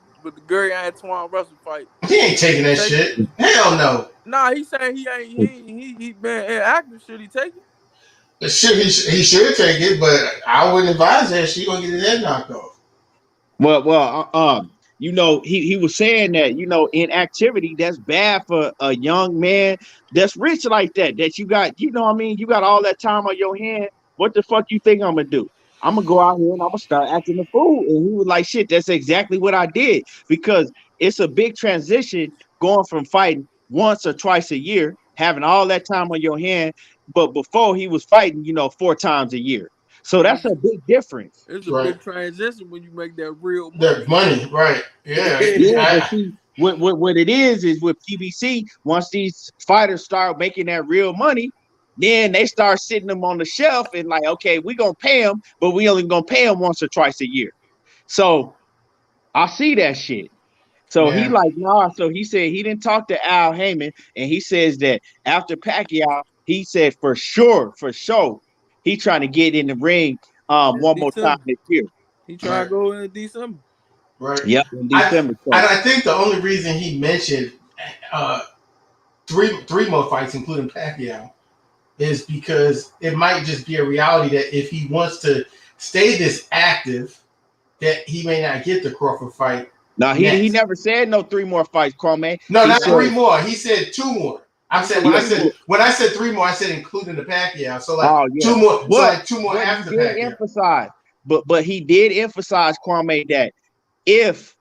Gary Antoine Russell fight, He ain't taking that take it. shit. Hell no. Nah, he saying he been inactive. Should he take it? The shit he should take it, but I wouldn't advise that. She gonna get his head knocked off. He was saying that, inactivity, that's bad for a young man that's rich like that. That you got, what I mean, you got all that time on your hand. What the fuck you think I'm gonna do? I'm gonna go out here and I'm gonna start acting a fool. And he was like, shit, that's exactly what I did, because it's a big transition going from fighting once or twice a year, having all that time on your hand. But before, he was fighting, 4 times a year. So that's a big difference. It's a Right. big transition when you make that real money. That money, right. Yeah. Yeah, but see, what it is with PBC, once these fighters start making that real money, then they start sitting them on the shelf and like, okay, we're gonna pay them, but we only gonna pay them once or twice a year. So I see that shit. So he Yeah. like, nah. So he said he didn't talk to Al Heyman, and he says that after Pacquiao, he said for sure, he trying to get in the ring In one more time December. this year. He trying Right. to go in December. Right. Yep, in I December. So I think the only reason he mentioned uh, three more fights, including Pacquiao, is because it might just be a reality that if he wants to stay this active, that he may not get the Crawford fight now he next. never said no 3 more fights, Kwame. No, He not said, No, three more. He said two more. I'm he saying said yeah, three more. when I said three more, I said including the Pacquiao. So like oh yeah, two more. So but like two more but he after did Pacquiao. emphasize, but he did emphasize, Kwame, that if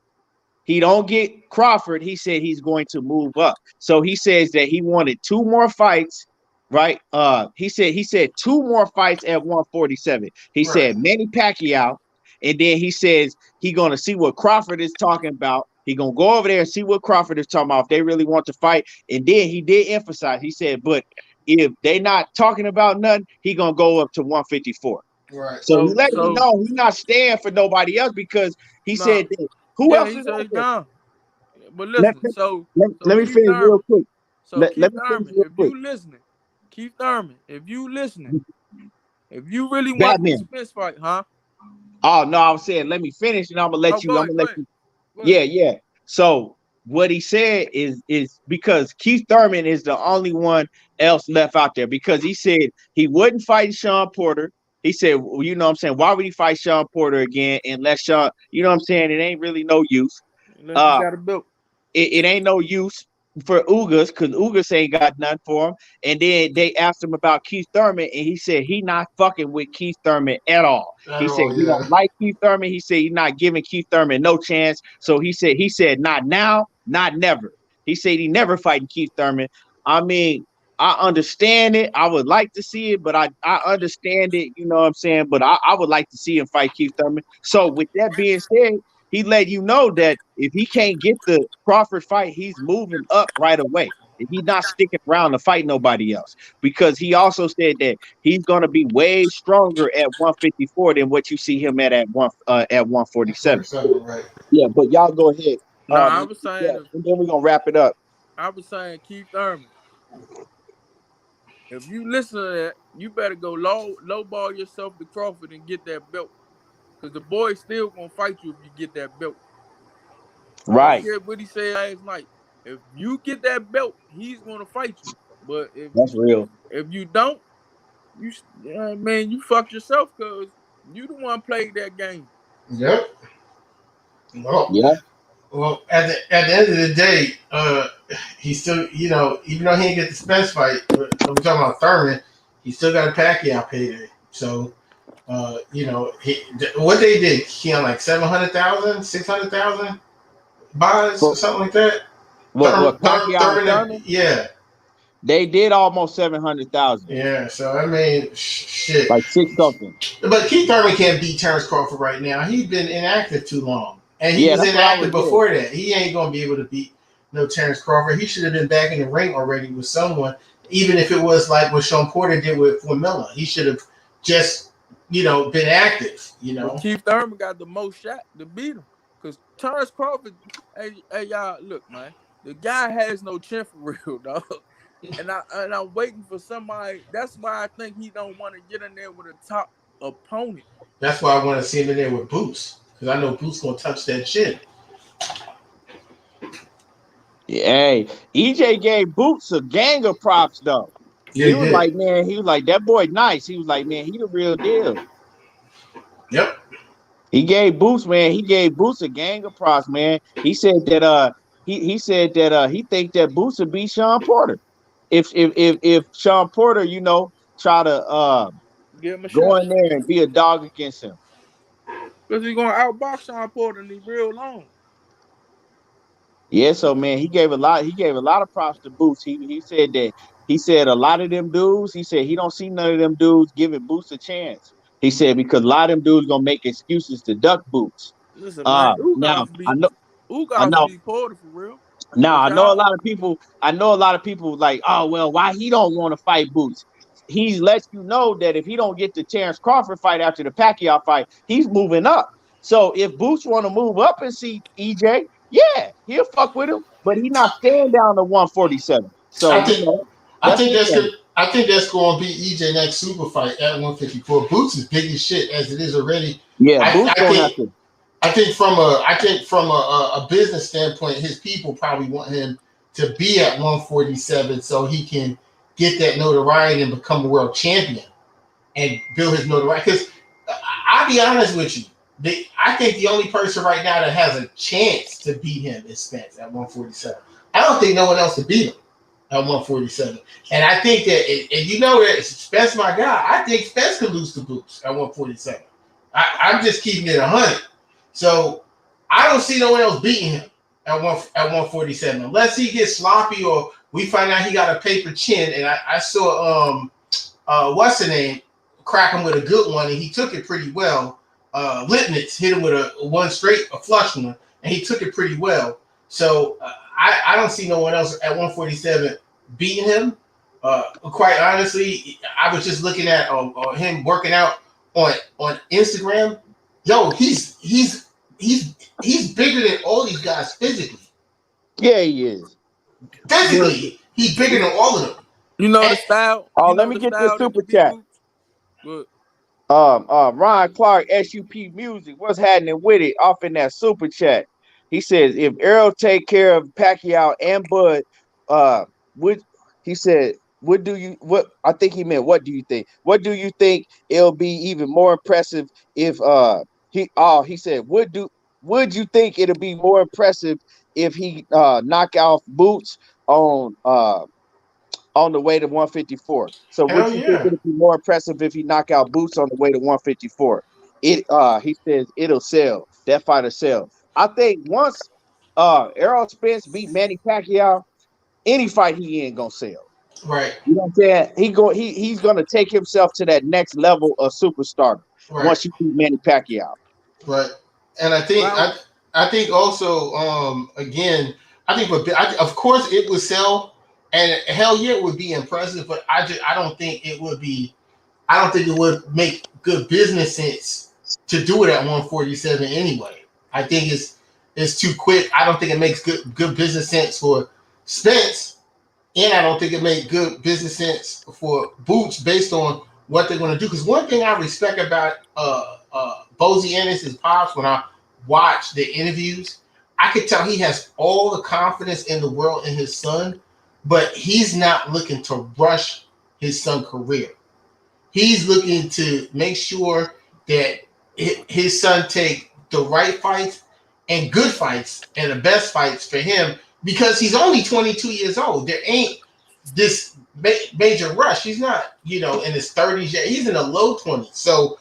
he don't get Crawford, he said he's going to move up. So he says that he wanted 2 more fights, right? He said 2 more fights at 147. He Right. said Manny Pacquiao, and then he says he gonna see what Crawford is talking about. He gonna go over there and see what Crawford is talking about if they really want to fight. And then he did emphasize. He said, but if they not talking about nothing, he gonna go up to 154. Right. So he let me So know he's not staying for nobody else, because he no, said that who yeah, else he is said out he's there? gone. But Let, listen, let, so let me Keith finish real Thurman, quick. Let me finish real if quick. you listening, Keith Thurman, if you listening, if you really want this Batman. Spence fight, huh? Oh no, I was saying let me finish and I'm gonna Oh, let you. go I'm ahead, gonna go let ahead, you. go ahead. Yeah, yeah. So what he said is because Keith Thurman is the only one else left out there, because he said he wouldn't fight Sean Porter. He said, well, you know what I'm saying, why would he fight Sean Porter again unless Sean, you know what I'm saying, it ain't really no use. Unless you Uh got a belt. it ain't no use for Ugas, because Ugas ain't got nothing for him. And then they asked him about Keith Thurman, and he said he not fucking with Keith Thurman at all. At He said all, he yeah. don't like Keith Thurman. He said he's not giving Keith Thurman no chance. So he said not now, not never. He said he never fighting Keith Thurman. I mean, I understand it. I would like to see it, but I understand it, you know what I'm saying? But I would like to see him fight Keith Thurman. So with that being said, he let you know that if he can't get the Crawford fight, he's moving up right away. He's not sticking around to fight nobody else, because he also said that he's going to be way stronger at 154 than what you see him at 147. 47, right. Yeah, but y'all go ahead. No, I And, was saying yeah, and then we're gonna wrap it up. Keith Thurman. If you listen to that, you better go low ball yourself to Crawford and get that belt. Cause the boy's still gonna fight you if you get that belt. I don't Right. care what he said last night. If you get that belt, he's gonna fight you. But That's real. if you don't, man, you fucked yourself, cause you the one played that game. Yep. Well, Yeah. well, at the end of the day, he still, even though he didn't get the Spence fight, I'm talking about Thurman, he still got a Pacquiao payday. So, what they did, he on like 700,000, 600,000 buys or But something like that. what Pacquiao and Thurman, Thurman? yeah, They did almost 700,000, yeah. So I mean, shit. like six something. But Keith Thurman can't beat Terrence Crawford right now. He's been inactive too long. And he Yeah, was that's what I inactive was doing. before that. He ain't going to be able to beat no Terrence Crawford. He should have been back in the ring already with someone, even if it was like what Sean Porter did with Miller. He should have just, been active, But Keith Thurman got the most shot to beat him. Because Terrence Crawford, hey, y'all, look, man. The guy has no chin for real, dog. And I'm waiting for somebody. That's why I think he don't want to get in there with a top opponent. That's why I want to see him in there with Boots. Because I know Boots going to touch that chin. Hey, EJ gave Boots a gang of props though. Yeah, He he was did. like, man, he was like, that boy nice. He was like, man, he the real deal. Yep. He gave Boots a gang of props, man. He said that he said that he think that Boots would beat Sean Porter. If Sean Porter, try to Give him a go shot. in there and be a dog against him. Because he's going to outbox Sean Porter and he's real long. Yeah, so man, he gave a lot of props to Boots. He said a lot of them dudes, he said he don't see none of them dudes giving Boots a chance. He said because a lot of them dudes gonna make excuses to duck Boots. Listen, man, Now I Ugas know beat Porter for real. Now But I know a y'all, lot of people. I know a lot of people like, oh well, why he don't want to fight Boots? He lets you know that if he don't get the Terrence Crawford fight after the Pacquiao fight, he's moving up. So if Boots want to move up and see EJ, yeah, he'll fuck with him, but he not staying down to 147. So I think I that's think his that's thing. good. I think that's going to be EJ next super fight at 154. Boots is big as shit as it is already. Yeah, I, Boots I gonna have think to. I think from a business standpoint, his people probably want him to be at 147 so he can get that notoriety and become a world champion and build his notoriety. Because I'll be honest with you, I think the only person right now that has a chance to beat him is Spence at 147. I don't think no one else can beat him at 147. And I think that, and that Spence my guy, I think Spence could lose to Boots at 147. I'm just keeping it 100. So I don't see no one else beating him at 147 unless he gets sloppy or we find out he got a paper chin. And I saw what's the name crack him with a good one and he took it pretty well. Lipnitz hit him with a flush one, and he took it pretty well. So I don't see no one else at 147 beating him. Quite honestly, I was just looking at him working out on Instagram. Yo, he's bigger than all these guys physically. Yeah, he is. Physically, he's bigger than all of them. you know the style. Oh, You let know me the get this style that super you beat chat. Boots. Good. Ron Clark, SUP Music, what's happening with it? Off in that super chat. He says if Errol take care of Pacquiao and Bud, uh, would he said, what do you what I think he meant what do you think? What do you think it'll be even more impressive if he said would you think it'll be more impressive if he knock out Boots on the way to 154. So would Hell you think yeah. it'd be more impressive if he knock out Boots on the way to 154? He says it'll sell. That fight will sell. I think once Errol Spence beat Manny Pacquiao, any fight he ain't gonna sell. Right. You know what I'm saying? He's gonna take himself to that next level of superstar Right. once you beat Manny Pacquiao. Right. And I think Well, I think also again I think of course it would sell and hell yeah it would be impressive, but I don't think it would be. I don't think it would make good business sense to do it at 147 anyway. I think it's too quick. I don't think it makes good business sense for Spence, and I don't think it made good business sense for Boots based on what they're going to do. Because one thing I respect about Bozy Ennis, his pops, when I watch the interviews, I could tell he has all the confidence in the world in his son, but he's not looking to rush his son's career. He's looking to make sure that his son take the right fights and good fights and the best fights for him because he's only 22 years old. There ain't this major rush. He's not, in his 30s yet. He's in the low 20s. So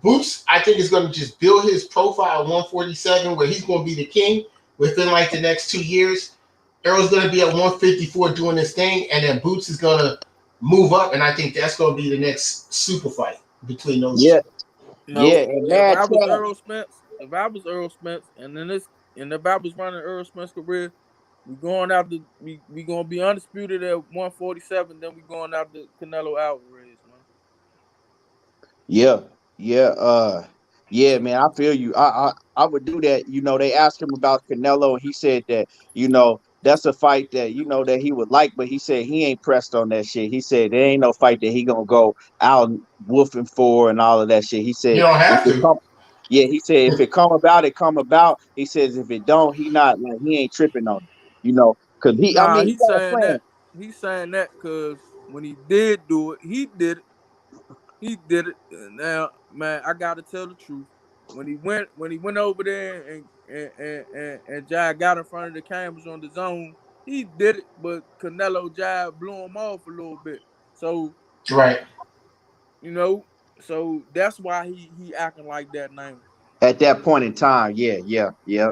Boots, I think, is going to just build his profile at 147 where he's going to be the king within like the next 2 years. Errol's going to be at 154 doing this thing, and then Boots is going to move up, and I think that's going to be the next super fight between those Yeah, two. yeah, no, and if Mad I was Chad. Earl Spence, and if I was running Earl Spence career, we gonna be undisputed at 147. Then we going after Canelo Alvarez, man. Yeah, yeah, yeah, man. I feel you. I would do that. They asked him about Canelo, and he said that that's a fight that that he would like, but he said he ain't pressed on that shit. He said there ain't no fight that he gonna go out woofing for and all of that shit. He You said don't if have it to. come, yeah, he said if it come about, it come about. He says if it don't, he not like he ain't tripping on it. Because I Nah, mean, he got a plan. He's saying that because when he did do it, he did it. He did it. Now, man, I gotta tell the truth. When he went over there and Jai got in front of the cameras on the zone, he did it, but Canelo Jai blew him off a little bit. So, Right. you know, so that's why he acting like that now. At that point in time. Yeah, yeah, yeah,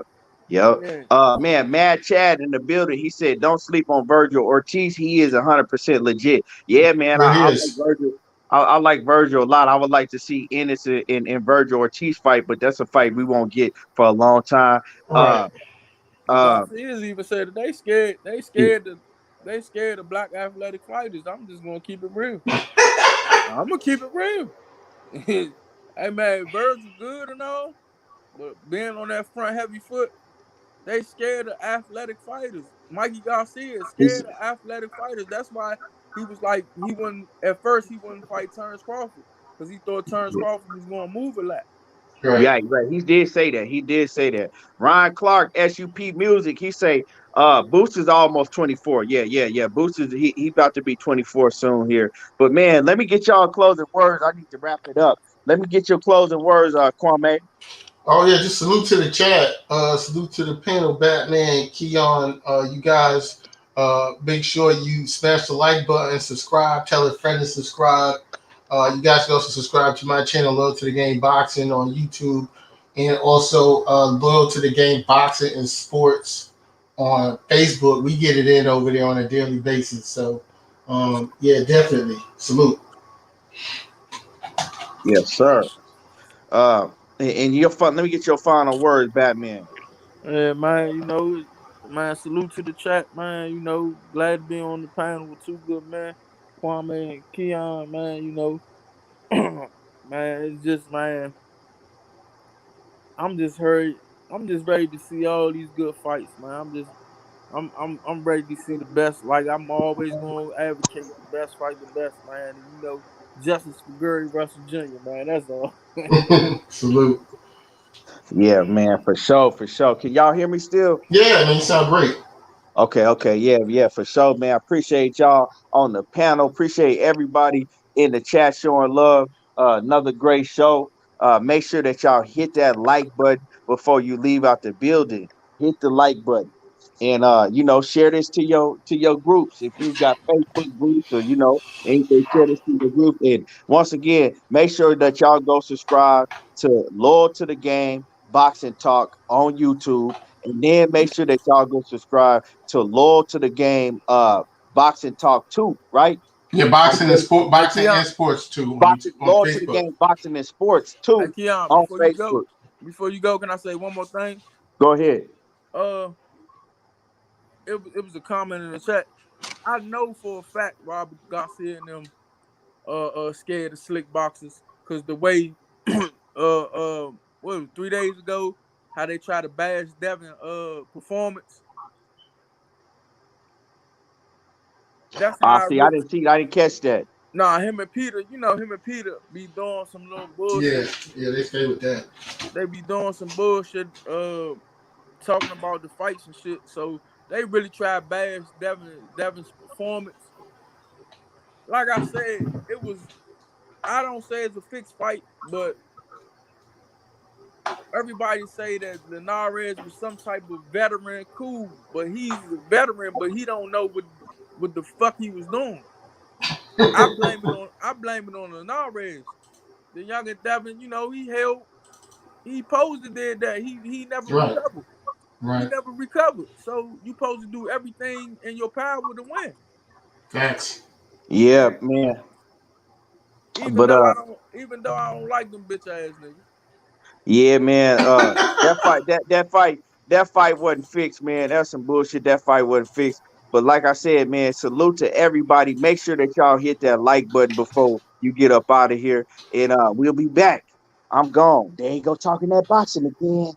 yeah. Yeah. Man, Mad Chad in the building. He said, "Don't sleep on Virgil Ortiz. He is 100% legit." Yeah, man. It I like is. Virgil. I like Virgil a lot. I would like to see Ennis and Virgil Ortiz fight, but that's a fight we won't get for a long time. Right. The Uh, Garcias even said that they scared. They scared of black athletic fighters. I'm just gonna keep it real. I'm gonna keep it real. Hey man, Virgil good and all, but being on that front heavy foot, they scared of athletic fighters. Mikey Garcia is he's scared of athletic fighters. That's why he was like he wouldn't fight Terrence Crawford because he thought Terrence Crawford was gonna move a lot. Right. Yeah, right. He did say that. He did say that. Ryan Clark, SUP Music, he say, Boost is almost 24. Yeah, yeah, yeah. Boost is he about to be 24 soon here. But man, let me get y'all closing words. I need to wrap it up. Let me get your closing words, Kwame. Oh yeah, just salute to the chat. Salute to the panel, Batman, Keon. You guys, make sure you smash the like button, subscribe, tell a friend to subscribe. You guys can also subscribe to my channel, Loyal to the Game Boxing on YouTube, and also Loyal to the Game Boxing and Sports on Facebook. We get it in over there on a daily basis. So, yeah, definitely salute. Yes, sir. And your fun. Let me get your final words, Batman. Yeah, man, man, salute to the chat, man. Glad to be on the panel with two good men, Kwame and Keon, man. Man, it's just, man, I'm just hurry. I'm just ready to see all these good fights, man. I'm ready to see the best. Like I'm always gonna advocate the best fight, the best, man. And justice for Gary Russell Jr., man. That's all. Salute. Yeah, man, for sure, for sure. Can y'all hear me still? Yeah, man, you sound great. Okay, okay, yeah, yeah, for sure, man. I appreciate y'all on the panel. Appreciate everybody in the chat showing love. Another great show. Make sure that y'all hit that like button before you leave out the building. Hit the like button, and share this to your groups. If you got Facebook groups or anything, share this to your group. And once again, make sure that y'all go subscribe to Loyal to the Game Boxing Talk on YouTube, and then make sure that y'all go subscribe to Loyal to the Game Boxing Talk too, right? Yeah, On Hey boxing Keon, and sports too on Boxing YouTube, on Loyal to the Facebook. Game Boxing and Sports hey too Keon, on Facebook. before you go, can I say one more thing? Go ahead. Uh, it was a comment in the chat. I know for a fact Robert Garcia and them scared of slick boxers because the way what was it, 3 days ago how they tried to bash Devin performance. That's how I See, really I didn't catch that. nah him and Peter, him and Peter be doing some little Yeah, bullshit. yeah, they stay with that. They be doing some bullshit talking about the fights and shit. So they really try to bash Devin's performance. Like I said, it was I don't say it's a fixed fight, but everybody say that Linares was some type of veteran, cool, but he's a veteran, but he don't know what the fuck he was doing. I blame it on Linares. The younger Devin, he supposed to did that. He never Right, recovered. He right. never recovered. So you supposed to do everything in your power to win. Facts. Yeah, man. Even But though I don't like them bitch ass niggas. yeah, man. That fight wasn't fixed, man. That's some bullshit. That fight wasn't fixed. But like I said, man, salute to everybody. Make sure that y'all hit that like button before you get up out of here. And we'll be back. I'm gone. There you go talking that boxing again.